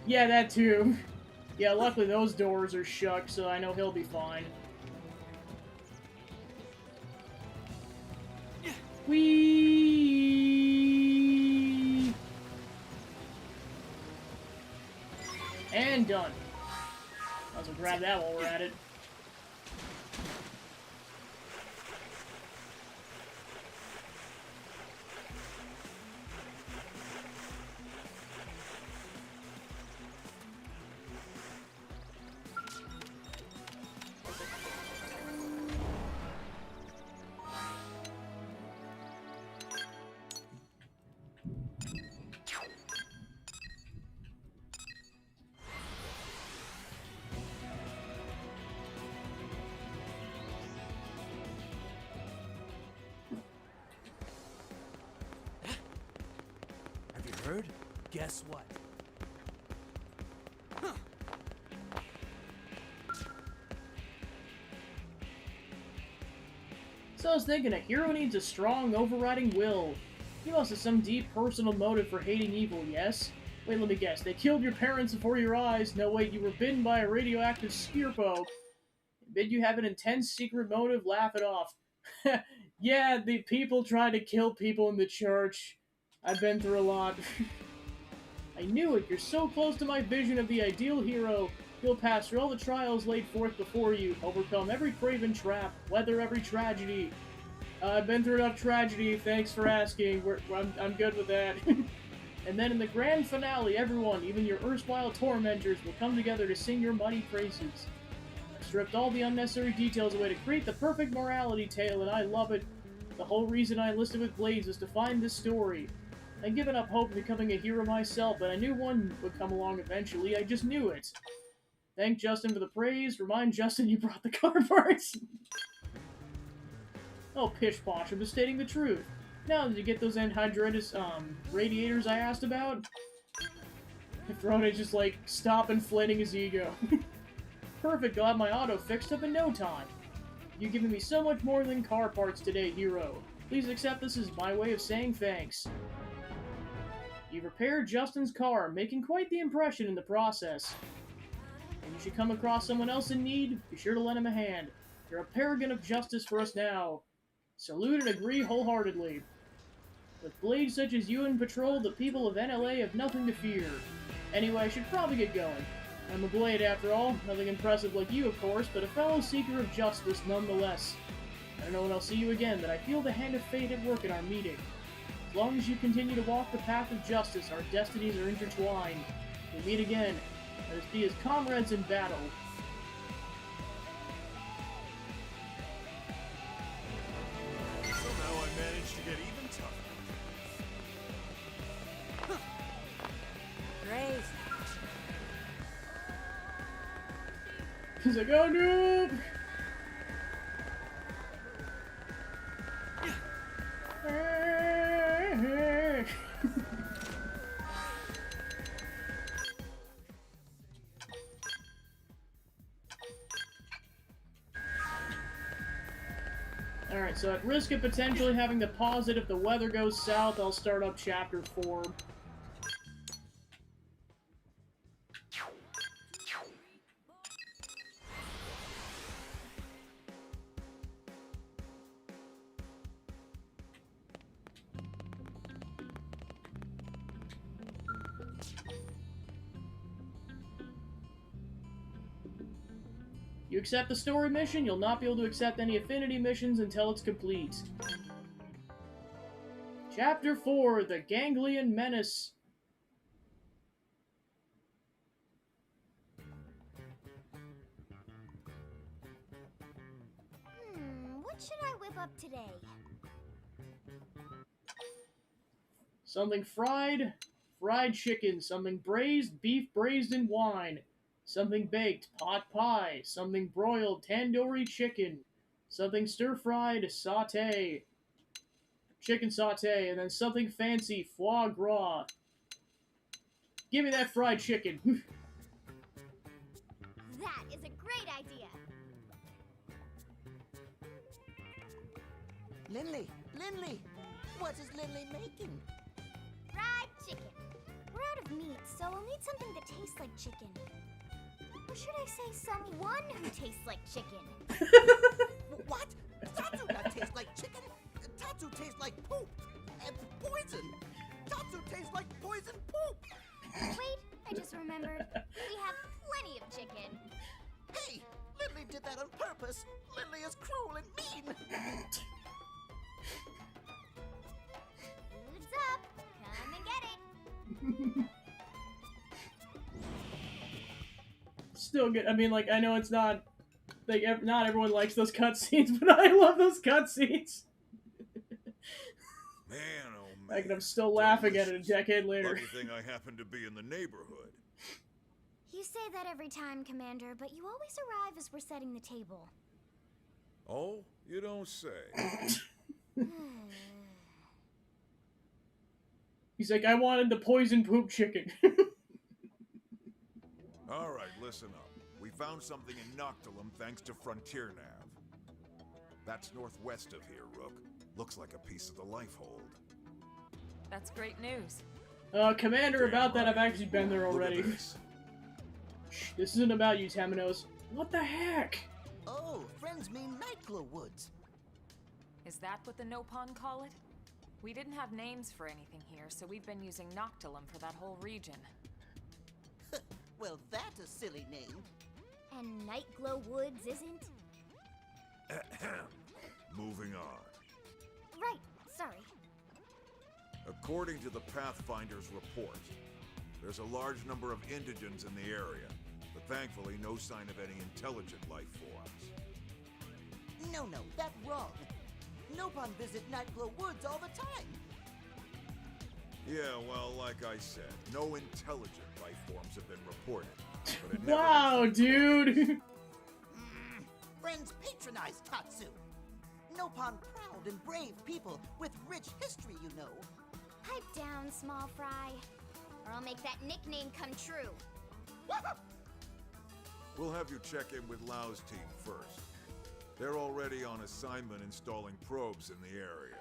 [SPEAKER 1] Yeah, that too. Yeah, luckily those doors are shut, so I know he'll be fine. Whee! And done. Might as well grab that while we're at it.
[SPEAKER 6] Heard? Guess what?
[SPEAKER 1] So I was thinking, a hero needs a strong, overriding will. You must have some deep personal motive for hating evil, yes? Wait, let me guess. They killed your parents before your eyes. No, wait, you were bitten by a radioactive spearpo. Did you have an intense secret motive? Laugh it off. Yeah, the people trying to kill people in the church. I've been through a lot. I knew it! You're so close to my vision of the ideal hero! You'll pass through all the trials laid forth before you, overcome every craven trap, weather every tragedy. I've been through enough tragedy, thanks for asking. I'm good with that. And then in the grand finale, everyone, even your erstwhile tormentors, will come together to sing your mighty praises. I've stripped all the unnecessary details away to create the perfect morality tale, and I love it. The whole reason I enlisted with Blades was to find this story. I'd given up hope of becoming a hero myself, but I knew one would come along eventually. I just knew it. Thank Justin for the praise. Remind Justin you brought the card parts. Oh, pish posh, I'm just stating the truth. Now, did you get those anhydrous, radiators I asked about? Throne just like, stop inflating his ego. Perfect, I'll have my auto fixed up in no time. You've given me so much more than car parts today, hero. Please accept this as my way of saying thanks. You've repaired Justin's car, making quite the impression in the process. And you should come across someone else in need, be sure to lend him a hand. You're a paragon of justice for us now. Salute and agree wholeheartedly. With blades such as you in patrol, the people of NLA have nothing to fear. Anyway, I should probably get going. I'm a blade after all, nothing impressive like you of course, but a fellow seeker of justice nonetheless. I don't know when I'll see you again, but I feel the hand of fate at work in our meeting. As long as you continue to walk the path of justice, our destinies are intertwined. We meet again. Let us be as comrades in battle.
[SPEAKER 10] Somehow I managed to get even tougher.
[SPEAKER 7] Great.
[SPEAKER 1] He's like, oh no! Alright, so at risk of potentially having to pause it if the weather goes south, I'll start up Chapter 4. You accept the story mission, you'll not be able to accept any affinity missions until it's complete. Chapter 4, The Ganglion Menace.
[SPEAKER 11] What should I whip up today?
[SPEAKER 1] Something fried, fried chicken. Something braised, beef braised in wine. Something baked, pot pie. Something broiled, tandoori chicken. Something stir-fried, sauté. Chicken sauté. And then something fancy, foie gras. Give me that fried chicken.
[SPEAKER 11] That is a great idea.
[SPEAKER 8] Lindley, Lindley, what is Lindley making?
[SPEAKER 11] Fried chicken. We're out of meat, so we'll need something that tastes like chicken. Or should I say someone who tastes like chicken?
[SPEAKER 8] What? Tatsu not taste like chicken? Tatsu tastes like poop and poison. Tatsu tastes like poison poop.
[SPEAKER 11] Wait, I just remembered. We have plenty of chicken.
[SPEAKER 8] Hey, Lindley did that on purpose. Lindley is cruel and mean.
[SPEAKER 11] Food's up. Come and get it.
[SPEAKER 1] Still good. I mean, like, I know it's not... Like, not everyone likes those cutscenes, but I love those cutscenes.
[SPEAKER 2] Man, oh man.
[SPEAKER 1] Like, I'm still laughing at it a decade later.
[SPEAKER 2] Lucky thing I happen to be in the neighborhood.
[SPEAKER 11] You say that every time, Commander, but you always arrive as we're setting the table.
[SPEAKER 2] Oh, you don't say.
[SPEAKER 1] He's like, I wanted the poison poop chicken.
[SPEAKER 2] All right, listen up. We found something in Noctilum thanks to Frontier Nav. That's northwest of here, Rook. Looks like a piece of the Lifehold.
[SPEAKER 7] That's great news.
[SPEAKER 1] Commander, about that, I've actually been there already.
[SPEAKER 2] Look at this.
[SPEAKER 1] Shh, this isn't about you, Taminos. What the heck?
[SPEAKER 8] Oh, friends mean Nightglow Woods.
[SPEAKER 7] Is that what the Nopon call it? We didn't have names for anything here, so we've been using Noctilum for that whole region.
[SPEAKER 8] Well, that's a silly name.
[SPEAKER 11] And Nightglow Woods isn't?
[SPEAKER 2] Moving on.
[SPEAKER 11] Right, sorry.
[SPEAKER 2] According to the Pathfinder's report, there's a large number of indigents in the area, but thankfully no sign of any intelligent life forms.
[SPEAKER 8] No, that's wrong. Nopon visit Nightglow Woods all the time.
[SPEAKER 2] Yeah, well, like I said, no intelligent life forms have been reported. But it never
[SPEAKER 1] Wow, dude!
[SPEAKER 8] Friends patronize Tatsu. Nopon proud and brave people with rich history, you know.
[SPEAKER 11] Pipe down, small fry, or I'll make that nickname come true.
[SPEAKER 2] We'll have you check in with Lau's team first. They're already on assignment installing probes in the area.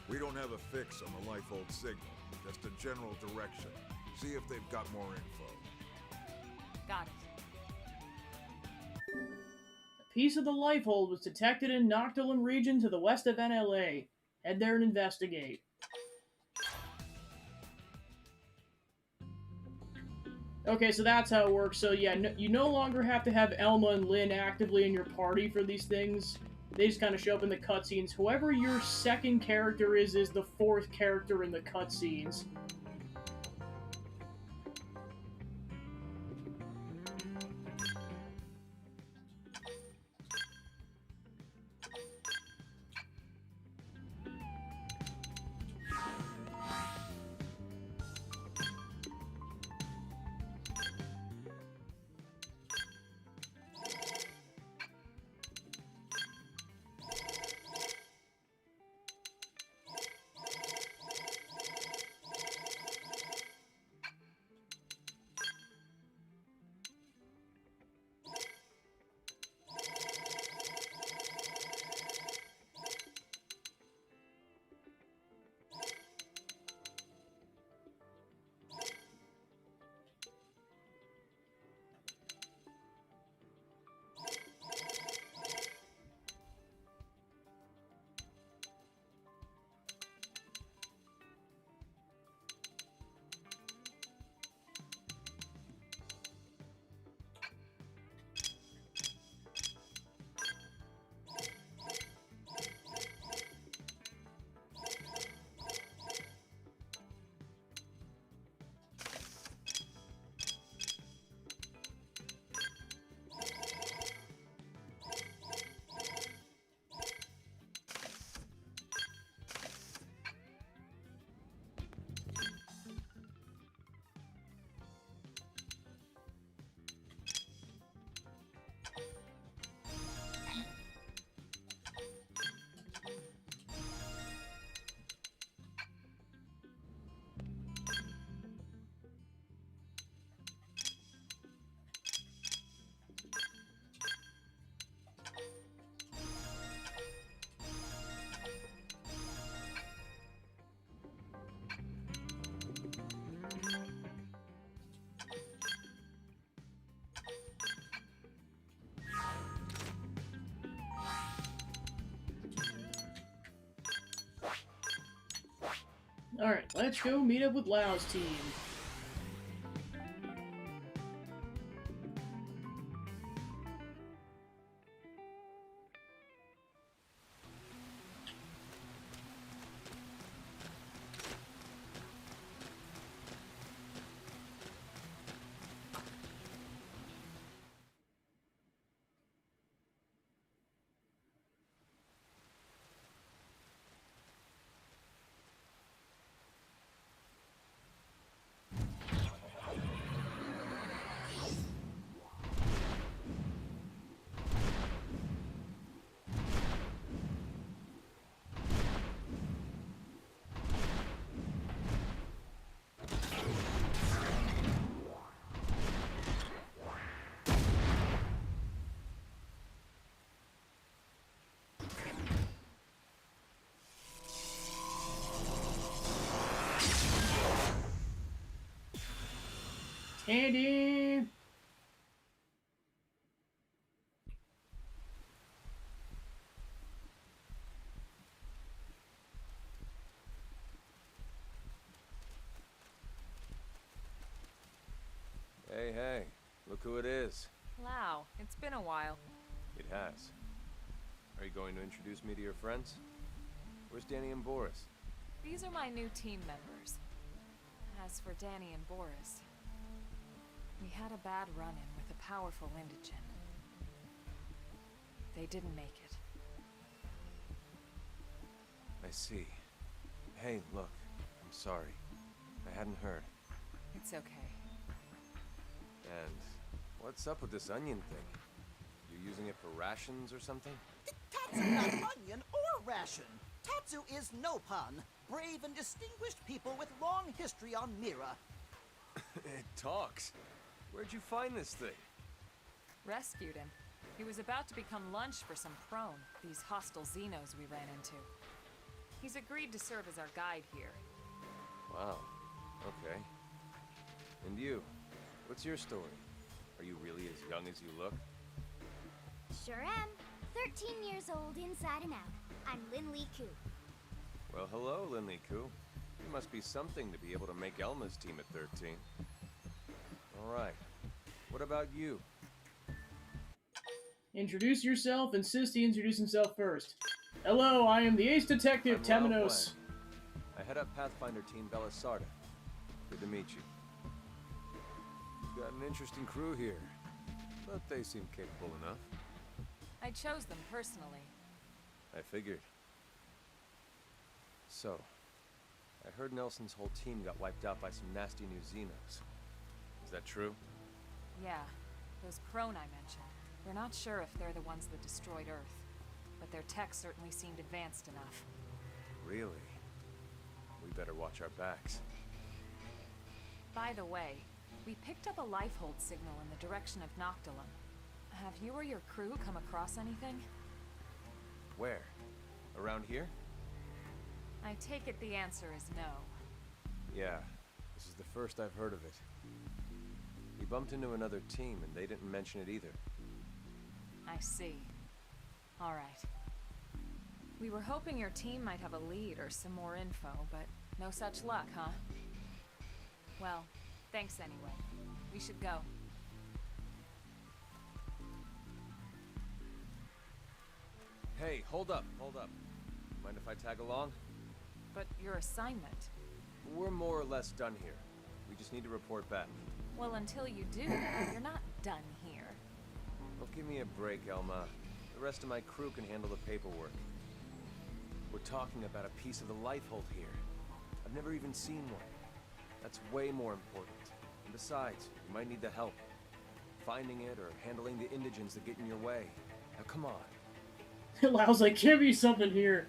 [SPEAKER 2] We don't have a fix on the Lifehold signal, just a general direction. See if they've got more info.
[SPEAKER 7] Got it.
[SPEAKER 1] A piece of the Lifehold was detected in Noctilum region to the west of NLA. Head there and investigate. Okay, so that's how it works. So yeah, you no longer have to have Elma and Lynn actively in your party for these things. They just kind of show up in the cutscenes. Whoever your second character is the fourth character in the cutscenes. Alright, let's go meet up with Lau's team. Andy!
[SPEAKER 13] Hey, hey, look who it is.
[SPEAKER 7] Lau, it's been a while.
[SPEAKER 13] It has. Are you going to introduce me to your friends? Where's Danny and Boris?
[SPEAKER 7] These are my new team members. As for Danny and Boris, we had a bad run-in with a powerful indigene. They didn't make it.
[SPEAKER 13] I see. Hey, look, I'm sorry. I hadn't heard.
[SPEAKER 7] It's okay.
[SPEAKER 13] And what's up with this onion thing? You using it for rations or something?
[SPEAKER 8] Tatsu not onion or ration. Tatsu is Nopon, brave and distinguished people with long history on Mira.
[SPEAKER 13] It talks. Where'd you find this thing?
[SPEAKER 7] Rescued him. He was about to become lunch for some prone, these hostile Xenos we ran into. He's agreed to serve as our guide here.
[SPEAKER 13] Wow. Okay. And you? What's your story? Are you really as young as you look?
[SPEAKER 11] Sure am. 13 years old inside and out. I'm Lin Li Ku.
[SPEAKER 13] Well, hello, Linley Koo. You must be something to be able to make Elma's team at 13. All right. What about you?
[SPEAKER 1] Introduce yourself. Insist he introduce himself first. Hello, I am the Ace Detective,
[SPEAKER 13] I'm
[SPEAKER 1] Temenos.
[SPEAKER 13] I head up Pathfinder Team Belisarda. Good to meet you. You've got an interesting crew here, but they seem capable enough.
[SPEAKER 7] I chose them personally.
[SPEAKER 13] I figured. So, I heard Nelson's whole team got wiped out by some nasty new Xenos. Is that true?
[SPEAKER 7] Yeah, those Crone I mentioned. We're not sure if they're the ones that destroyed Earth, but their tech certainly seemed advanced enough.
[SPEAKER 13] Really? We better watch our backs.
[SPEAKER 7] By the way, we picked up a lifehold signal in the direction of Noctilum. Have you or your crew come across anything?
[SPEAKER 13] Where? Around here?
[SPEAKER 7] I take it the answer is no.
[SPEAKER 13] Yeah, this is the first I've heard of it. We bumped into another team and they didn't mention it either.
[SPEAKER 7] I see. All right. We were hoping your team might have a lead or some more info, but no such luck, huh? Well, thanks anyway. We should go.
[SPEAKER 13] Hey, hold up. Mind if I tag along?
[SPEAKER 7] But your assignment?
[SPEAKER 13] We're more or less done here. We just need to report back.
[SPEAKER 7] Well, until you do, you're not done here.
[SPEAKER 13] Well, give me a break, Elma. The rest of my crew can handle the paperwork. We're talking about a piece of the lifehold here. I've never even seen one. That's way more important. And besides, you might need the help. Finding it or handling the indigents that get in your way. Now, come on.
[SPEAKER 1] Lau's like, give me something here.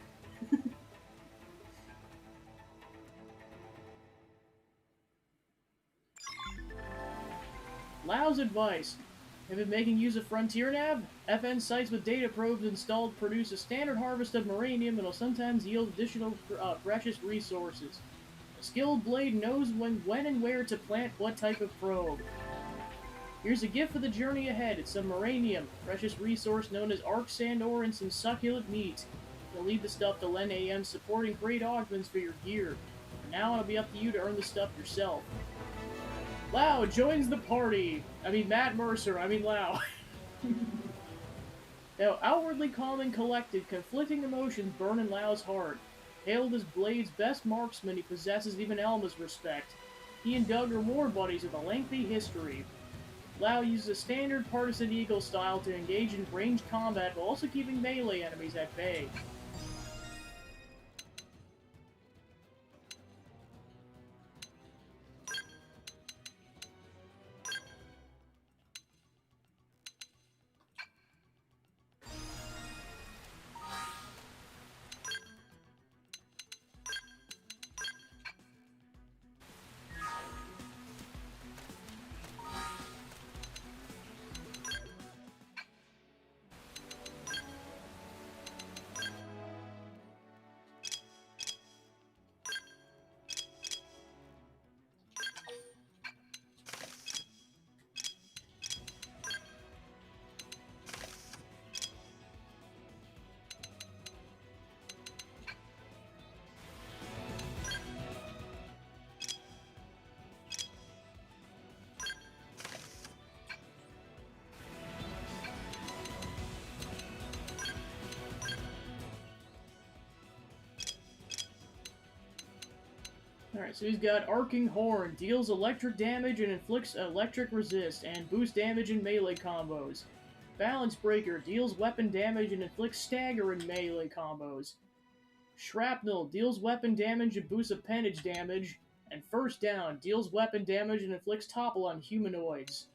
[SPEAKER 1] Lau's advice. Have been making use of Frontier Nav? FN sites with data probes installed produce a standard harvest of uranium and will sometimes yield additional precious resources. A skilled blade knows when and where to plant what type of probe. Here's a gift for the journey ahead. It's some uranium, precious resource known as Arc Sand ore and some succulent meat. You'll need the stuff to lend AM supporting great augments for your gear. And now it'll be up to you to earn the stuff yourself. Lau joins the party. Matt Mercer. Lau. Now, outwardly calm and collected, conflicting emotions burn in Lau's heart. Hailed as Blade's best marksman, he possesses even Elma's respect. He and Doug are war buddies with a lengthy history. Lau uses a standard partisan eagle style to engage in ranged combat while also keeping melee enemies at bay. Alright, so he's got Arcing Horn, deals electric damage and inflicts electric resist, and boost damage in melee combos. Balance Breaker, deals weapon damage and inflicts stagger in melee combos. Shrapnel, deals weapon damage and boosts appendage damage. And First Down, deals weapon damage and inflicts topple on humanoids.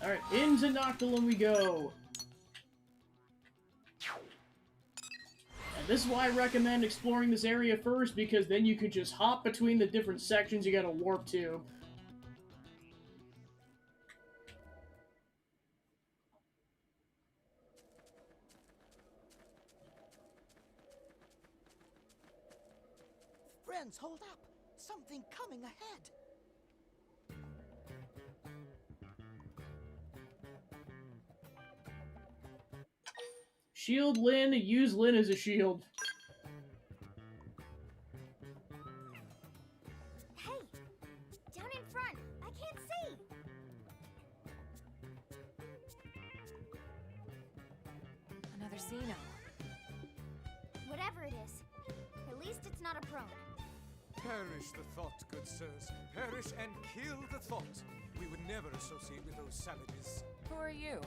[SPEAKER 1] Alright, into Noctilum we go! And this is why I recommend exploring this area first, because then you could just hop between the different sections you gotta warp to.
[SPEAKER 8] Friends, hold up! Something coming ahead!
[SPEAKER 1] Shield Lyn, use Lyn as a shield.
[SPEAKER 11] Hey! Down in front! I can't see!
[SPEAKER 7] Another Xeno.
[SPEAKER 11] Whatever it is, at least it's not a prone.
[SPEAKER 14] Perish the thought, good sirs. Perish and kill the thought. We would never associate with those savages.
[SPEAKER 7] Who are you?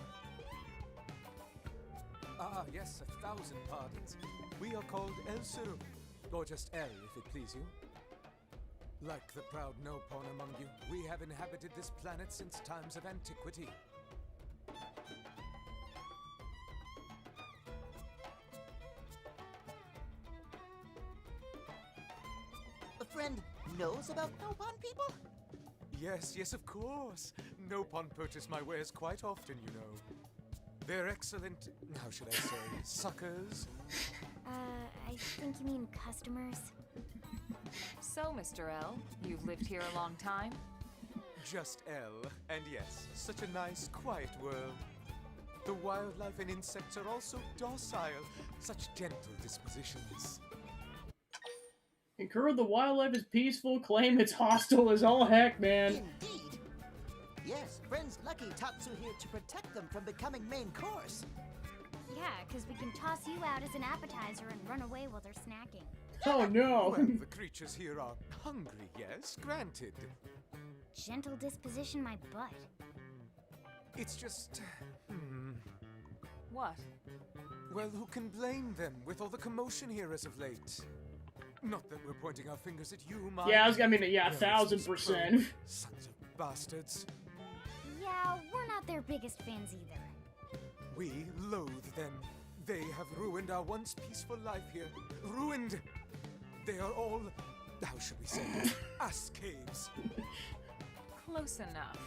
[SPEAKER 14] Ah, yes, 1,000 pardons. We are called El Siru, or just El, if it please you. Like the proud Nopon among you, we have inhabited this planet since times of antiquity.
[SPEAKER 8] A friend knows about Nopon people?
[SPEAKER 14] Yes, yes, of course. Nopon purchase my wares quite often, you know. They're excellent, how should I say, suckers?
[SPEAKER 11] I think you mean customers.
[SPEAKER 7] So, Mr. L, you've lived here a long time?
[SPEAKER 14] Just L, and yes, such a nice, quiet world. The wildlife and insects are also docile, such gentle dispositions.
[SPEAKER 1] Concur the wildlife is peaceful, claim it's hostile as all heck, man.
[SPEAKER 8] Indeed. Yes, friends lucky Tatsu here to protect them from becoming main course.
[SPEAKER 11] Yeah, because we can toss you out as an appetizer and run away while they're snacking.
[SPEAKER 1] Oh no!
[SPEAKER 14] Well, the creatures here are hungry, yes, granted.
[SPEAKER 11] Gentle disposition my butt.
[SPEAKER 14] It's just...
[SPEAKER 7] What?
[SPEAKER 14] Well, who can blame them with all the commotion here as of late? Not that we're pointing our fingers at you, my...
[SPEAKER 1] Yeah, I mean, yeah, 1,000%.
[SPEAKER 14] Sons of bastards.
[SPEAKER 11] Yeah, we're not their biggest fans either.
[SPEAKER 14] We loathe them. They have ruined our once peaceful life here. Ruined! They are all, how should we say, ass caves.
[SPEAKER 7] Close enough.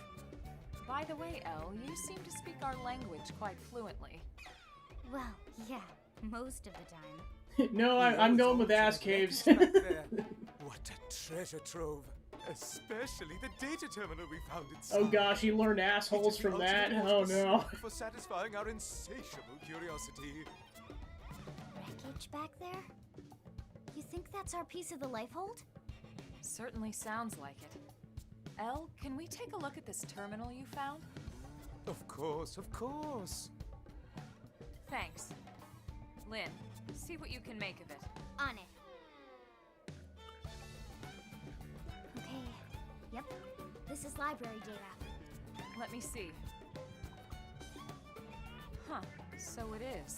[SPEAKER 7] By the way, Elle, you seem to speak our language quite fluently.
[SPEAKER 11] Well, yeah, most of the time.
[SPEAKER 1] No, I'm going with ass caves.
[SPEAKER 14] What a treasure trove. Especially the data terminal we found inside.
[SPEAKER 1] Oh gosh, he learned assholes from that? Oh no.
[SPEAKER 14] For satisfying our insatiable curiosity.
[SPEAKER 11] Wreckage back there? You think that's our piece of the life hold?
[SPEAKER 7] Certainly sounds like it. Elle, can we take a look at this terminal you found?
[SPEAKER 14] Of course, of course.
[SPEAKER 7] Thanks. Lynn, see what you can make of it.
[SPEAKER 11] On it. Okay, yep. This is library data.
[SPEAKER 7] Let me see. Huh, so it is.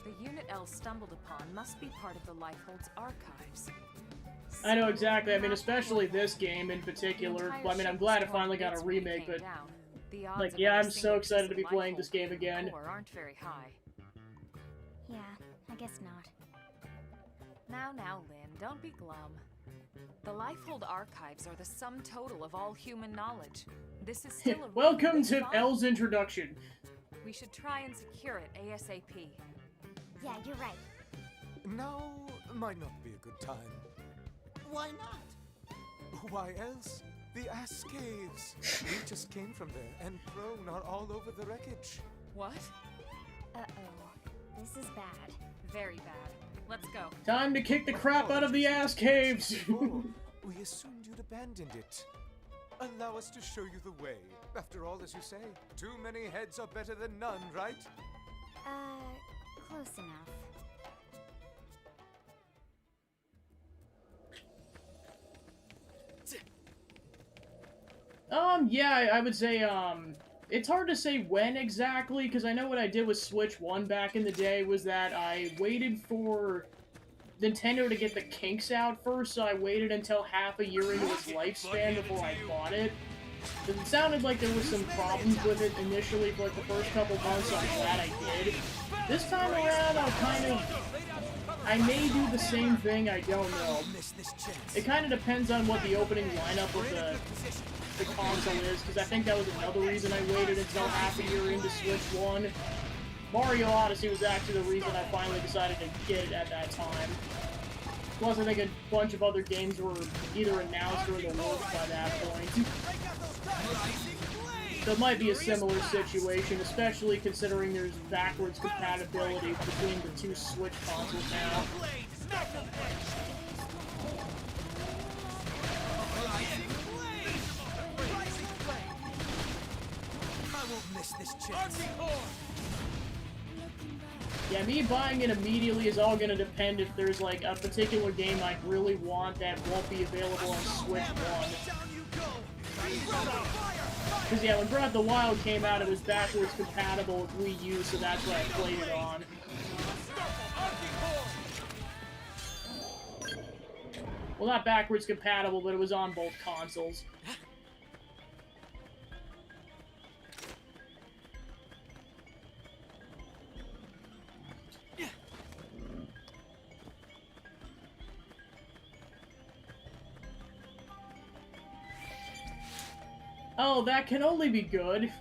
[SPEAKER 7] The unit Elle stumbled upon must be part of the Lifehold's archives.
[SPEAKER 1] I know exactly. I mean, especially this game in particular. I mean, I'm glad it finally got a remake, but like, yeah, I'm so excited to be playing this game again.
[SPEAKER 7] Aren't very high.
[SPEAKER 11] Yeah, I guess not.
[SPEAKER 7] Now, Lynn, don't be glum. The Lifehold archives are the sum total of all human knowledge. This is still a
[SPEAKER 1] Welcome to Elle's introduction.
[SPEAKER 7] We should try and secure it ASAP.
[SPEAKER 11] Yeah, you're right.
[SPEAKER 14] Now might not be a good time.
[SPEAKER 8] Why not?
[SPEAKER 14] Why else? The ass caves. We just came from there, and prone are all over the wreckage.
[SPEAKER 7] What?
[SPEAKER 11] Uh-oh. This is bad.
[SPEAKER 7] Very bad. Let's go.
[SPEAKER 1] Time to kick the crap out of the ass caves.
[SPEAKER 14] We assumed you'd abandoned it. Allow us to show you the way. After all, as you say, too many heads are better than none, right?
[SPEAKER 11] Close enough.
[SPEAKER 1] Yeah, I would say, it's hard to say when exactly, because I know what I did with Switch 1 back in the day was that I waited for Nintendo to get the kinks out first, so I waited until half a year into its lifespan before I bought it. Because it sounded like there was some problems with it initially for like the first couple months, so I'm glad I did. This time around, I may do the same thing, I don't know. It kind of depends on what the opening lineup of the console is, because I think that was another reason I waited until half a year into Switch 1. Mario Odyssey was actually the reason I finally decided to get it at that time. Plus, I think a bunch of other games were either announced or in the works by that point. So it might be a similar situation, especially considering there's backwards compatibility between the two Switch consoles now.
[SPEAKER 9] I won't miss this chance.
[SPEAKER 1] Yeah, me buying it immediately is all gonna depend if there's like a particular game I really want that won't be available on Switch 1. Because yeah, when Breath of the Wild came out, it was backwards compatible with Wii U, so that's what I played it on. Well, not backwards compatible, but it was on both consoles. Oh, that can only be good.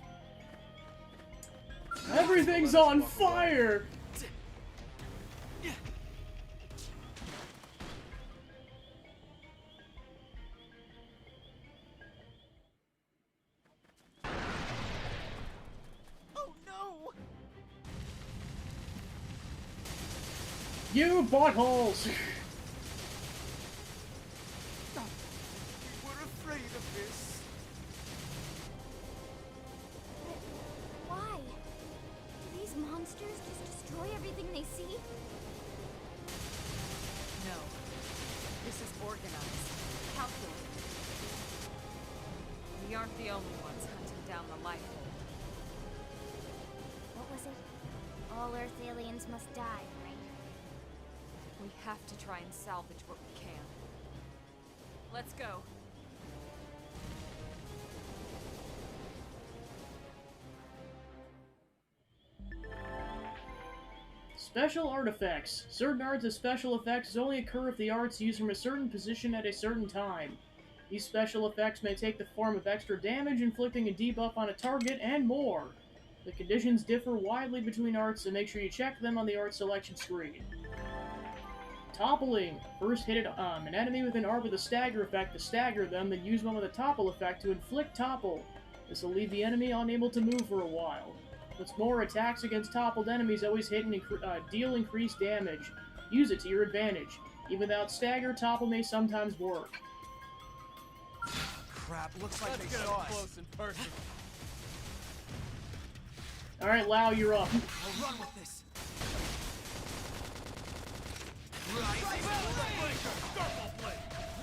[SPEAKER 1] Everything's on fire!
[SPEAKER 9] Oh no!
[SPEAKER 1] You buttholes!
[SPEAKER 4] We're afraid of this.
[SPEAKER 11] Why? Do these monsters just destroy everything they see?
[SPEAKER 7] No. This is organized, calculated. We aren't the only ones hunting down the life form.
[SPEAKER 11] What was it? All Earth aliens must die, right?
[SPEAKER 7] We have to try and salvage what we can. Let's go.
[SPEAKER 1] Special artifacts. Certain arts of special effects only occur if the art's used from a certain position at a certain time. These special effects may take the form of extra damage, inflicting a debuff on a target, and more. The conditions differ widely between arts, so make sure you check them on the art selection screen. Toppling. First hit an enemy with an art with a stagger effect to stagger them, then use one with a topple effect to inflict topple. This will leave the enemy unable to move for a while. What's more, attacks against toppled enemies always hit and deal increased damage. Use it to your advantage. Even without stagger, topple may sometimes work.
[SPEAKER 4] Crap, looks like they saw us.
[SPEAKER 10] Close in person.
[SPEAKER 1] Alright, Lau, you're up.
[SPEAKER 9] I'll run with this.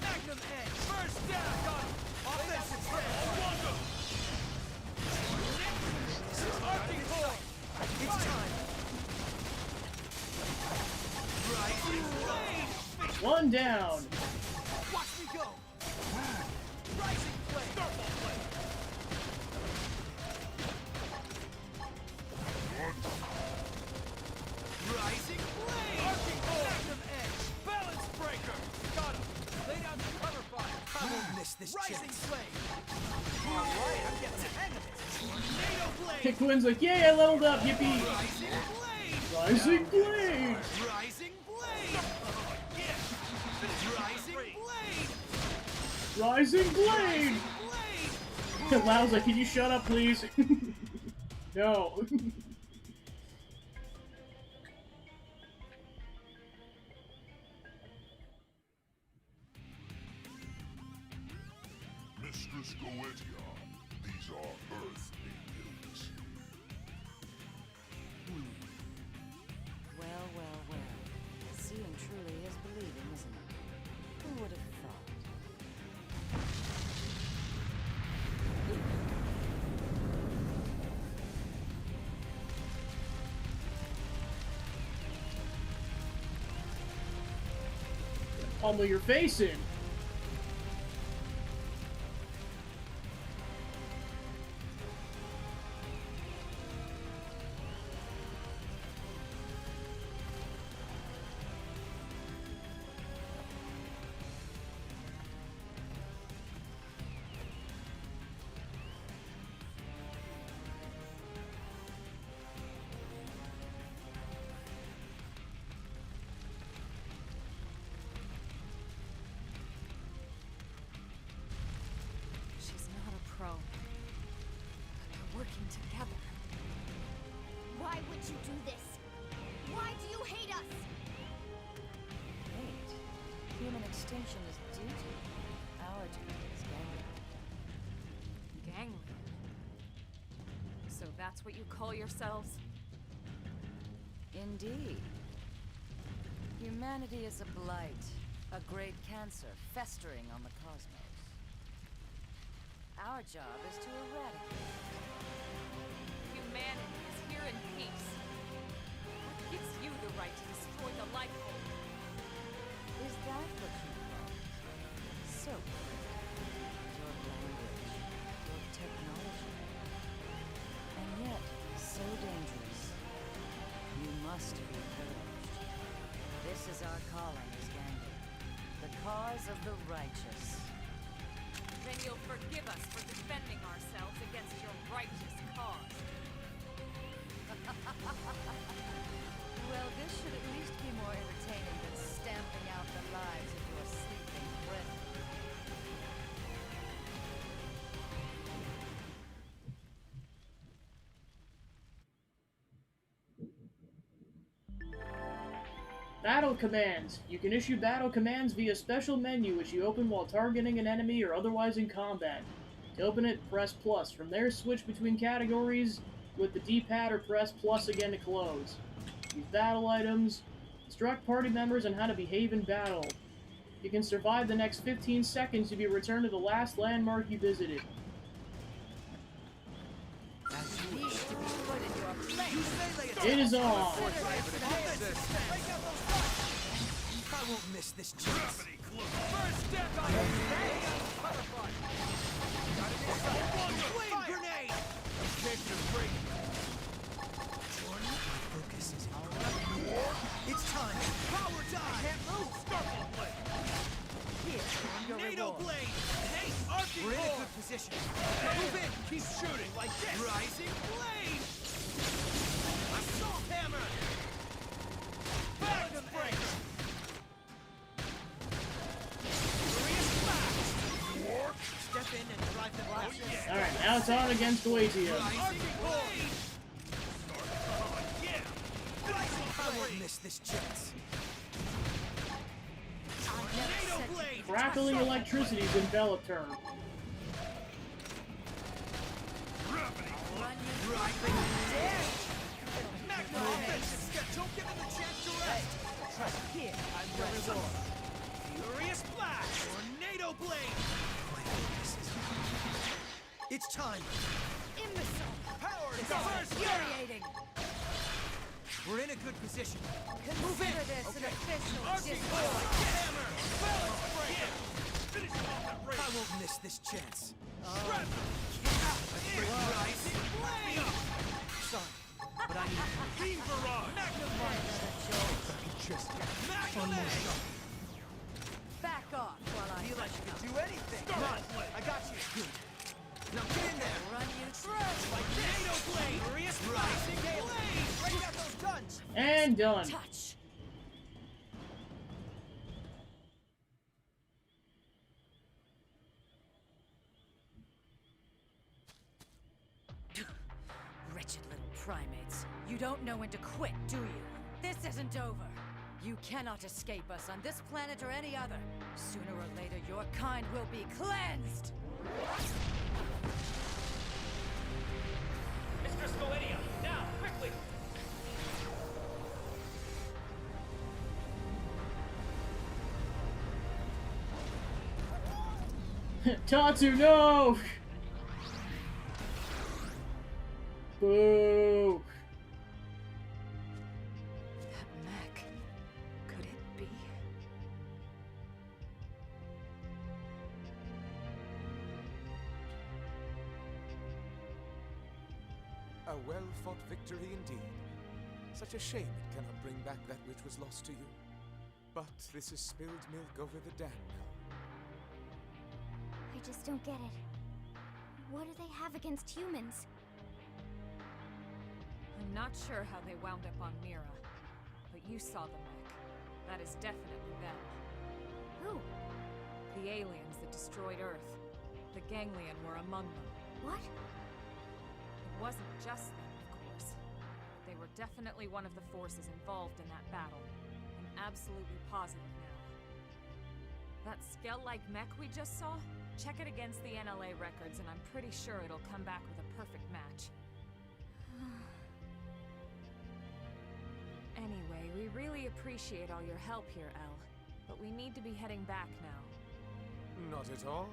[SPEAKER 10] Magnum Edge. First down. Got him. Offensive threat. Wanda. Arctic Core.
[SPEAKER 9] It's time.
[SPEAKER 1] One down.
[SPEAKER 9] Watch me go.
[SPEAKER 10] Rising Flame. Starfall Flame.
[SPEAKER 9] Rising Blade.
[SPEAKER 10] Arctic Core.
[SPEAKER 9] Magnum Edge.
[SPEAKER 10] Balance Breaker. Got him. Lay down some cover fire.
[SPEAKER 9] I won't miss this
[SPEAKER 10] Rising
[SPEAKER 9] chance.
[SPEAKER 10] Flame.
[SPEAKER 9] All right, I'm getting the hang of it.
[SPEAKER 10] Tornado Blade.
[SPEAKER 1] Quinn's like, yay, I leveled up, yippee!
[SPEAKER 9] Rising Blade.
[SPEAKER 1] Rising Blade!
[SPEAKER 9] Rising Blade. Rising Blade.
[SPEAKER 1] Rising Blade!
[SPEAKER 9] Blade.
[SPEAKER 1] Lau's like, can you shut up, please? No.
[SPEAKER 2] Mistress Goetia, these are Earth aliens.
[SPEAKER 15] Well, well, well. Seeing truly is believing, isn't it? Who would have thought?
[SPEAKER 1] Pummel your face in.
[SPEAKER 7] together.
[SPEAKER 11] Why would you do this? Why do you hate us?
[SPEAKER 15] Hate. Human extinction is duty. Our duty is gangland.
[SPEAKER 7] Gangland. So that's what you call yourselves?
[SPEAKER 15] Indeed. Humanity is a blight, a great cancer festering on the cosmos. Our job is to eradicate it.
[SPEAKER 7] Humanity is here in peace. What gives you the right to destroy the life form?
[SPEAKER 15] Is that what you call it? So your language, your technology. And yet, so dangerous. You must be purged. This is our calling as Gangler. The cause of the righteous.
[SPEAKER 7] Then you'll forgive us for defending ourselves against your righteous cause.
[SPEAKER 15] Well, this should at least be more entertaining than stamping out the lives of your sleeping brethren.
[SPEAKER 1] Battle commands. You can issue battle commands via special menu which you open while targeting an enemy or otherwise in combat. To open it, press plus. From there, switch between categories with the D-pad or press plus again to close. Use battle items. Instruct party members on how to behave in battle. You can survive the next 15 seconds to be returned to the last landmark you visited. It is on!
[SPEAKER 8] I won't miss this chance.
[SPEAKER 10] First step on it! Flame grenade! Objective break.
[SPEAKER 8] Jordan, my focus is on. It's time.
[SPEAKER 10] Power die! Can't move! Scarlet blade!
[SPEAKER 8] Here, your
[SPEAKER 10] NATO
[SPEAKER 8] reward.
[SPEAKER 10] blade! Hey, arcing
[SPEAKER 8] We're in a
[SPEAKER 10] core!
[SPEAKER 8] good position.
[SPEAKER 10] Move in! Keep shooting like this! Rising blade! Assault hammer! Back breaker! Step in and drive the blast.
[SPEAKER 1] Alright, now it's on against Glacio.
[SPEAKER 8] I won't miss this chance.
[SPEAKER 1] Crackling electricity's enveloped her.
[SPEAKER 10] Don't give him the chance to rest.
[SPEAKER 8] Trust here. I'm your reward.
[SPEAKER 10] Furious blast! Tornado blade!
[SPEAKER 8] It's time.
[SPEAKER 15] Imbecile!
[SPEAKER 10] Power
[SPEAKER 15] This is
[SPEAKER 10] first
[SPEAKER 15] infuriating!
[SPEAKER 8] We're in a good position.
[SPEAKER 15] Consider this an official
[SPEAKER 10] Hammer! Balance break! Finish him off at range!
[SPEAKER 8] I won't miss this chance.
[SPEAKER 10] Shrapnel! Rising blade!
[SPEAKER 8] Sorry, but I need
[SPEAKER 10] Beam barrage! Magnum punch!
[SPEAKER 8] just
[SPEAKER 10] Magnum edge!
[SPEAKER 15] Back off while I
[SPEAKER 8] feel like you can do anything.
[SPEAKER 10] Come on,
[SPEAKER 8] I got you. Good. Now get in there.
[SPEAKER 15] run you through.
[SPEAKER 10] Like NATO blade! Furious rising blade!
[SPEAKER 8] Break out those guns.
[SPEAKER 1] And done.
[SPEAKER 15] Touch. Wretched little primates. You don't know when to quit, do you? This isn't over. You cannot escape us on this planet or any other. Sooner or later, your kind will be cleansed!
[SPEAKER 6] Mr. Scalenia, now, quickly!
[SPEAKER 1] Tatsu, no! Boo!
[SPEAKER 7] That mech. Could it be?
[SPEAKER 14] A well-fought victory indeed. Such a shame it cannot bring back that which was lost to you. But this is spilled milk over the dam now.
[SPEAKER 11] I just don't get it. What do they have against humans?
[SPEAKER 7] I'm not sure how they wound up on Mira, but you saw the mech. That is definitely them.
[SPEAKER 11] Who?
[SPEAKER 7] The aliens that destroyed Earth. The Ganglion were among them.
[SPEAKER 11] What?
[SPEAKER 7] The wasn't just them, of course. They were definitely one of the forces involved in that battle. I'm absolutely positive now. That Skell-like mech we just saw? Check it against the NLA records and I'm pretty sure it'll come back with a perfect match. Anyway, we really appreciate all your help here, Elle. But we need to be heading back now.
[SPEAKER 14] Not at all.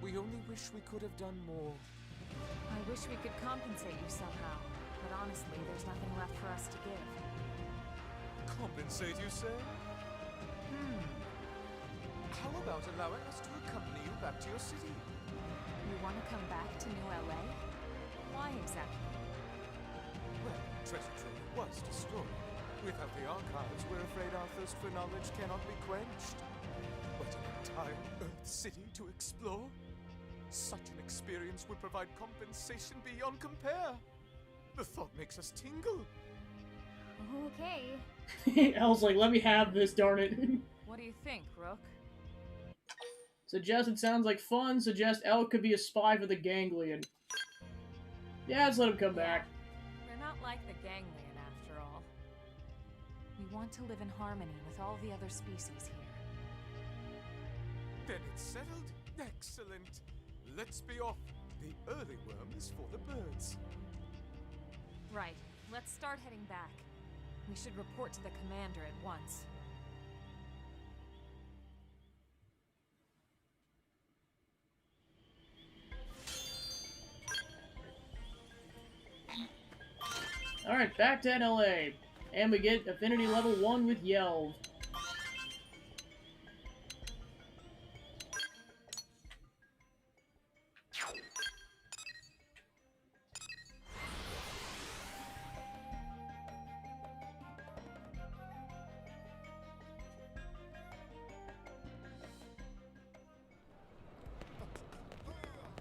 [SPEAKER 14] We only wish we could have done more.
[SPEAKER 7] I wish we could compensate you somehow, but honestly, there's nothing left for us to give.
[SPEAKER 14] Compensate, you say? How about allowing us to accompany you back to your city?
[SPEAKER 7] You want to come back to New LA? Why exactly?
[SPEAKER 14] Well, treasure trove was destroyed. Without the archives, we're afraid our thirst for knowledge cannot be quenched. But an entire Earth city to explore? Such an experience would provide compensation beyond compare. The thought makes us tingle.
[SPEAKER 11] Okay.
[SPEAKER 1] Elle's like, let me have this, darn it.
[SPEAKER 7] What do you think, Rook?
[SPEAKER 1] Suggest it sounds like fun. Suggest Elle could be a spy for the Ganglion. Yeah, let's let him come back.
[SPEAKER 7] We're not like the Ganglion, after all. We want to live in harmony with all the other species here.
[SPEAKER 14] Then it's settled. Excellent. Let's be off. The early worm is for the birds.
[SPEAKER 7] Right. Let's start heading back. We should report to the commander at once.
[SPEAKER 1] Alright, back to NLA. And we get Affinity Level 1 with Yelv.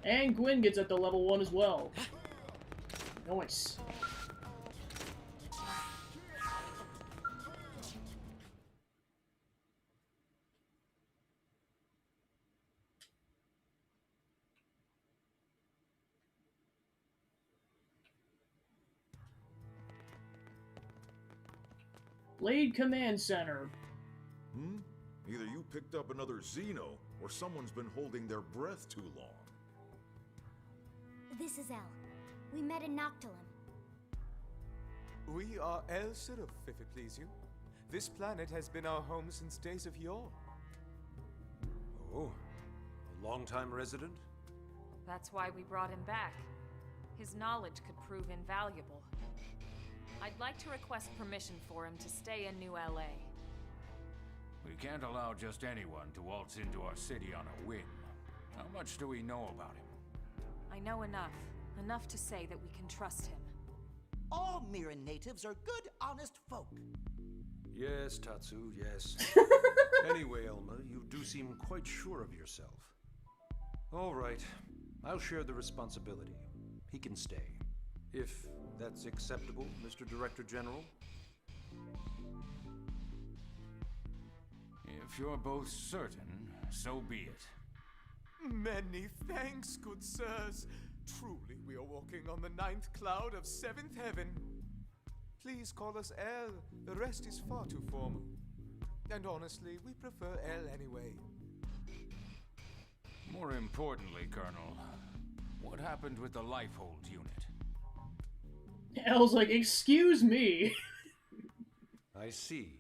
[SPEAKER 1] And Gwyn gets up to level 1 as well. Nice. Blade Command Center.
[SPEAKER 2] Either you picked up another Xeno, or someone's been holding their breath too long.
[SPEAKER 11] This is Elle. We met in Noctilum.
[SPEAKER 14] We are El Siruf, if it please you. This planet has been our home since days of yore.
[SPEAKER 16] Oh, a long-time resident?
[SPEAKER 7] That's why we brought him back. His knowledge could prove invaluable. I'd like to request permission for him to stay in New LA.
[SPEAKER 17] We can't allow just anyone to waltz into our city on a whim. How much do we know about him?
[SPEAKER 7] I know enough. Enough to say that we can trust him.
[SPEAKER 8] All Mirren natives are good, honest folk.
[SPEAKER 16] Yes, Tatsu, yes. Anyway, Elma, you do seem quite sure of yourself. All right, I'll share the responsibility. He can stay. If that's acceptable, Mr. Director General?
[SPEAKER 17] If you're both certain, so be it.
[SPEAKER 14] Many thanks, good sirs. Truly, we are walking on the 9th cloud of 7th heaven. Please call us El. The rest is far too formal. And honestly, we prefer El anyway.
[SPEAKER 17] More importantly, Colonel, what happened with the Lifehold unit?
[SPEAKER 1] Elle's like, excuse me.
[SPEAKER 16] I see.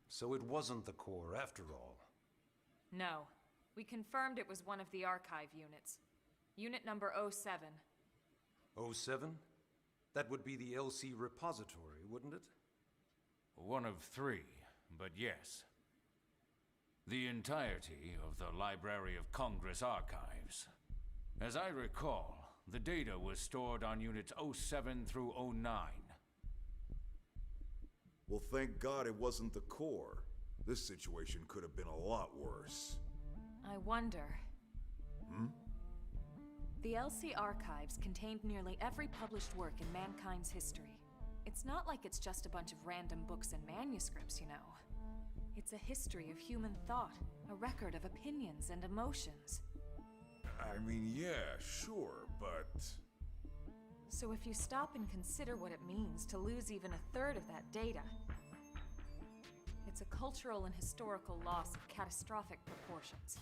[SPEAKER 16] So it wasn't the core after all.
[SPEAKER 7] No. We confirmed it was one of the archive units. Unit number 07.
[SPEAKER 16] 07? That would be the LC repository, wouldn't it?
[SPEAKER 17] One of 3, but yes. The entirety of the Library of Congress archives. As I recall, the data was stored on units 07 through 09.
[SPEAKER 2] Well, thank God it wasn't the core. This situation could have been a lot worse.
[SPEAKER 7] I wonder. The LC archives contained nearly every published work in mankind's history. It's not like it's just a bunch of random books and manuscripts, you know. It's a history of human thought, a record of opinions and emotions.
[SPEAKER 2] I mean, yeah, sure, but...
[SPEAKER 7] So if you stop and consider what it means to lose even a third of that data, it's a cultural and historical loss of catastrophic proportions.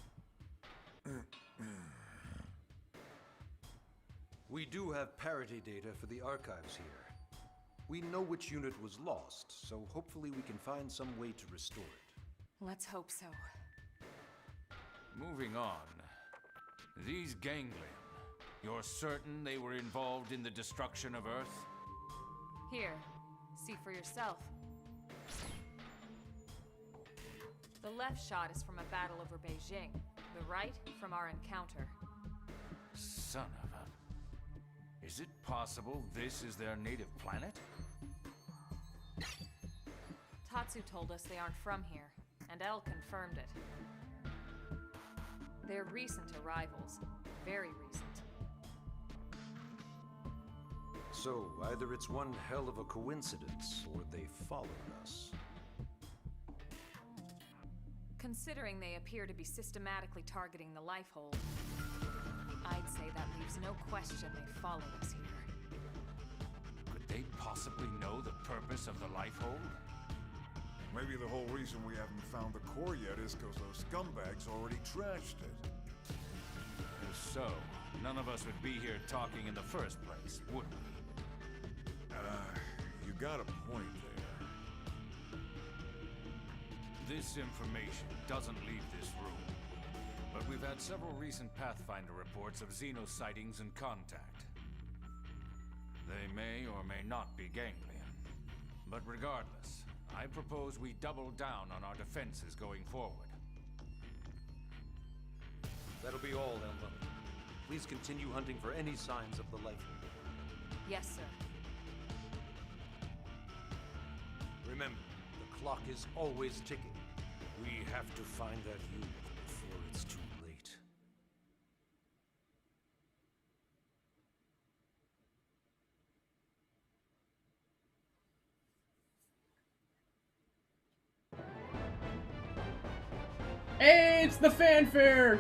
[SPEAKER 16] We do have parity data for the archives here. We know which unit was lost, so hopefully we can find some way to restore it.
[SPEAKER 7] Let's hope so.
[SPEAKER 17] Moving on. These ganglion, you're certain they were involved in the destruction of Earth?
[SPEAKER 7] Here, see for yourself. The left shot is from a battle over Beijing, the right from our encounter.
[SPEAKER 17] Son of a... Is it possible this is their native planet?
[SPEAKER 7] Tatsu told us they aren't from here, and Elle confirmed it. They're recent arrivals. Very recent.
[SPEAKER 16] So, either it's one hell of a coincidence, or they followed us.
[SPEAKER 7] Considering they appear to be systematically targeting the Lifehold, I'd say that leaves no question they followed us here.
[SPEAKER 17] Could they possibly know the purpose of the Lifehold?
[SPEAKER 2] Maybe the whole reason we haven't found the core yet is because those scumbags already trashed it.
[SPEAKER 17] If so, none of us would be here talking in the first place, would we?
[SPEAKER 2] You got a point there.
[SPEAKER 17] This information doesn't leave this room, but we've had several recent Pathfinder reports of Xeno sightings and contact. They may or may not be ganglion, but regardless, I propose we double down on our defenses going forward.
[SPEAKER 16] That'll be all, Elma. Please continue hunting for any signs of the Lifehold.
[SPEAKER 7] Yes, sir.
[SPEAKER 16] Remember, the clock is always ticking. We have to find that unit before it's too late.
[SPEAKER 1] Hey, it's the fanfare!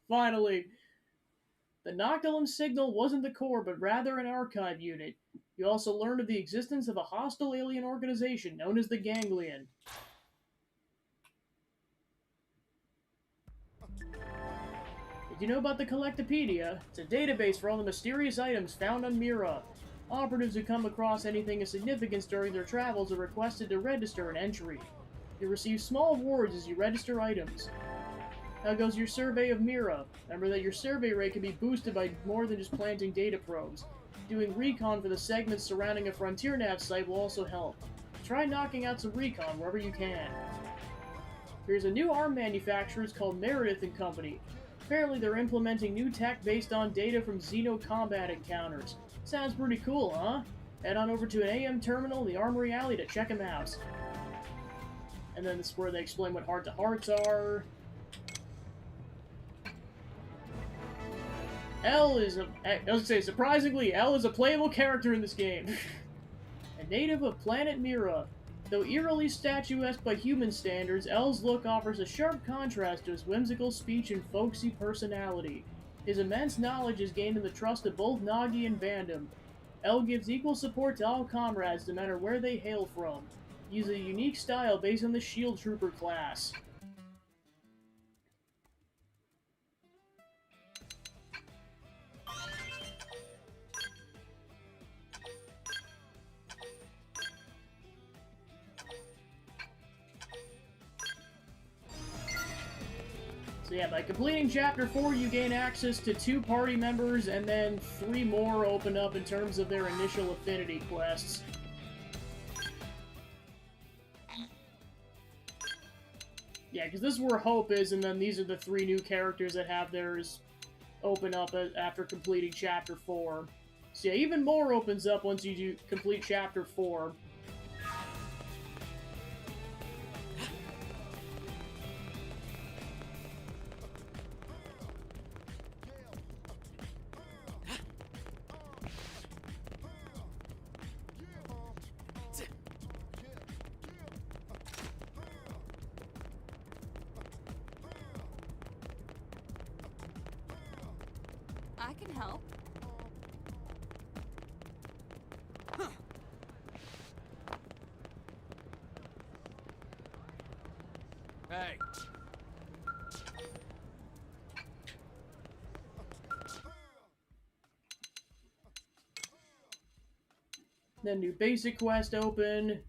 [SPEAKER 1] Finally. The Noctilum signal wasn't the core, but rather an archive unit. You also learned of the existence of a hostile alien organization known as the Ganglion. Did you know about the Collectopedia? It's a database for all the mysterious items found on Mira. Operatives who come across anything of significance during their travels are requested to register an entry. You receive small rewards as you register items. How goes your survey of Mira? Remember that your survey rate can be boosted by more than just planting data probes. Doing recon for the segments surrounding a Frontier Nav site will also help. Try knocking out some recon wherever you can. Here's a new arm manufacturer called Meredith & Company. Apparently they're implementing new tech based on data from Xeno combat encounters. Sounds pretty cool, huh? Head on over to an AM terminal in the Armory Alley to check them out. And then this is where they explain what heart-to-hearts are. Elle is surprisingly, Elle is a playable character in this game. A native of planet Mira. Though eerily statuesque by human standards, Elle's look offers a sharp contrast to his whimsical speech and folksy personality. His immense knowledge is gained in the trust of both Nagi and Vandam. Elle gives equal support to all comrades, no matter where they hail from. He uses a unique style based on the Shield Trooper class. So yeah, by completing Chapter 4, you gain access to 2 party members, and then 3 more open up in terms of their initial affinity quests. Yeah, because this is where Hope is, and then these are the 3 new characters that have theirs open up after completing Chapter 4. So yeah, even more opens up once you do complete Chapter 4.
[SPEAKER 5] I can help.
[SPEAKER 6] Hey.
[SPEAKER 1] Then new basic quest open.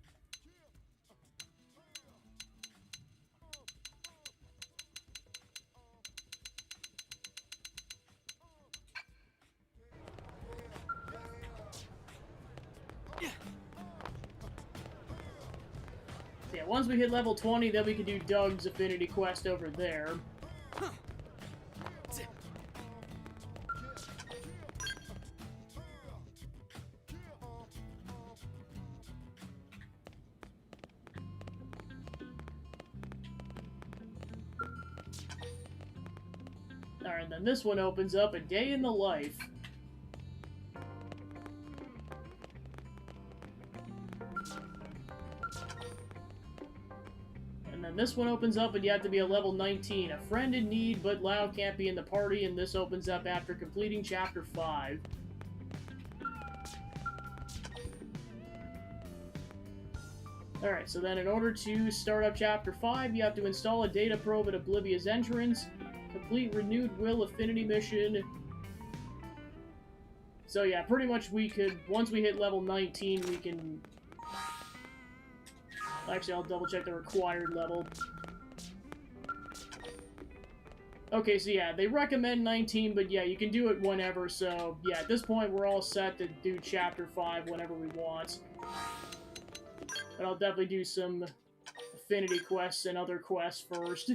[SPEAKER 1] Yeah, once we hit level 20, then we can do Doug's affinity quest over there. Alright, then this one opens up, a day in the life. And then this one opens up and you have to be a level 19. A friend in need, but Lao can't be in the party, and this opens up after completing Chapter 5. Alright, so then in order to start up Chapter 5, you have to install a data probe at Oblivia's entrance, complete Renewed Will Affinity mission. So yeah, pretty much we could, once we hit level 19, we can... Actually, I'll double check the required level. Okay, so yeah, they recommend 19, but yeah, you can do it whenever, so yeah, at this point we're all set to do Chapter 5 whenever we want. But I'll definitely do some affinity quests and other quests first.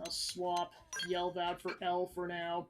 [SPEAKER 1] I'll swap Yelv out for L for now.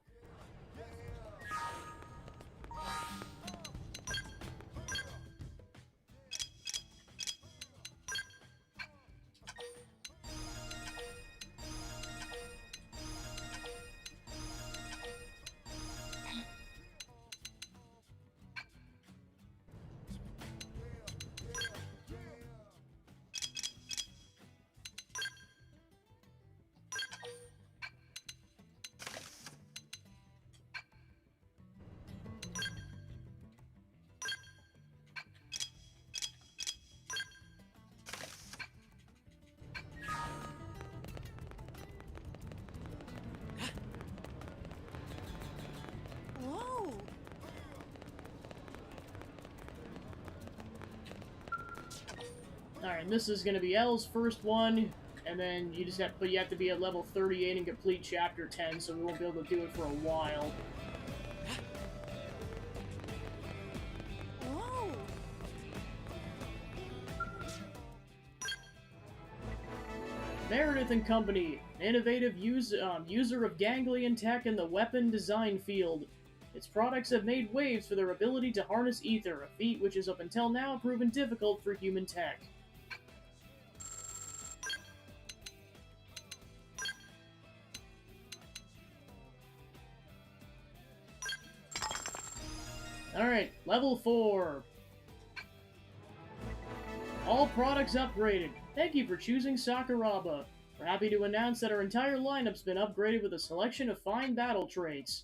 [SPEAKER 5] Whoa!
[SPEAKER 1] Alright, this is going to be L's first one, and then you just have, but you have to be at level 38 and complete Chapter 10, so we won't be able to do it for a while.
[SPEAKER 5] Whoa!
[SPEAKER 1] Meredith and Company, innovative user of ganglion tech in the weapon design field. Its products have made waves for their ability to harness ether, a feat which has up until now proven difficult for human tech. Alright, level 4. All products upgraded. Thank you for choosing Sakuraba. We're happy to announce that our entire lineup's been upgraded with a selection of fine battle traits.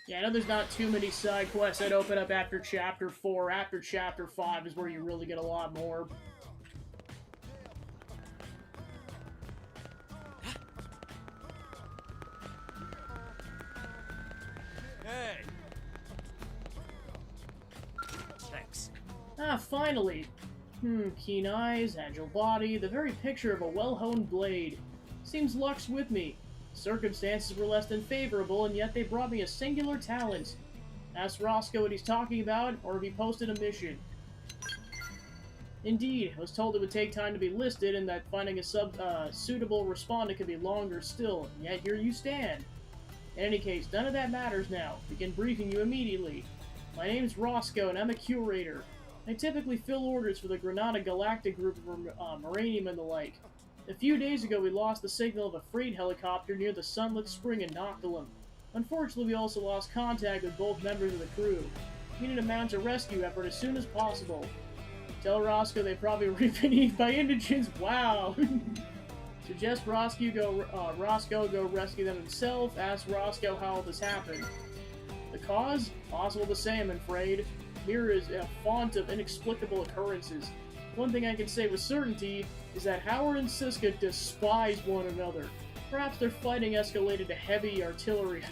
[SPEAKER 1] Yeah, I know there's not too many side quests that open up after Chapter 4. After Chapter 5 is where you really get a lot more. finally! Keen eyes, agile body, the very picture of a well-honed blade. Seems luck's with me. Circumstances were less than favorable, and yet they brought me a singular talent. Ask Roscoe what he's talking about, or if he posted a mission. Indeed, I was told it would take time to be listed, and that finding a suitable respondent could be longer still, and yet here you stand. In any case, none of that matters now. Begin briefing you immediately. My name is Roscoe, and I'm a curator. I typically fill orders for the Granada Galactic group of Moranium and the like. A few days ago, we lost the signal of a freight helicopter near the Sunlit Spring in Noctilum. Unfortunately, we also lost contact with both members of the crew. We need to mount a rescue effort as soon as possible. Tell Roscoe they probably were been eaten by indigents. Wow! Suggest Roscoe go rescue them himself. Ask Roscoe how this happened. The cause? Possible to say, I'm afraid. Mirror is a font of inexplicable occurrences. One thing I can say with certainty is that Howard and Siska despise one another. Perhaps their fighting escalated to heavy artillery.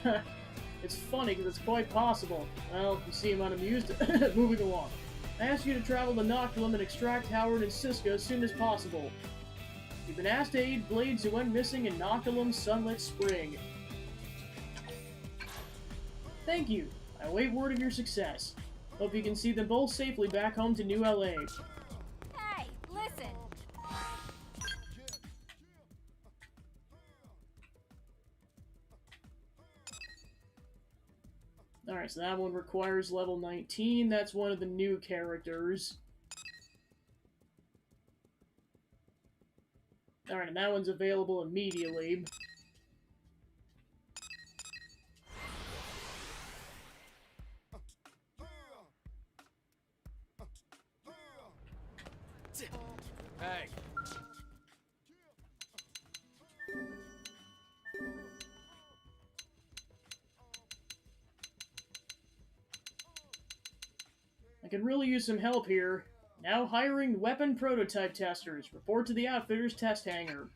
[SPEAKER 1] It's funny because it's quite possible. Well, you seem unamused. Moving along. I ask you to travel to Noctilum and extract Howard and Siska as soon as possible. You've been asked to aid blades who went missing in Noctilum's Sunlit Spring. Thank you. I await word of your success. Hope you can see them both safely back home to New LA.
[SPEAKER 5] Hey, listen!
[SPEAKER 1] Alright, so that one requires level 19. That's one of the new characters. Alright, and that one's available immediately.
[SPEAKER 6] Hey!
[SPEAKER 1] I could really use some help here. Now hiring weapon prototype testers. Report to the outfitter's test hangar.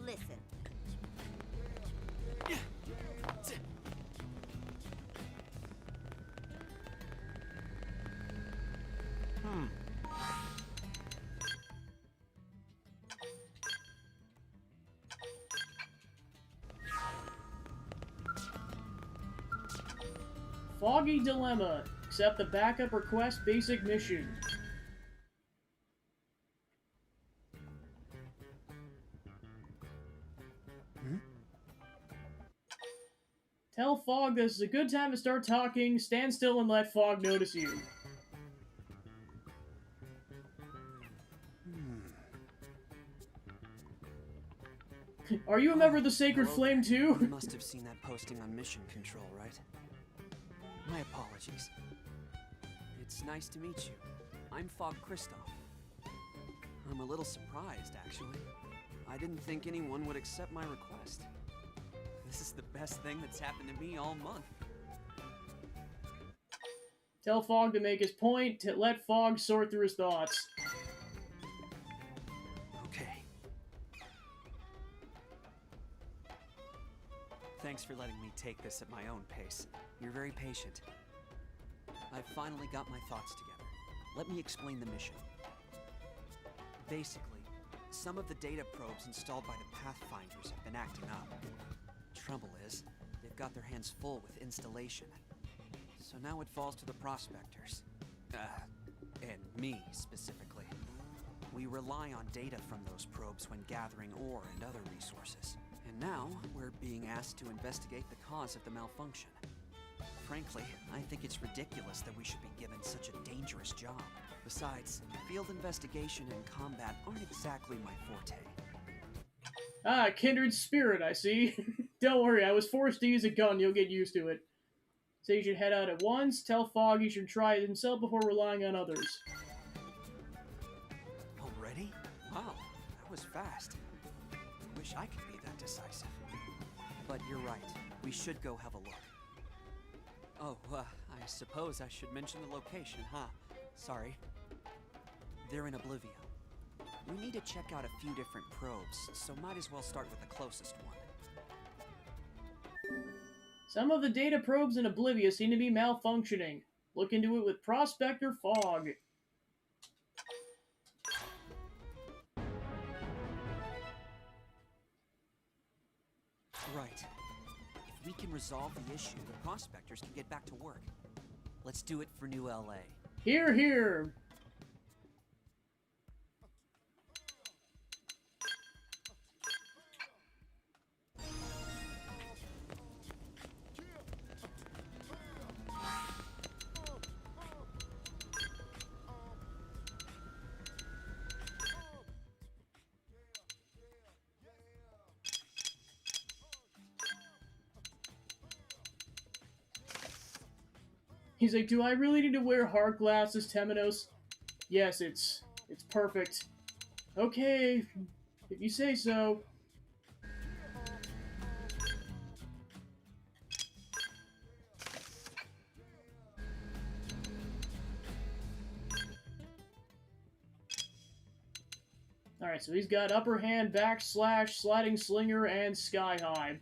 [SPEAKER 8] Listen.
[SPEAKER 1] Foggy Dilemma. Accept the backup request basic mission. Tell Fog this is a good time to start talking. Stand still and let Fog notice you. Are you a member of the Sacred Flame too?
[SPEAKER 18] You must have seen that posting on Mission Control, right? My apologies. It's nice to meet you. I'm Fog Kristoff. I'm a little surprised, actually. I didn't think anyone would accept my request. This is the best thing that's happened to me all month.
[SPEAKER 1] Tell Fog to make his point, to let Fog sort through his thoughts.
[SPEAKER 18] Okay. Thanks for letting me take this at my own pace. You're very patient. I've finally got my thoughts together. Let me explain the mission. Basically, some of the data probes installed by the Pathfinders have been acting up. Trouble is, they've got their hands full with installation. So now it falls to the prospectors. And me, specifically. We rely on data from those probes when gathering ore and other resources. And now, we're being asked to investigate the cause of the malfunction. Frankly, I think it's ridiculous that we should be given such a dangerous job. Besides, field investigation and combat aren't exactly my forte.
[SPEAKER 1] Ah, kindred spirit, I see. Don't worry, I was forced to use a gun, you'll get used to it. So you should head out at once, tell Fogg he should try it himself before relying on others.
[SPEAKER 18] Already? Wow, that was fast. Wish I could be that decisive. But you're right, we should go have a look. Oh, I suppose I should mention the location, huh? Sorry. They're in Oblivia. We need to check out a few different probes, so might as well start with the closest one.
[SPEAKER 1] Some of the data probes in Oblivia seem to be malfunctioning. Look into it with Prospector Fog.
[SPEAKER 18] Right. If we can resolve the issue, the prospectors can get back to work. Let's do it for New LA.
[SPEAKER 1] Here, here! He's like, do I really need to wear hard glasses, Temenos? Yes, it's perfect. Okay, if you say so. Alright, so he's got upper hand, backslash, sliding slinger, and sky high.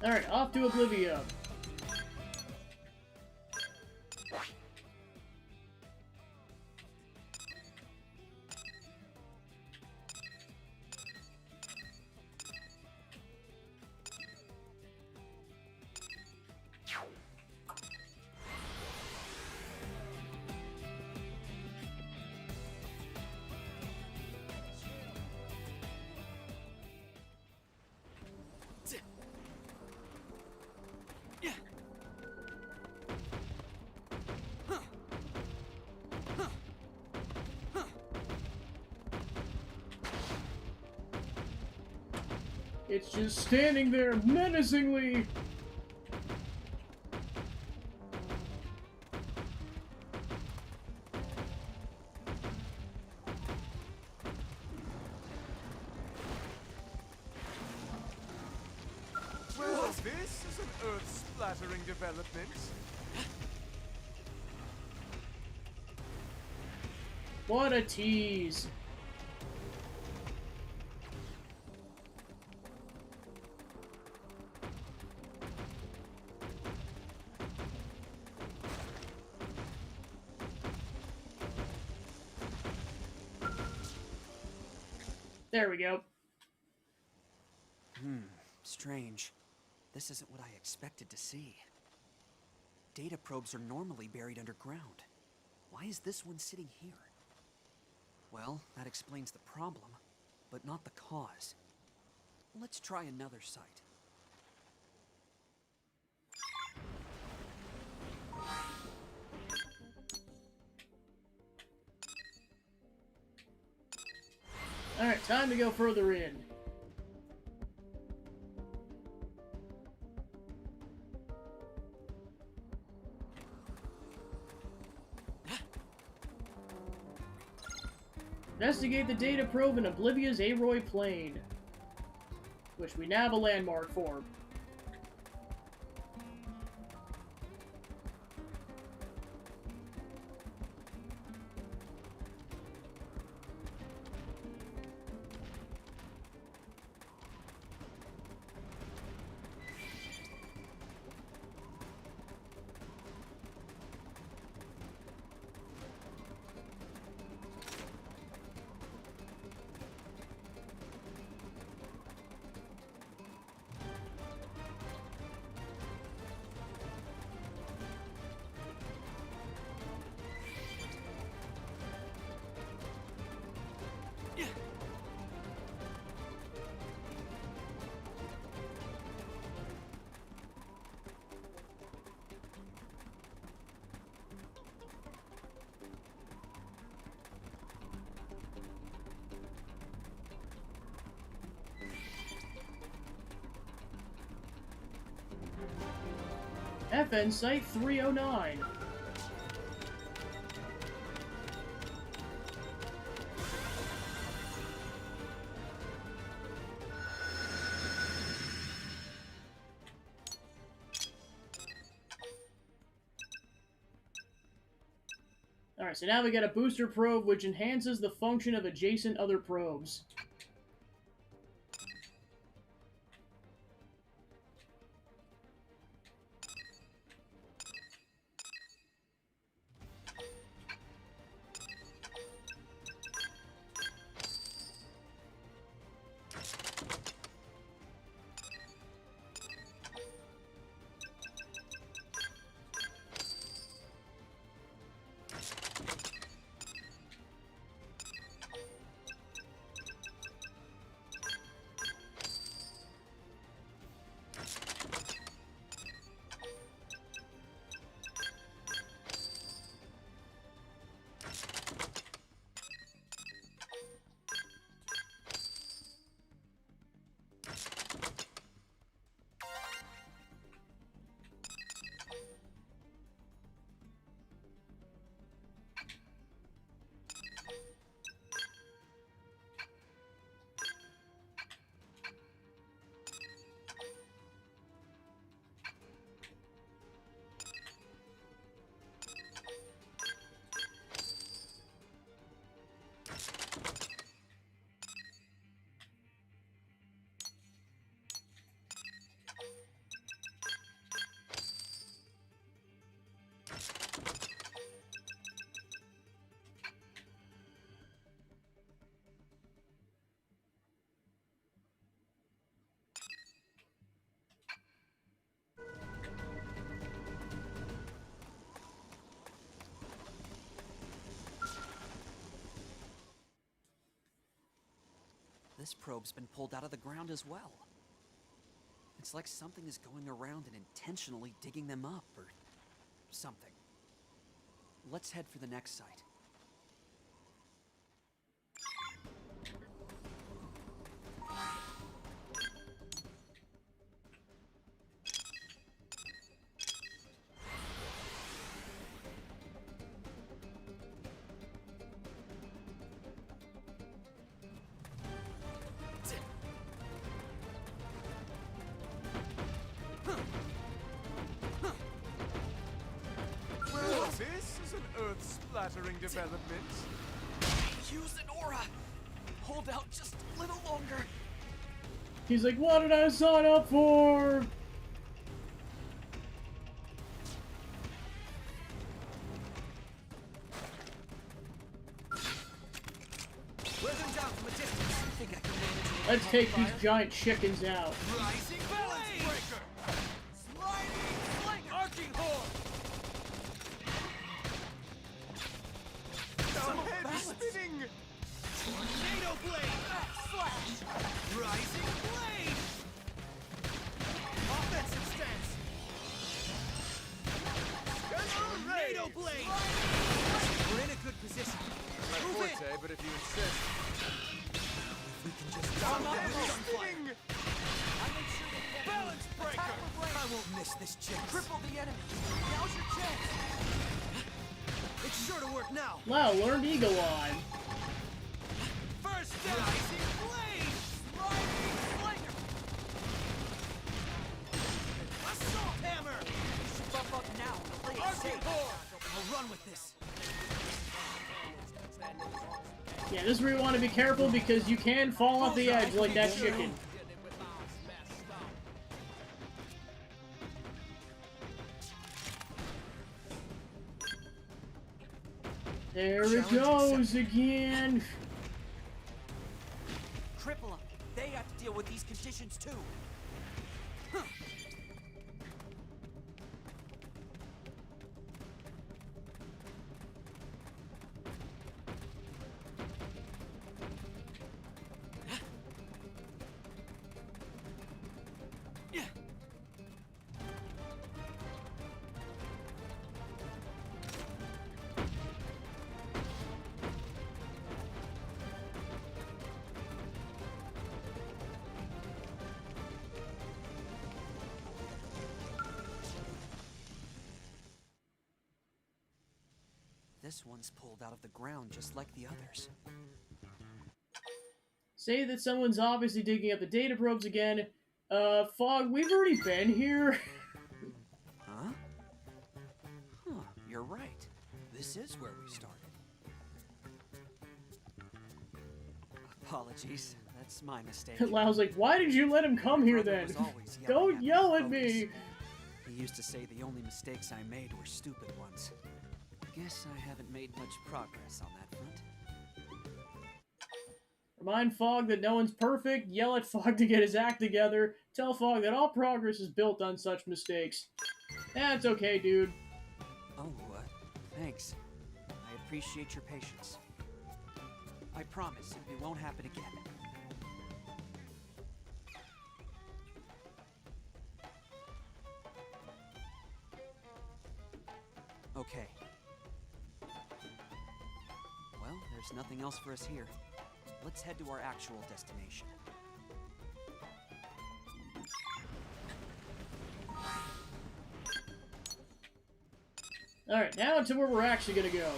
[SPEAKER 1] Alright, off to Oblivia. It's just standing there menacingly.
[SPEAKER 14] Well, this is an earth-splattering development.
[SPEAKER 1] What a tease. There we go.
[SPEAKER 18] Strange. This isn't what I expected to see. Data probes are normally buried underground. Why is this one sitting here? Well, that explains the problem, but not the cause. Let's try another site.
[SPEAKER 1] Alright, time to go further in. Investigate the data probe in Oblivia's Aroy Plain, which we now have a landmark for. FN Site 309. Alright, so now we got a booster probe which enhances the function of adjacent other probes.
[SPEAKER 18] This probe's been pulled out of the ground as well. It's like something is going around and intentionally digging them up, or something. Let's head for the next site.
[SPEAKER 10] Well, this is an earth-splattering development.
[SPEAKER 18] Use an aura! Hold out just a little longer.
[SPEAKER 1] He's like, what did I sign up for? Let's take these giant chickens out.
[SPEAKER 10] Rising balance breaker! Sliding flank arcing horn! The head spinning! Tornado blade! Slash! Rising blade! Offensive stance! Tornado blade!
[SPEAKER 18] We're in a good position.
[SPEAKER 10] My forte, but if you insist.
[SPEAKER 18] We can just
[SPEAKER 10] Spinning! Balance breaker!
[SPEAKER 18] I won't miss this chance. Cripple the enemy. Now's your chance. It's sure to work now.
[SPEAKER 1] Wow, learned Eagle Eye.
[SPEAKER 10] First down! Rising blade! Sliding flanker! Assault hammer!
[SPEAKER 18] You should buff up now and play it safe. I'll run with this.
[SPEAKER 1] Yeah, this is where you want to be careful because you can fall off the edge like that chicken. There it goes again.
[SPEAKER 18] Cripple them. They have to deal with these conditions too. Huh. this one's pulled out of the ground just like the others.
[SPEAKER 1] Say that someone's obviously digging up the data probes again. Fog, we've already been here.
[SPEAKER 18] Huh? Huh, you're right. This is where we started. Apologies, that's my mistake.
[SPEAKER 1] Lau's like, why did you let him come here then? Don't yell at me!
[SPEAKER 18] He used to say the only mistakes I made were stupid ones. Guess I haven't made much progress on that front.
[SPEAKER 1] Remind Fog that no one's perfect, yell at Fog to get his act together, tell Fog that all progress is built on such mistakes. That's okay, dude.
[SPEAKER 18] Oh, thanks. I appreciate your patience. I promise it won't happen again. Okay. Well, there's nothing else for us here. Let's head to our actual destination.
[SPEAKER 1] Alright, now to where we're actually gonna go.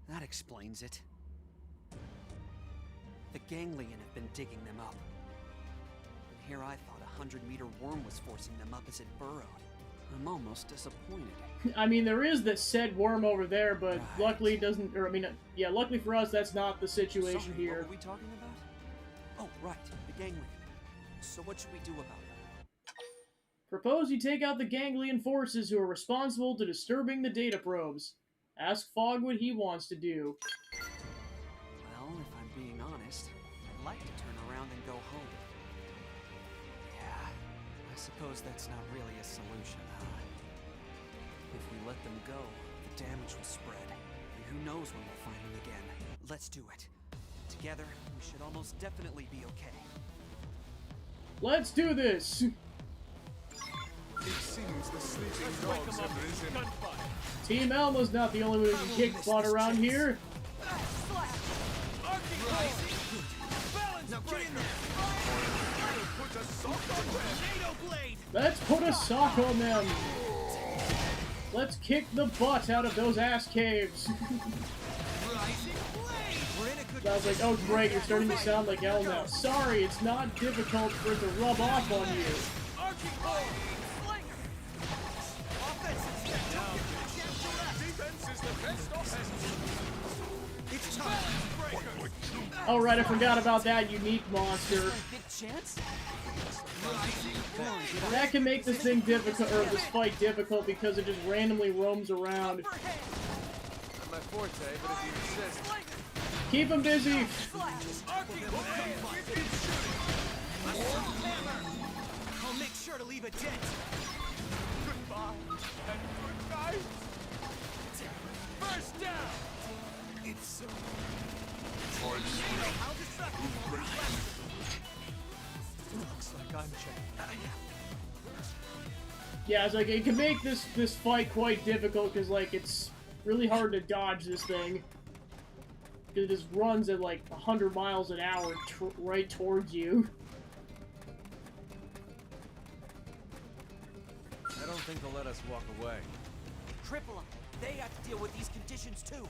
[SPEAKER 18] That explains it. The ganglion have been digging them up. And here I thought a 100-meter worm was forcing them up as it burrowed. I'm almost disappointed.
[SPEAKER 1] I mean, there is the said worm over there, but luckily it doesn't, or I mean, yeah, luckily for us, that's not the situation
[SPEAKER 18] Sorry,
[SPEAKER 1] here.
[SPEAKER 18] what were we talking about? Oh, right, the ganglion. So what should we do about it?
[SPEAKER 1] Propose you take out the ganglion forces who are responsible to disturbing the data probes. Ask Fog what he wants to do.
[SPEAKER 18] Well, if I'm being honest, I'd like to turn around and go home. Yeah, I suppose that's not really a solution, huh? If we let them go, the damage will spread, and who knows when we'll find them again. Let's do it. Together, we should almost definitely be okay.
[SPEAKER 1] Let's do this!
[SPEAKER 10] It seems the sleeping dogs have risen.
[SPEAKER 1] Team Elmo's not the only one who can kick butt around here. Let's put a sock on them. Let's kick the butt out of those ass caves. I was like, oh great, you're starting to sound like Elmo. Sorry, it's not difficult for it to rub off on you. Oh right, I forgot about that unique monster. That can make this thing difficult, or this fight difficult, because it just randomly roams around.
[SPEAKER 13] Not my forte, but if you insist.
[SPEAKER 1] Keep him busy.
[SPEAKER 9] I'll make sure to leave a dent.
[SPEAKER 10] Goodbye and good night.
[SPEAKER 9] First down.
[SPEAKER 10] It's so. Looks like I'm checking.
[SPEAKER 1] Yeah, it's like it can make this fight quite difficult because like it's really hard to dodge this thing. Because it just runs at like 100 miles an hour right towards you.
[SPEAKER 13] I don't think they'll let us walk away.
[SPEAKER 9] Cripple them. They have to deal with these conditions too.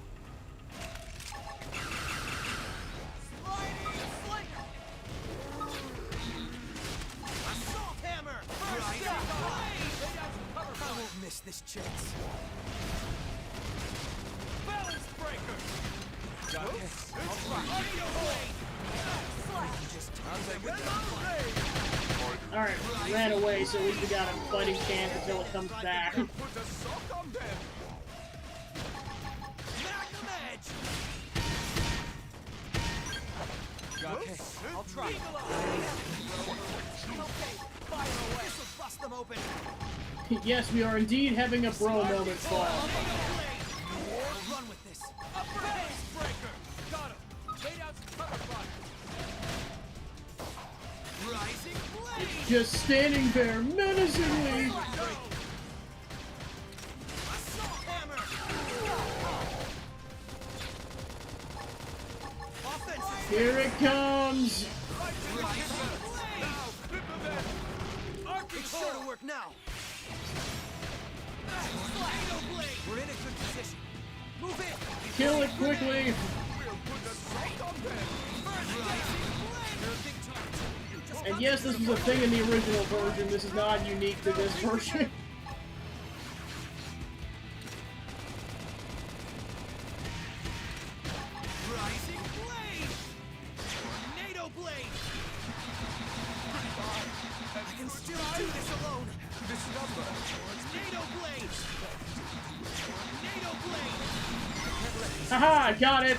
[SPEAKER 9] Assault hammer! First down! I won't miss this chance. Balance breaker!
[SPEAKER 10] Got it.
[SPEAKER 1] Alright, ran away, so at least we got a fighting chance until it comes back.
[SPEAKER 10] Put a sock on them.
[SPEAKER 9] Okay, I'll try. Okay, fire away. This will bust them open.
[SPEAKER 1] Yes, we are indeed having a bro moment, Fog.
[SPEAKER 9] I'll run with this.
[SPEAKER 1] It's just standing there menacingly. Here it comes.
[SPEAKER 18] It's sure to work now. We're in a good position. Move in.
[SPEAKER 1] Kill it quickly. And yes, this was a thing in the original version. This is not unique to this version.
[SPEAKER 18] Rising blade. Tornado blade. I can still do this alone. This number. Tornado blade. Tornado blade.
[SPEAKER 1] Haha, got it.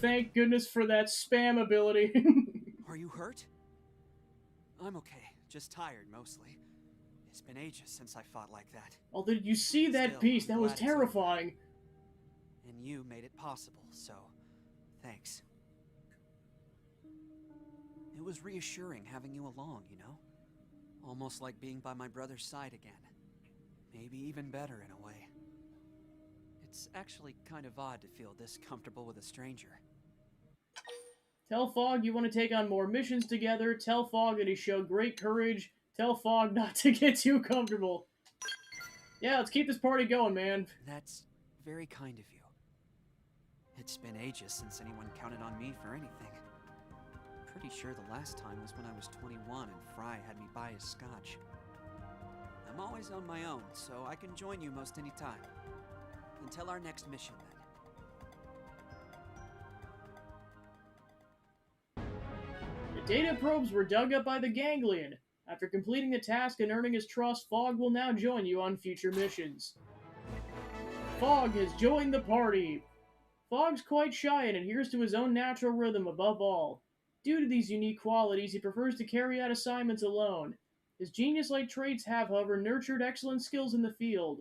[SPEAKER 1] Thank goodness for that spam ability.
[SPEAKER 18] Are you hurt? I'm okay. Just tired, mostly. It's been ages since I fought like that.
[SPEAKER 1] Oh, did you see that
[SPEAKER 18] Still,
[SPEAKER 1] piece? That
[SPEAKER 18] I'm
[SPEAKER 1] was
[SPEAKER 18] glad it's over.
[SPEAKER 1] terrifying.
[SPEAKER 18] And you made it possible, so thanks. It was reassuring having you along, you know? Almost like being by my brother's side again. Maybe even better in a way. It's actually kind of odd to feel this comfortable with a stranger.
[SPEAKER 1] Tell Fogg you want to take on more missions together. Tell Fogg that he showed great courage. Tell Fogg not to get too comfortable. Yeah, let's keep this party going, man.
[SPEAKER 18] That's very kind of you. It's been ages since anyone counted on me for anything. Pretty sure the last time was when I was 21 and Fry had me buy his scotch. I'm always on my own, so I can join you most any time. Until our next mission, then.
[SPEAKER 1] The data probes were dug up by the Ganglion. After completing the task and earning his trust, Fogg will now join you on future missions. Fogg has joined the party. Fogg's quite shy and adheres to his own natural rhythm above all. Due to these unique qualities, he prefers to carry out assignments alone. His genius-like traits have, however, nurtured excellent skills in the field.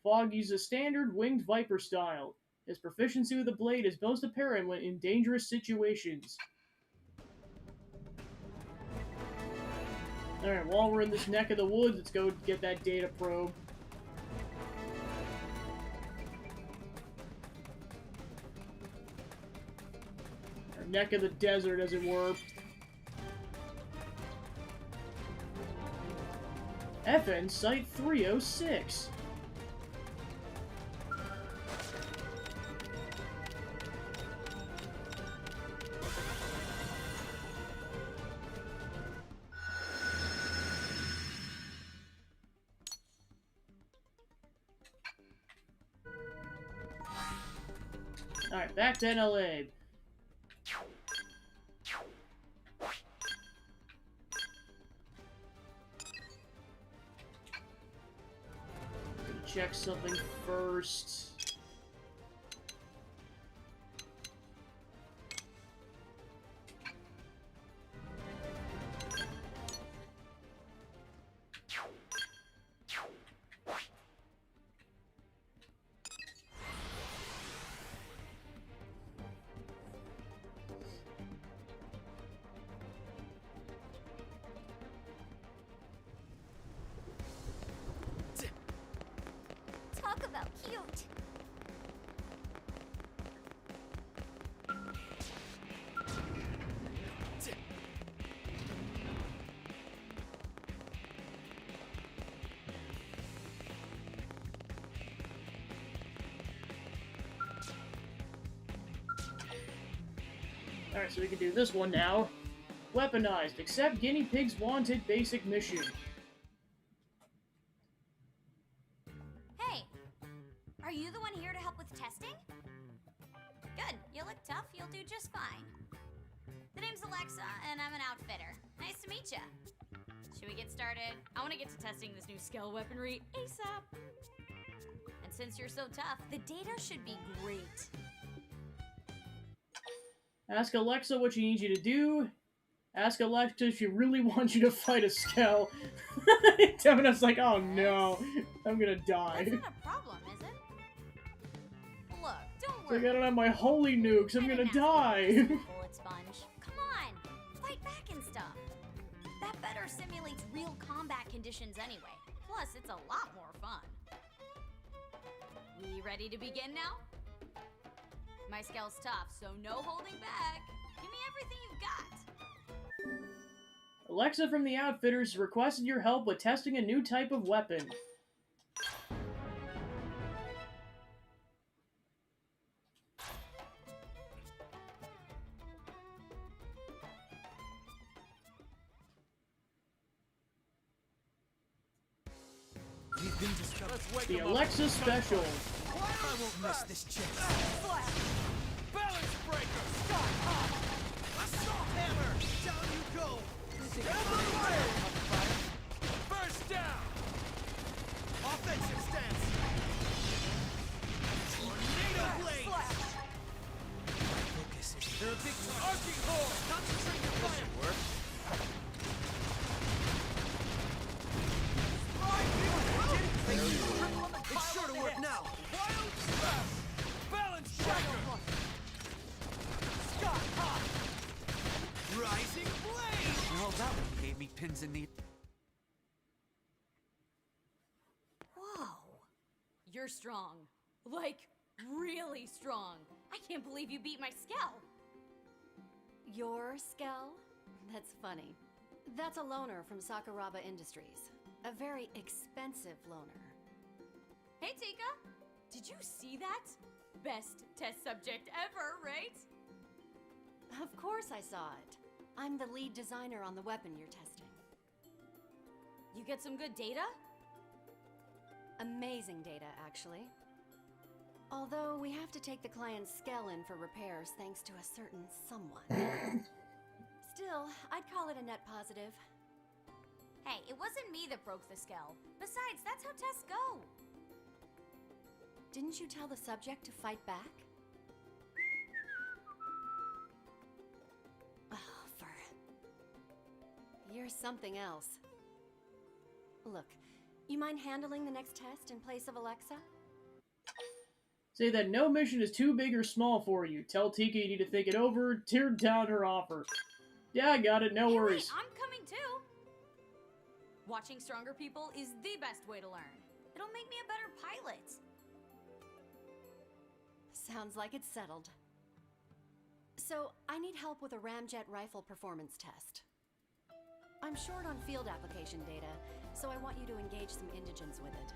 [SPEAKER 1] Fogg uses standard winged viper style. His proficiency with the blade is most apparent when in dangerous situations. Alright, while we're in this neck of the woods, let's go get that data probe. Our neck of the desert, as it were. FN Site 306. Alright, back to NLA. Check something first.
[SPEAKER 11] Talk about cute.
[SPEAKER 1] Alright, so we can do this one now. Weaponized. Accept Guinea Pig's Wanted basic mission.
[SPEAKER 11] Hey, are you the one here to help with testing? Good, you look tough, you'll do just fine. The name's Alexa, and I'm an outfitter. Nice to meet ya. Should we get started? I want to get to testing this new scale weaponry ASAP. And since you're so tough, the data should be great.
[SPEAKER 1] Ask Alexa what she needs you to do. Ask Alexa if she really wants you to fight a Skell. Demona's like, oh no, I'm gonna die.
[SPEAKER 11] That's not a problem, is it? Look, don't
[SPEAKER 1] It's like,
[SPEAKER 11] worry.
[SPEAKER 1] I don't have my holy nukes, I'm gonna die.
[SPEAKER 11] Bullet sponge. Come on, fight back and stuff. better simulates real combat conditions anyway. Plus, it's a lot more fun. We ready to begin now? My scale's tough, so no holding back. Give me everything you've got.
[SPEAKER 1] Alexa from the Outfitters requested your help with testing a new type of weapon.
[SPEAKER 9] We've been discovered.
[SPEAKER 1] The Alexa Special.
[SPEAKER 9] I won't miss this chance.
[SPEAKER 10] Balance breaker! Assault hammer! Down you go! Everywhere! First down! Offensive stance! Tornado blade!
[SPEAKER 9] Focus is
[SPEAKER 10] They're a big arcing core! Concentrate your fire! Work.
[SPEAKER 9] It's sure to work now.
[SPEAKER 10] Wild smash! Balance breaker! Scott hot! Rising blade!
[SPEAKER 18] Well, that one gave me pins in the...
[SPEAKER 11] Whoa. You're strong. Like, really strong. I can't believe you beat my Skell.
[SPEAKER 19] Your Skell? That's funny. That's a loaner from Sakuraba Industries. A very expensive loaner.
[SPEAKER 11] Hey, Tika. Did you see that? Best test subject ever, right?
[SPEAKER 19] Of course I saw it. I'm the lead designer on the weapon you're testing.
[SPEAKER 11] You get some good data?
[SPEAKER 19] Amazing data, actually. Although we have to take the client's Skell in for repairs thanks to a certain someone. Still, I'd call it a net positive.
[SPEAKER 11] Hey, it wasn't me that broke the Skell. Besides, that's how tests go.
[SPEAKER 19] Didn't you tell the subject to fight back? Oh, you're something else. Look, you mind handling the next test in place of Alexa?
[SPEAKER 1] Say that no mission is too big or small for you. Tell Tika you need to think it over, tear down her offer. Yeah, I got it, no worries.
[SPEAKER 11] Wait, I'm coming too. Watching stronger people is the best way to learn. It'll make me a better pilot.
[SPEAKER 19] Sounds like it's settled. So, I need help with a ramjet rifle performance test. I'm short on field application data, so I want you to engage some indigents with it.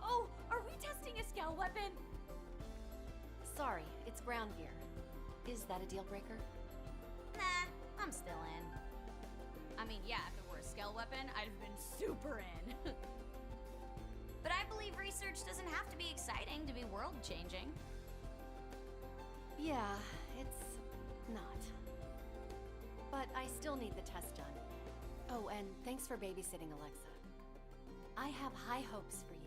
[SPEAKER 11] Oh, are we testing a Skell weapon?
[SPEAKER 19] Sorry, it's ground gear. Is that a deal breaker?
[SPEAKER 11] Nah, I'm still in. I mean, yeah, if it were a Skell weapon, I'd have been super in. But I believe research doesn't have to be exciting to be world-changing.
[SPEAKER 19] Yeah, it's not. But I still need the test done. Oh, and thanks for babysitting Alexa. I have high hopes for you.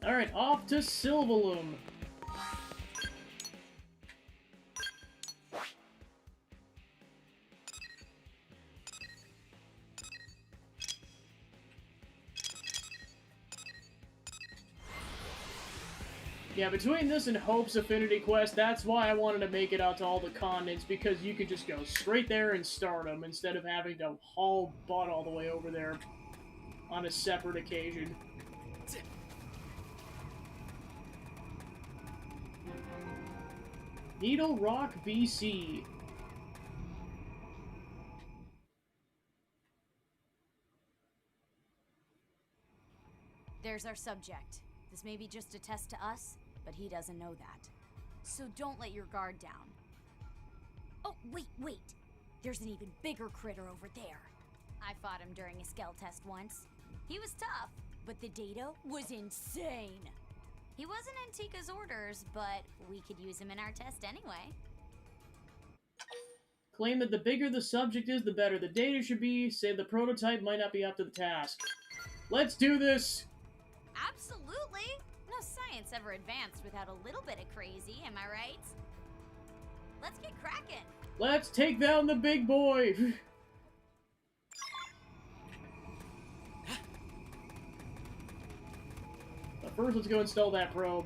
[SPEAKER 1] Alright, off to Silvalum. Yeah, between this and Hope's Affinity Quest, that's why I wanted to make it out to all the continents, because you could just go straight there and start them, instead of having to haul butt all the way over there on a separate occasion. Needle Rock, BC.
[SPEAKER 11] There's our subject. This may be just a test to us, but he doesn't know that. So don't let your guard down. Oh, wait. There's an even bigger critter over there. I fought him during a Skell test once. He was tough, but the data was insane. He wasn't in Tika's orders, but we could use him in our test anyway.
[SPEAKER 1] Claim that the bigger the subject is, the better the data should be. Say the prototype might not be up to the task. Let's do this!
[SPEAKER 11] Absolutely! No science ever advanced without a little bit of crazy, am I right? Let's get cracking!
[SPEAKER 1] Let's take down the big boy! But first, let's go install that probe.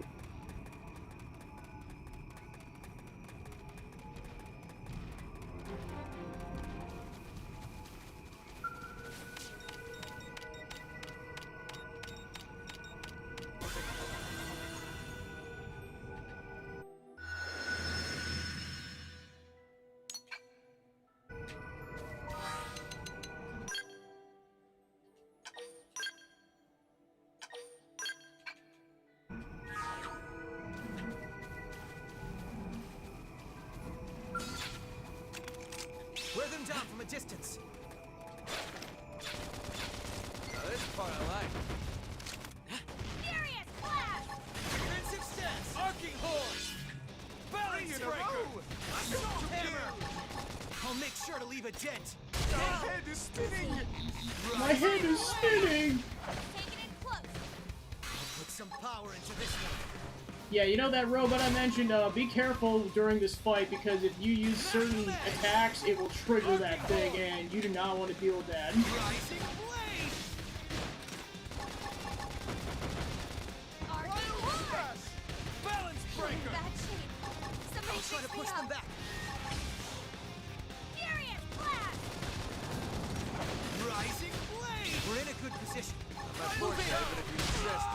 [SPEAKER 18] Wear them down from a distance.
[SPEAKER 13] Now this part I like.
[SPEAKER 11] Furious Blast!
[SPEAKER 18] Defensive stance! Arcing horse! Balance breaker! Assault hammer! I'll make sure to leave a dent.
[SPEAKER 4] My head is spinning!
[SPEAKER 1] My head is spinning!
[SPEAKER 11] Taking it close.
[SPEAKER 18] I'll put some power into this one.
[SPEAKER 1] Yeah, you know that robot I mentioned, be careful during this fight, because if you use certain attacks, it will trigger that thing, and you do not want to deal with that.
[SPEAKER 18] Rising blade!
[SPEAKER 11] Arcing horn!
[SPEAKER 18] Balance breaker!
[SPEAKER 11] Bad shape. Somebody
[SPEAKER 18] I'll try to
[SPEAKER 11] fix me
[SPEAKER 18] push
[SPEAKER 11] up.
[SPEAKER 18] them back.
[SPEAKER 11] Furious Blast!
[SPEAKER 18] Rising blade! We're in a good position.
[SPEAKER 13] My forte, but if you insist.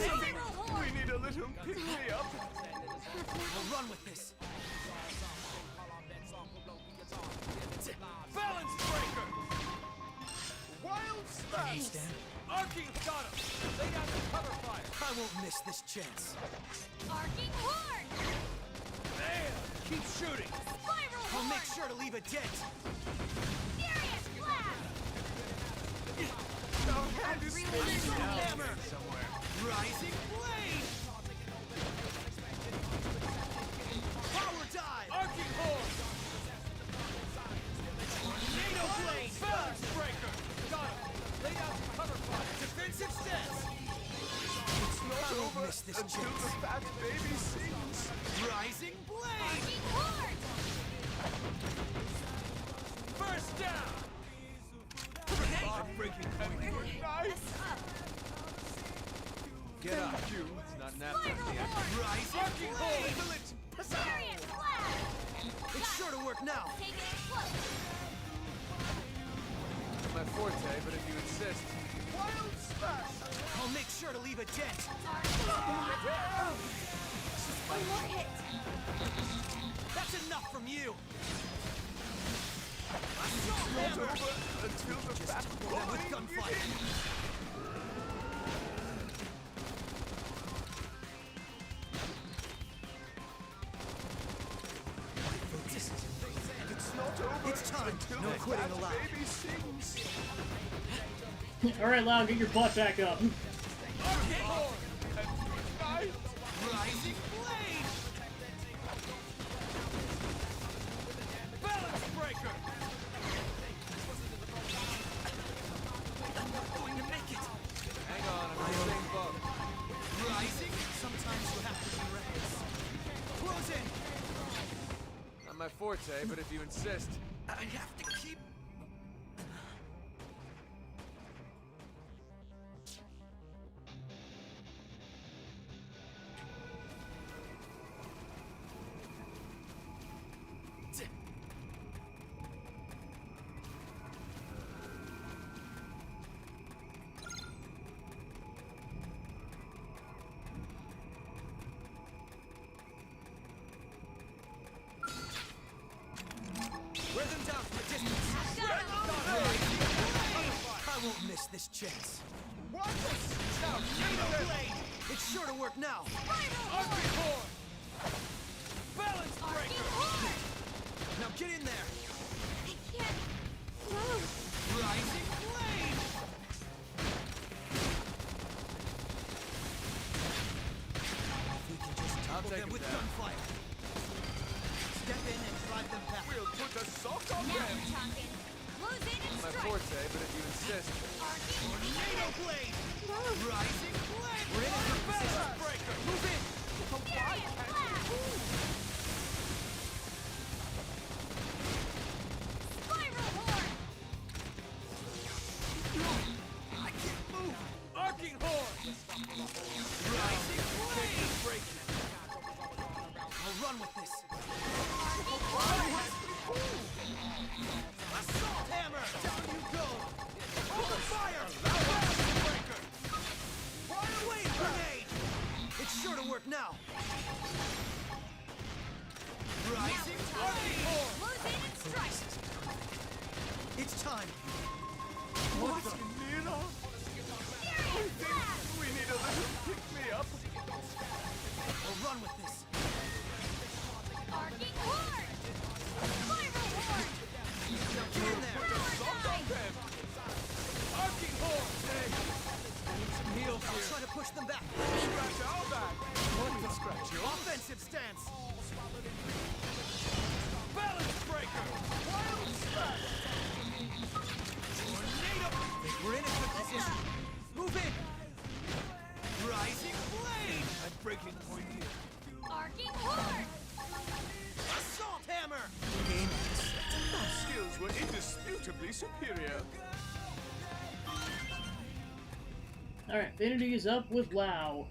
[SPEAKER 4] We need a little pick-me-up.
[SPEAKER 18] I'll run with this. Balance breaker!
[SPEAKER 4] Wild
[SPEAKER 18] Hey,
[SPEAKER 4] smash!
[SPEAKER 18] Stan. Arcing got him! Lay down the cover fire! I won't miss this chance.
[SPEAKER 11] Arcing horn!
[SPEAKER 18] Bam! Keep shooting!
[SPEAKER 11] Spiral
[SPEAKER 18] I'll
[SPEAKER 11] horn!
[SPEAKER 18] make sure to leave a dent.
[SPEAKER 11] Furious Blast!
[SPEAKER 4] Our hand is spinning!
[SPEAKER 18] Hammer! Somewhere. Rising blade! Power dive! Arcing horn! Tornado blade! Balance breaker! Got him! Lay down some cover fire! Defensive stance!
[SPEAKER 4] It's not over
[SPEAKER 18] miss this
[SPEAKER 4] until
[SPEAKER 18] chance.
[SPEAKER 4] the fat baby sings.
[SPEAKER 18] Rising blade!
[SPEAKER 11] Arcing horn!
[SPEAKER 18] First down! Breaking point.
[SPEAKER 4] Nice!
[SPEAKER 13] Get up. It's not nap time
[SPEAKER 11] Spiral
[SPEAKER 13] yet.
[SPEAKER 11] horn!
[SPEAKER 18] Rising blade!
[SPEAKER 11] Furious Blast!
[SPEAKER 18] It's sure to work now!
[SPEAKER 11] Taking it close.
[SPEAKER 13] My forte, but if you insist.
[SPEAKER 4] Wild smash!
[SPEAKER 18] I'll make sure to leave a dent!
[SPEAKER 11] One more hit.
[SPEAKER 18] That's enough from you!
[SPEAKER 4] It's not over until the fat
[SPEAKER 18] With gunfire!
[SPEAKER 4] It's not over
[SPEAKER 18] It's time.
[SPEAKER 4] until
[SPEAKER 18] No
[SPEAKER 4] the
[SPEAKER 18] quitting
[SPEAKER 4] fat
[SPEAKER 18] allowed.
[SPEAKER 4] baby sings.
[SPEAKER 1] Alright, Lau, get your butt back up.
[SPEAKER 18] Arcing horn!
[SPEAKER 4] Nice!
[SPEAKER 18] Rising blade! Balance breaker! I'm not going to make it!
[SPEAKER 13] Hang on, I'm in the same boat.
[SPEAKER 18] Rising? Sometimes you have to be reckless. Close in!
[SPEAKER 13] Not my forte, but if you insist.
[SPEAKER 18] I have to keep... Wear them down from a distance. I won't miss this chance.
[SPEAKER 4] Watch us! Now,
[SPEAKER 18] Tornado blade! It's sure to work now. Arcing horn! Balance breaker! Now get in there.
[SPEAKER 11] I can't move.
[SPEAKER 18] Rising blade! If we can just topple
[SPEAKER 13] take
[SPEAKER 18] them
[SPEAKER 13] him
[SPEAKER 18] with
[SPEAKER 13] down.
[SPEAKER 18] gunfire. Step in and drive them back.
[SPEAKER 4] we'll put a sock on
[SPEAKER 11] Now
[SPEAKER 4] them!
[SPEAKER 11] we're talking. Close in and
[SPEAKER 13] My
[SPEAKER 11] strike.
[SPEAKER 13] forte, but if you insist.
[SPEAKER 11] Arcing
[SPEAKER 18] Tornado blade! Rising blade! We're in a good position. Breaker! Move in!
[SPEAKER 11] Furious Blast! Spiral
[SPEAKER 18] now! Rising Flame!
[SPEAKER 11] Close in and strike!
[SPEAKER 18] It's time!
[SPEAKER 10] What the? Nina? We need a little pick-me-up.
[SPEAKER 18] We'll run with this.
[SPEAKER 11] Arcing Horde! Spiral Horde!
[SPEAKER 18] Get in there!
[SPEAKER 10] Arcing Horde! Hey! I need some heals
[SPEAKER 18] I'll
[SPEAKER 10] here.
[SPEAKER 18] try to push them back.
[SPEAKER 10] Scratch our back. What the scratch you?
[SPEAKER 18] Offensive stance!
[SPEAKER 10] Balance breaker! Wild smash!
[SPEAKER 18] Tornado! We're in a good position. Move in! Rising Blade!
[SPEAKER 10] At breaking point here.
[SPEAKER 11] Arcing Horde!
[SPEAKER 18] Assault Hammer!
[SPEAKER 10] Our skills were indisputably superior.
[SPEAKER 1] Alright, Infinity is up with Lao.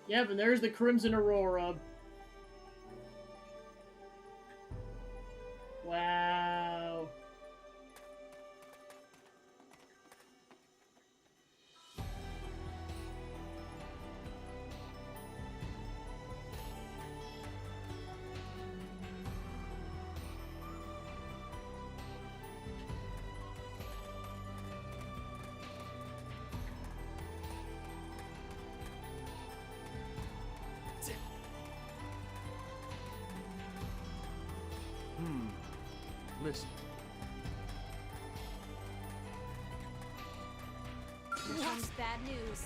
[SPEAKER 1] Yep, and there's the Crimson Aurora. Wow.
[SPEAKER 10] Listen.
[SPEAKER 11] Here comes bad news.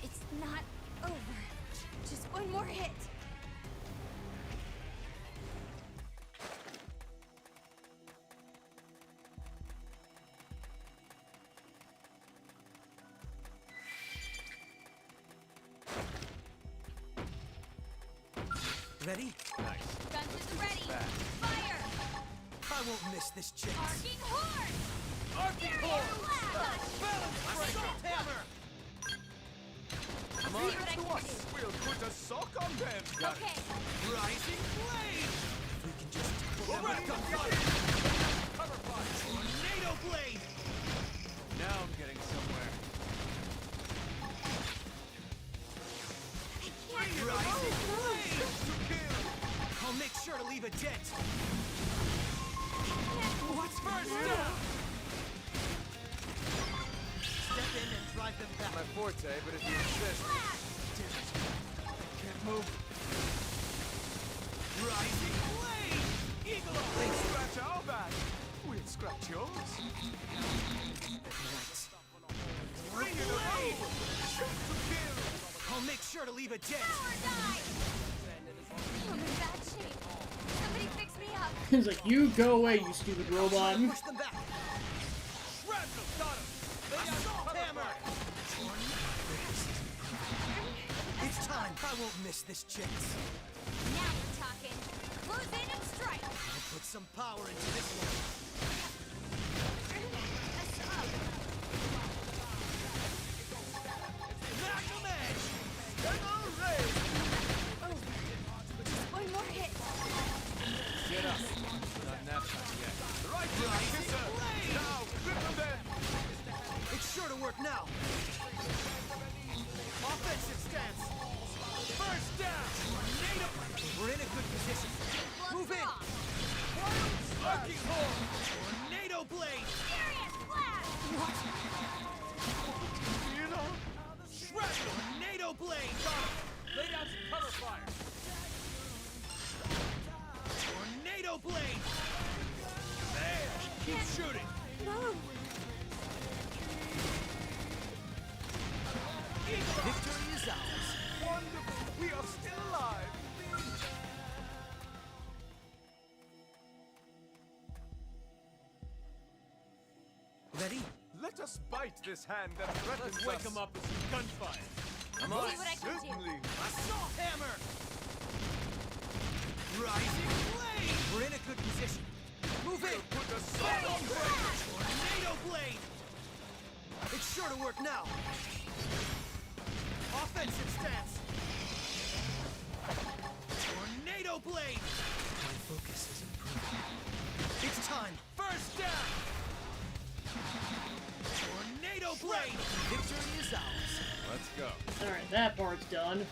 [SPEAKER 11] It's not over. Just one more hit.
[SPEAKER 18] Ready?
[SPEAKER 10] Nice.
[SPEAKER 11] Guns is ready. Fire!
[SPEAKER 18] I won't miss this chance.
[SPEAKER 11] Arcing Horde!
[SPEAKER 10] Arcing Horde!
[SPEAKER 11] Blast!
[SPEAKER 18] Assault Hammer!
[SPEAKER 10] Come on, to us. We'll put a sock on them. Got
[SPEAKER 11] Okay.
[SPEAKER 18] Rising Blade! If we can just pull them
[SPEAKER 10] Already
[SPEAKER 18] back up.
[SPEAKER 10] got it. Cover fire.
[SPEAKER 18] Tornado Blade!
[SPEAKER 10] Now I'm getting somewhere.
[SPEAKER 18] Rising Blade! To kill! I'll make sure to leave a dent.
[SPEAKER 10] What's first down?
[SPEAKER 18] Step in and drive them back.
[SPEAKER 13] My forte, but if you insist.
[SPEAKER 18] Can't move. Rising Blade! Eagle Eye!
[SPEAKER 10] They scratch our back. We'll scratch yours.
[SPEAKER 18] Bring it away! Shoot to kill! I'll make sure to leave a dent.
[SPEAKER 11] Power die! I'm in bad shape. Somebody fix me up.
[SPEAKER 1] He's like, you go away, you stupid robot.
[SPEAKER 18] Push them back.
[SPEAKER 10] Shrapnel, got him.
[SPEAKER 18] Assault Hammer! It's time. I won't miss this chance.
[SPEAKER 11] Now we're talking. Close in and strike.
[SPEAKER 18] I'll put some power into this one.
[SPEAKER 11] Us up.
[SPEAKER 18] Magnum Edge!
[SPEAKER 10] Demo Ray.
[SPEAKER 11] Over. Just one more hit.
[SPEAKER 10] Get up. Not nap time yet. Right, kisser. Now, rip them then.
[SPEAKER 18] It's sure to work now. Offensive stance.
[SPEAKER 10] First down.
[SPEAKER 18] Tornado. We're in a good position. Move in.
[SPEAKER 10] Arcing Horde.
[SPEAKER 18] Tornado Blade.
[SPEAKER 11] Furious blast.
[SPEAKER 10] You know?
[SPEAKER 18] Shrapnel. Tornado Blade.
[SPEAKER 10] Lay down some cover fire!
[SPEAKER 9] Tornado blade!
[SPEAKER 10] There! Keep shooting!
[SPEAKER 7] No!
[SPEAKER 9] Victory is ours!
[SPEAKER 10] Wonderful! We are still alive!
[SPEAKER 9] Ready?
[SPEAKER 10] Let us bite this hand that threatens us. Let's wake him up with some gunfire.
[SPEAKER 9] Come on.
[SPEAKER 11] See what I can do.
[SPEAKER 10] Certainly.
[SPEAKER 9] Assault hammer! Rising blade! We're in a good position. Move in!
[SPEAKER 10] Put the sun on blade!
[SPEAKER 9] Tornado blade! It's sure to work now. Offensive stance. Tornado blade! My focus is improving. It's time.
[SPEAKER 10] First down!
[SPEAKER 9] Tornado blade! Victory is ours.
[SPEAKER 10] Let's go.
[SPEAKER 1] Alright, that part's done.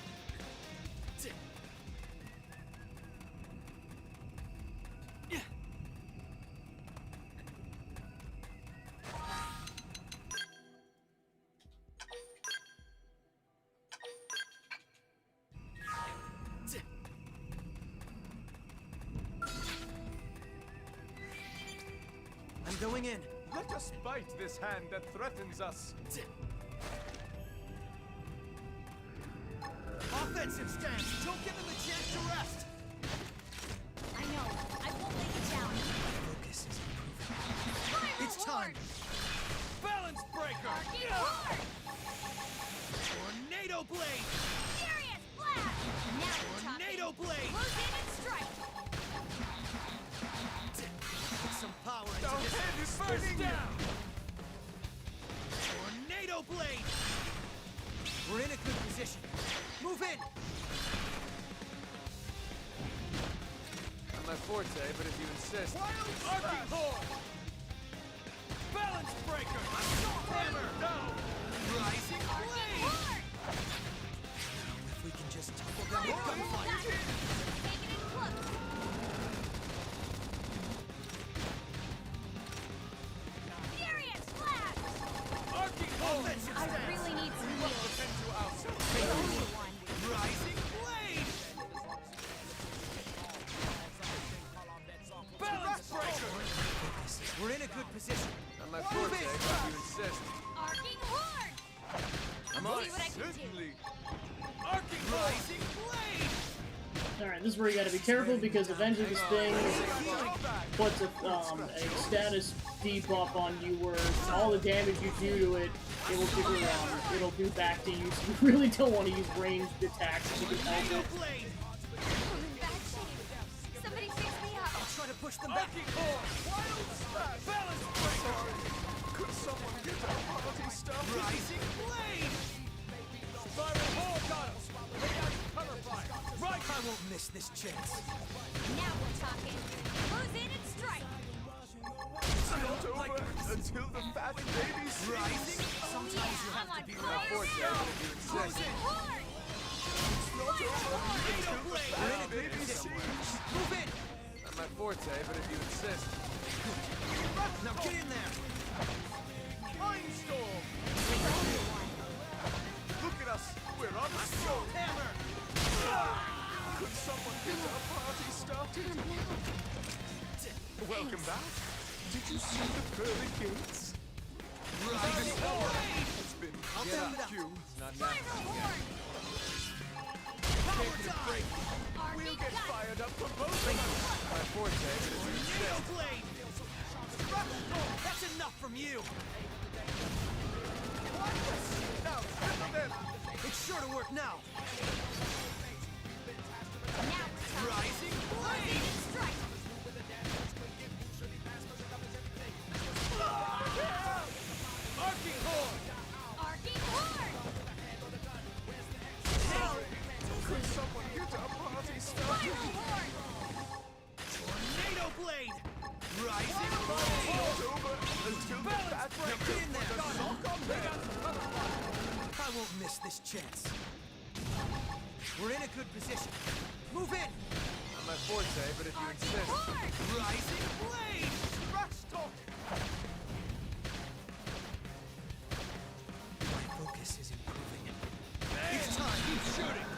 [SPEAKER 9] I'm going in.
[SPEAKER 10] Let us bite this hand that threatens us.
[SPEAKER 9] Offensive stance! Don't give him a chance to rest!
[SPEAKER 11] I know. I won't lay you down.
[SPEAKER 9] Focus is improving. It's time!
[SPEAKER 10] Balance breaker!
[SPEAKER 11] Arcing hard!
[SPEAKER 9] Tornado blade!
[SPEAKER 11] Furious blast! Now we're talking.
[SPEAKER 9] Tornado blade!
[SPEAKER 11] Close in and strike.
[SPEAKER 9] Put some power into
[SPEAKER 10] Our
[SPEAKER 9] this.
[SPEAKER 10] head is first down!
[SPEAKER 9] Tornado blade! We're in a good position. Move in!
[SPEAKER 13] Not my forte, but if you insist.
[SPEAKER 10] Arcing horn! Balance breaker! Assault hammer! Down!
[SPEAKER 9] Rising blade!
[SPEAKER 11] Hard!
[SPEAKER 9] If we can just tumble them with gunfire.
[SPEAKER 11] Taking it close. Furious blast!
[SPEAKER 10] Arcing horn!
[SPEAKER 9] Offensive
[SPEAKER 11] I
[SPEAKER 9] stance!
[SPEAKER 11] really need some
[SPEAKER 10] What
[SPEAKER 11] heals.
[SPEAKER 10] defend you out?
[SPEAKER 9] Rising blade!
[SPEAKER 10] Balance breaker!
[SPEAKER 9] We're in a good position.
[SPEAKER 13] Not my forte, but if you insist.
[SPEAKER 11] Arcing horn!
[SPEAKER 13] I'm on
[SPEAKER 11] See what I can do.
[SPEAKER 10] Certainly. Arcing horn!
[SPEAKER 9] Rising blade!
[SPEAKER 1] Alright, this is where you gotta be careful because eventually this thing puts a status debuff on you where all the damage you do to it, it'll do back to you, so you really don't want to use ranged attacks if you can help
[SPEAKER 9] Tornado
[SPEAKER 1] it.
[SPEAKER 9] blade!
[SPEAKER 11] I'm in bad shape. Somebody fix me up.
[SPEAKER 9] I'll try to push them back.
[SPEAKER 10] Arcing horn! Wild smash! Balance breaker! Could someone get our party started?
[SPEAKER 9] Rising blade!
[SPEAKER 10] Spiral horn got us! Lay down some cover fire! Right!
[SPEAKER 9] I won't miss this chance.
[SPEAKER 11] Now we're talking. Close in and strike.
[SPEAKER 10] It's not over until the fat baby's
[SPEAKER 9] Rising? Sometimes you
[SPEAKER 11] I'm
[SPEAKER 9] have
[SPEAKER 11] on
[SPEAKER 9] to be
[SPEAKER 11] fire
[SPEAKER 9] right.
[SPEAKER 13] Forte,
[SPEAKER 11] now.
[SPEAKER 13] but if you insist.
[SPEAKER 11] Arcing horn!
[SPEAKER 9] Tornado blade! We're in a good
[SPEAKER 10] baby
[SPEAKER 9] position.
[SPEAKER 10] sings.
[SPEAKER 9] Move in!
[SPEAKER 13] Not my forte, but if you insist.
[SPEAKER 9] Now get in there!
[SPEAKER 10] Mindstorm! Look at us! We're on the
[SPEAKER 9] Assault hammer!
[SPEAKER 10] Could someone get our party started? Welcome back. Did you see the pearly gates?
[SPEAKER 9] Rising blade!
[SPEAKER 10] It's been
[SPEAKER 9] I'll dump it out.
[SPEAKER 10] you.
[SPEAKER 13] Not now.
[SPEAKER 11] Spiral horn!
[SPEAKER 9] Power time!
[SPEAKER 10] We'll
[SPEAKER 11] Arcing
[SPEAKER 10] get
[SPEAKER 11] gun!
[SPEAKER 10] fired up for both of us.
[SPEAKER 13] My forte, but if you
[SPEAKER 9] Tornado
[SPEAKER 13] insist.
[SPEAKER 9] blade! That's enough from you!
[SPEAKER 10] Now, hit them!
[SPEAKER 9] It's sure to work now!
[SPEAKER 11] Now we're talking.
[SPEAKER 9] Rising
[SPEAKER 11] Close in
[SPEAKER 9] blade!
[SPEAKER 11] and strike.
[SPEAKER 10] Arcing horn!
[SPEAKER 11] Arcing horn!
[SPEAKER 10] Could someone get our party started?
[SPEAKER 11] Spiral horn!
[SPEAKER 9] Tornado blade! Rising
[SPEAKER 10] Not
[SPEAKER 9] blade!
[SPEAKER 10] over until the fat
[SPEAKER 9] Now get in there!
[SPEAKER 10] knock on them.
[SPEAKER 9] I won't miss this chance. We're in a good position. Move in!
[SPEAKER 13] Not my forte, but if you
[SPEAKER 11] Arcing
[SPEAKER 13] insist.
[SPEAKER 11] horn!
[SPEAKER 9] Rising blade!
[SPEAKER 10] Trash talk!
[SPEAKER 9] My focus is improving. It's time!
[SPEAKER 10] Keep shooting!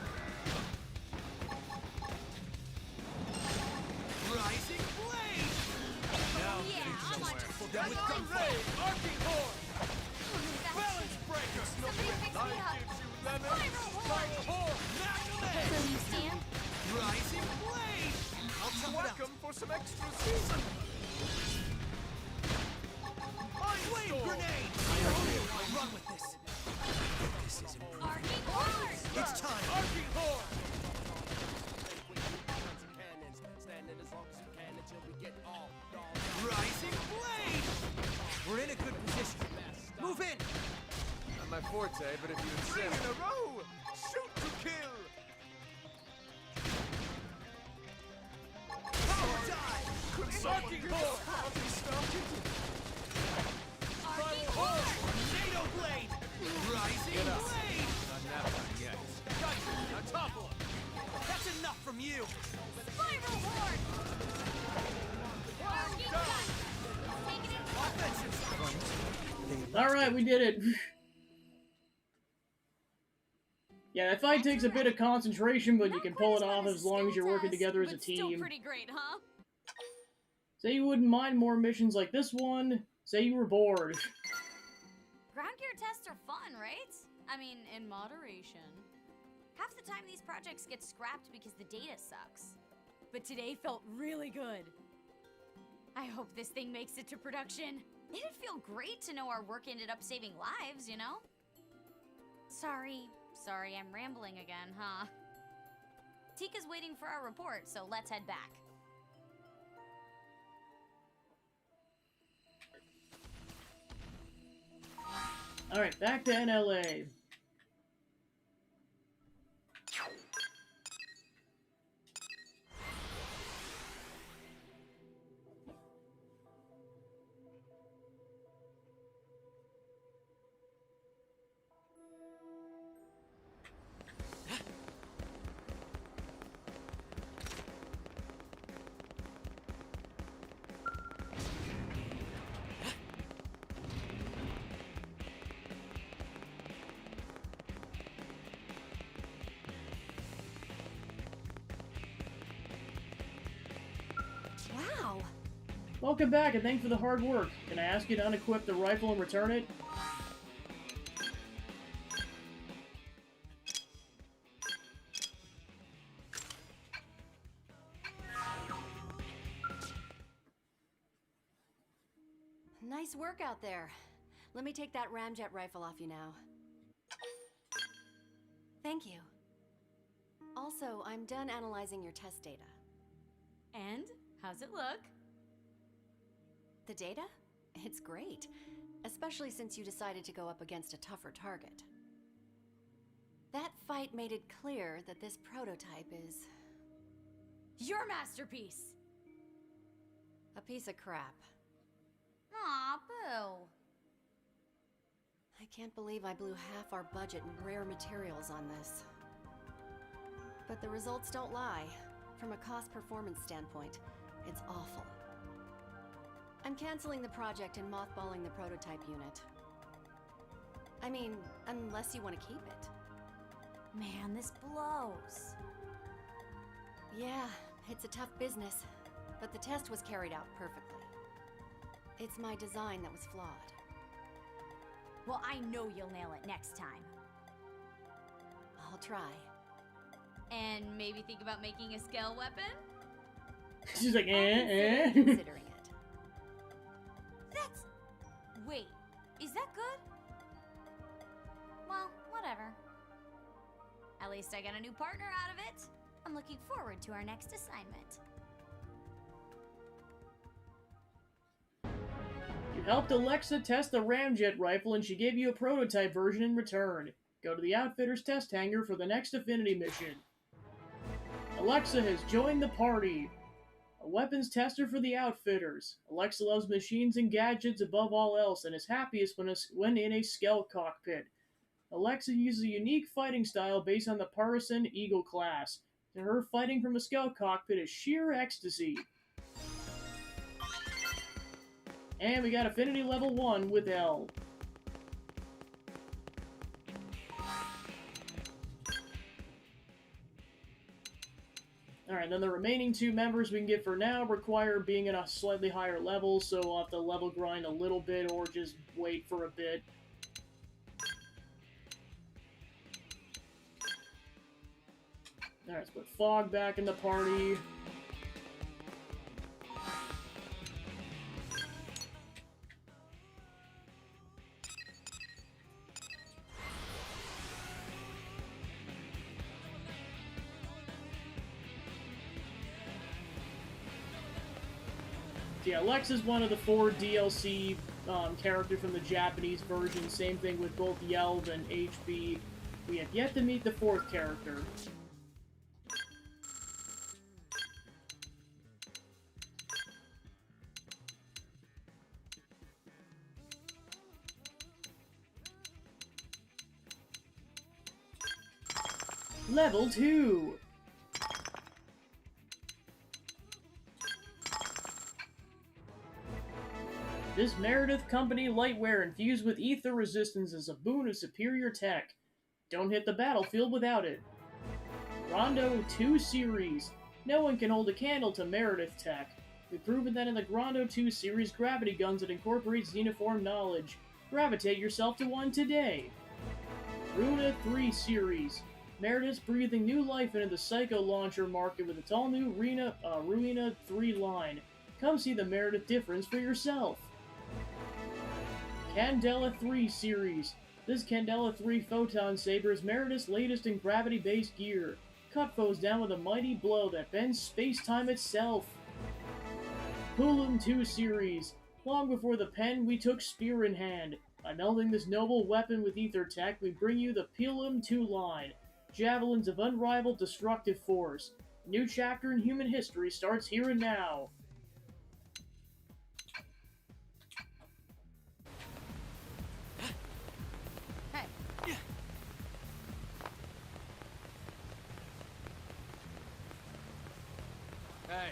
[SPEAKER 9] Rising blade! Now
[SPEAKER 5] Yeah, I'm on it.
[SPEAKER 9] down with gunfire!
[SPEAKER 10] Arcing horn!
[SPEAKER 5] Balance
[SPEAKER 10] breaker!
[SPEAKER 5] Somebody fix me up. Spiral horn!
[SPEAKER 10] Magnum
[SPEAKER 5] So you stand?
[SPEAKER 9] Rising blade! I'll chop it
[SPEAKER 10] Whack
[SPEAKER 9] out.
[SPEAKER 10] 'em for some extra season!
[SPEAKER 9] Flame grenade! I'll run with this. This is important.
[SPEAKER 5] Arcing horn!
[SPEAKER 9] It's time.
[SPEAKER 10] Arcing horn!
[SPEAKER 9] Rising blade! We're in a good position. Move in!
[SPEAKER 13] Not my forte, but if you
[SPEAKER 10] Three in
[SPEAKER 13] insist.
[SPEAKER 10] a row! Shoot to kill!
[SPEAKER 9] Power dive!
[SPEAKER 10] Arcing horn!
[SPEAKER 5] Arcing horn!
[SPEAKER 9] NATO blade! Rising blade!
[SPEAKER 10] Not that one yet. Gotcha! Now topple him!
[SPEAKER 9] That's enough from you!
[SPEAKER 5] Spiral horn! Arcing gun! Taking it
[SPEAKER 9] Offensive front.
[SPEAKER 1] Alright, we did it. Yeah, that fight takes a bit of concentration, but you can pull it off as long as you're working together as a
[SPEAKER 11] Still
[SPEAKER 1] team.
[SPEAKER 11] pretty great, huh?
[SPEAKER 1] Say you wouldn't mind more missions like this one. Say you were bored.
[SPEAKER 11] Ground gear tests are fun, right? I mean, in moderation. Half the time these projects get scrapped because the data sucks. But today felt really good. I hope this thing makes it to production. It'd feel great to know our work ended up saving lives, you know? Sorry, I'm rambling again, huh? Tika's waiting for our report, so let's head back.
[SPEAKER 1] Alright, back to NLA.
[SPEAKER 19] Wow.
[SPEAKER 1] Welcome back, and thanks for the hard work. Can I ask you to unequip the rifle and return it?
[SPEAKER 19] Nice work out there. Let me take that ramjet rifle off you now. Thank you. Also, I'm done analyzing your test data.
[SPEAKER 11] And how's it look?
[SPEAKER 19] The data? It's great. Especially since you decided to go up against a tougher target. That fight made it clear that this prototype is...
[SPEAKER 11] Your masterpiece!
[SPEAKER 19] a piece of crap.
[SPEAKER 11] Aw, boo.
[SPEAKER 19] I can't believe I blew half our budget in rare materials on this. But the results don't lie. From a cost-performance standpoint, it's awful. I'm canceling the project and mothballing the prototype unit. I mean, unless you want to keep it.
[SPEAKER 11] Man, this blows.
[SPEAKER 19] Yeah, it's a tough business, but the test was carried out perfectly. It's my design that was flawed.
[SPEAKER 11] Well, I know you'll nail it next time.
[SPEAKER 19] I'll try.
[SPEAKER 11] And maybe think about making a scale weapon?
[SPEAKER 1] She's like,
[SPEAKER 19] Considering it.
[SPEAKER 11] That's... Wait, is that good? Well, whatever. At least I got a new partner out of it. I'm looking forward to our next assignment.
[SPEAKER 1] You helped Alexa test the ramjet rifle and she gave you a prototype version in return. Go to the Outfitter's test hangar for the next Affinity mission. Alexa has joined the party. A weapons tester for the Outfitters. Alexa loves machines and gadgets above all else and is happiest when in a Skell cockpit. Alexa uses a unique fighting style based on the Partisan Eagle class. To her, fighting from a Skell cockpit is sheer ecstasy. And we got Affinity level 1 with L. Alright, then the remaining 2 members we can get for now require being at a slightly higher level, so we'll have to level grind a little bit or just wait for a bit. Alright, let's put Fog back in the party. Yeah, Lex is one of the 4 DLC characters from the Japanese version. Same thing with both Yelv and HB. We have yet to meet the 4th character. Level 2! This Meredith Company lightware infused with ether resistance is a boon of superior tech. Don't hit the battlefield without it. Rondo 2 Series. No one can hold a candle to Meredith tech. We've proven that in the Grondo 2 Series gravity guns that incorporate Xenoform knowledge. Gravitate yourself to one today. Runa 3 Series. Meredith's breathing new life into the Psycho Launcher market with its all-new Ruina 3 line. Come see the Meredith difference for yourself. Candela 3 Series. This Candela 3 Photon Saber is Meredith's latest in gravity-based gear. Cut foes down with a mighty blow that bends space-time itself. Pulum 2 Series. Long before the pen, we took spear in hand. By melding this noble weapon with ether tech, we bring you the Pulum 2 line. Javelins of unrivaled destructive force. A new chapter in human history starts here and now.
[SPEAKER 10] Hey.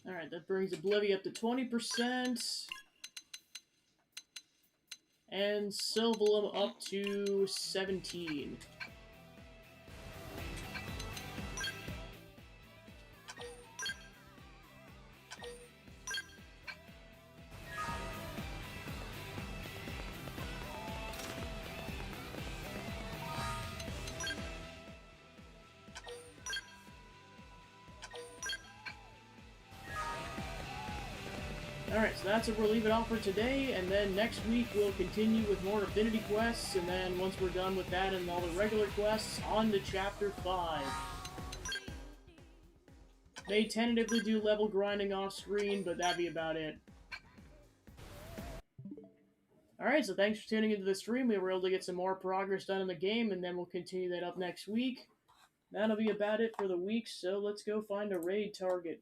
[SPEAKER 1] Alright, that brings Oblivion up to 20%. And Sylvalum up to 17. Alright, so that's what we'll leave it off for today, and then next week we'll continue with more Affinity quests, and then once we're done with that and all the regular quests, on to Chapter 5. May tentatively do level grinding off screen, but that'd be about it. Alright, so thanks for tuning into the stream. We were able to get some more progress done in the game, and then we'll continue that up next week. That'll be about it for the week, so let's go find a raid target.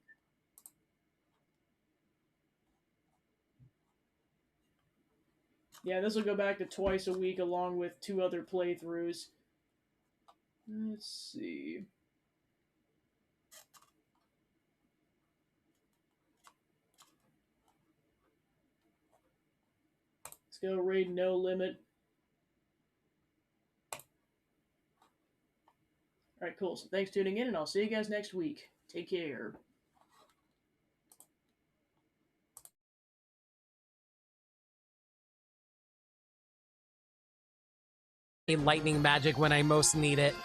[SPEAKER 1] Yeah, this will go back to twice a week along with 2 other playthroughs. Let's see. Let's go raid No Limit. Alright, cool. So thanks for tuning in, and I'll see you guys next week. Take care.
[SPEAKER 20] Lightning magic when I most need it.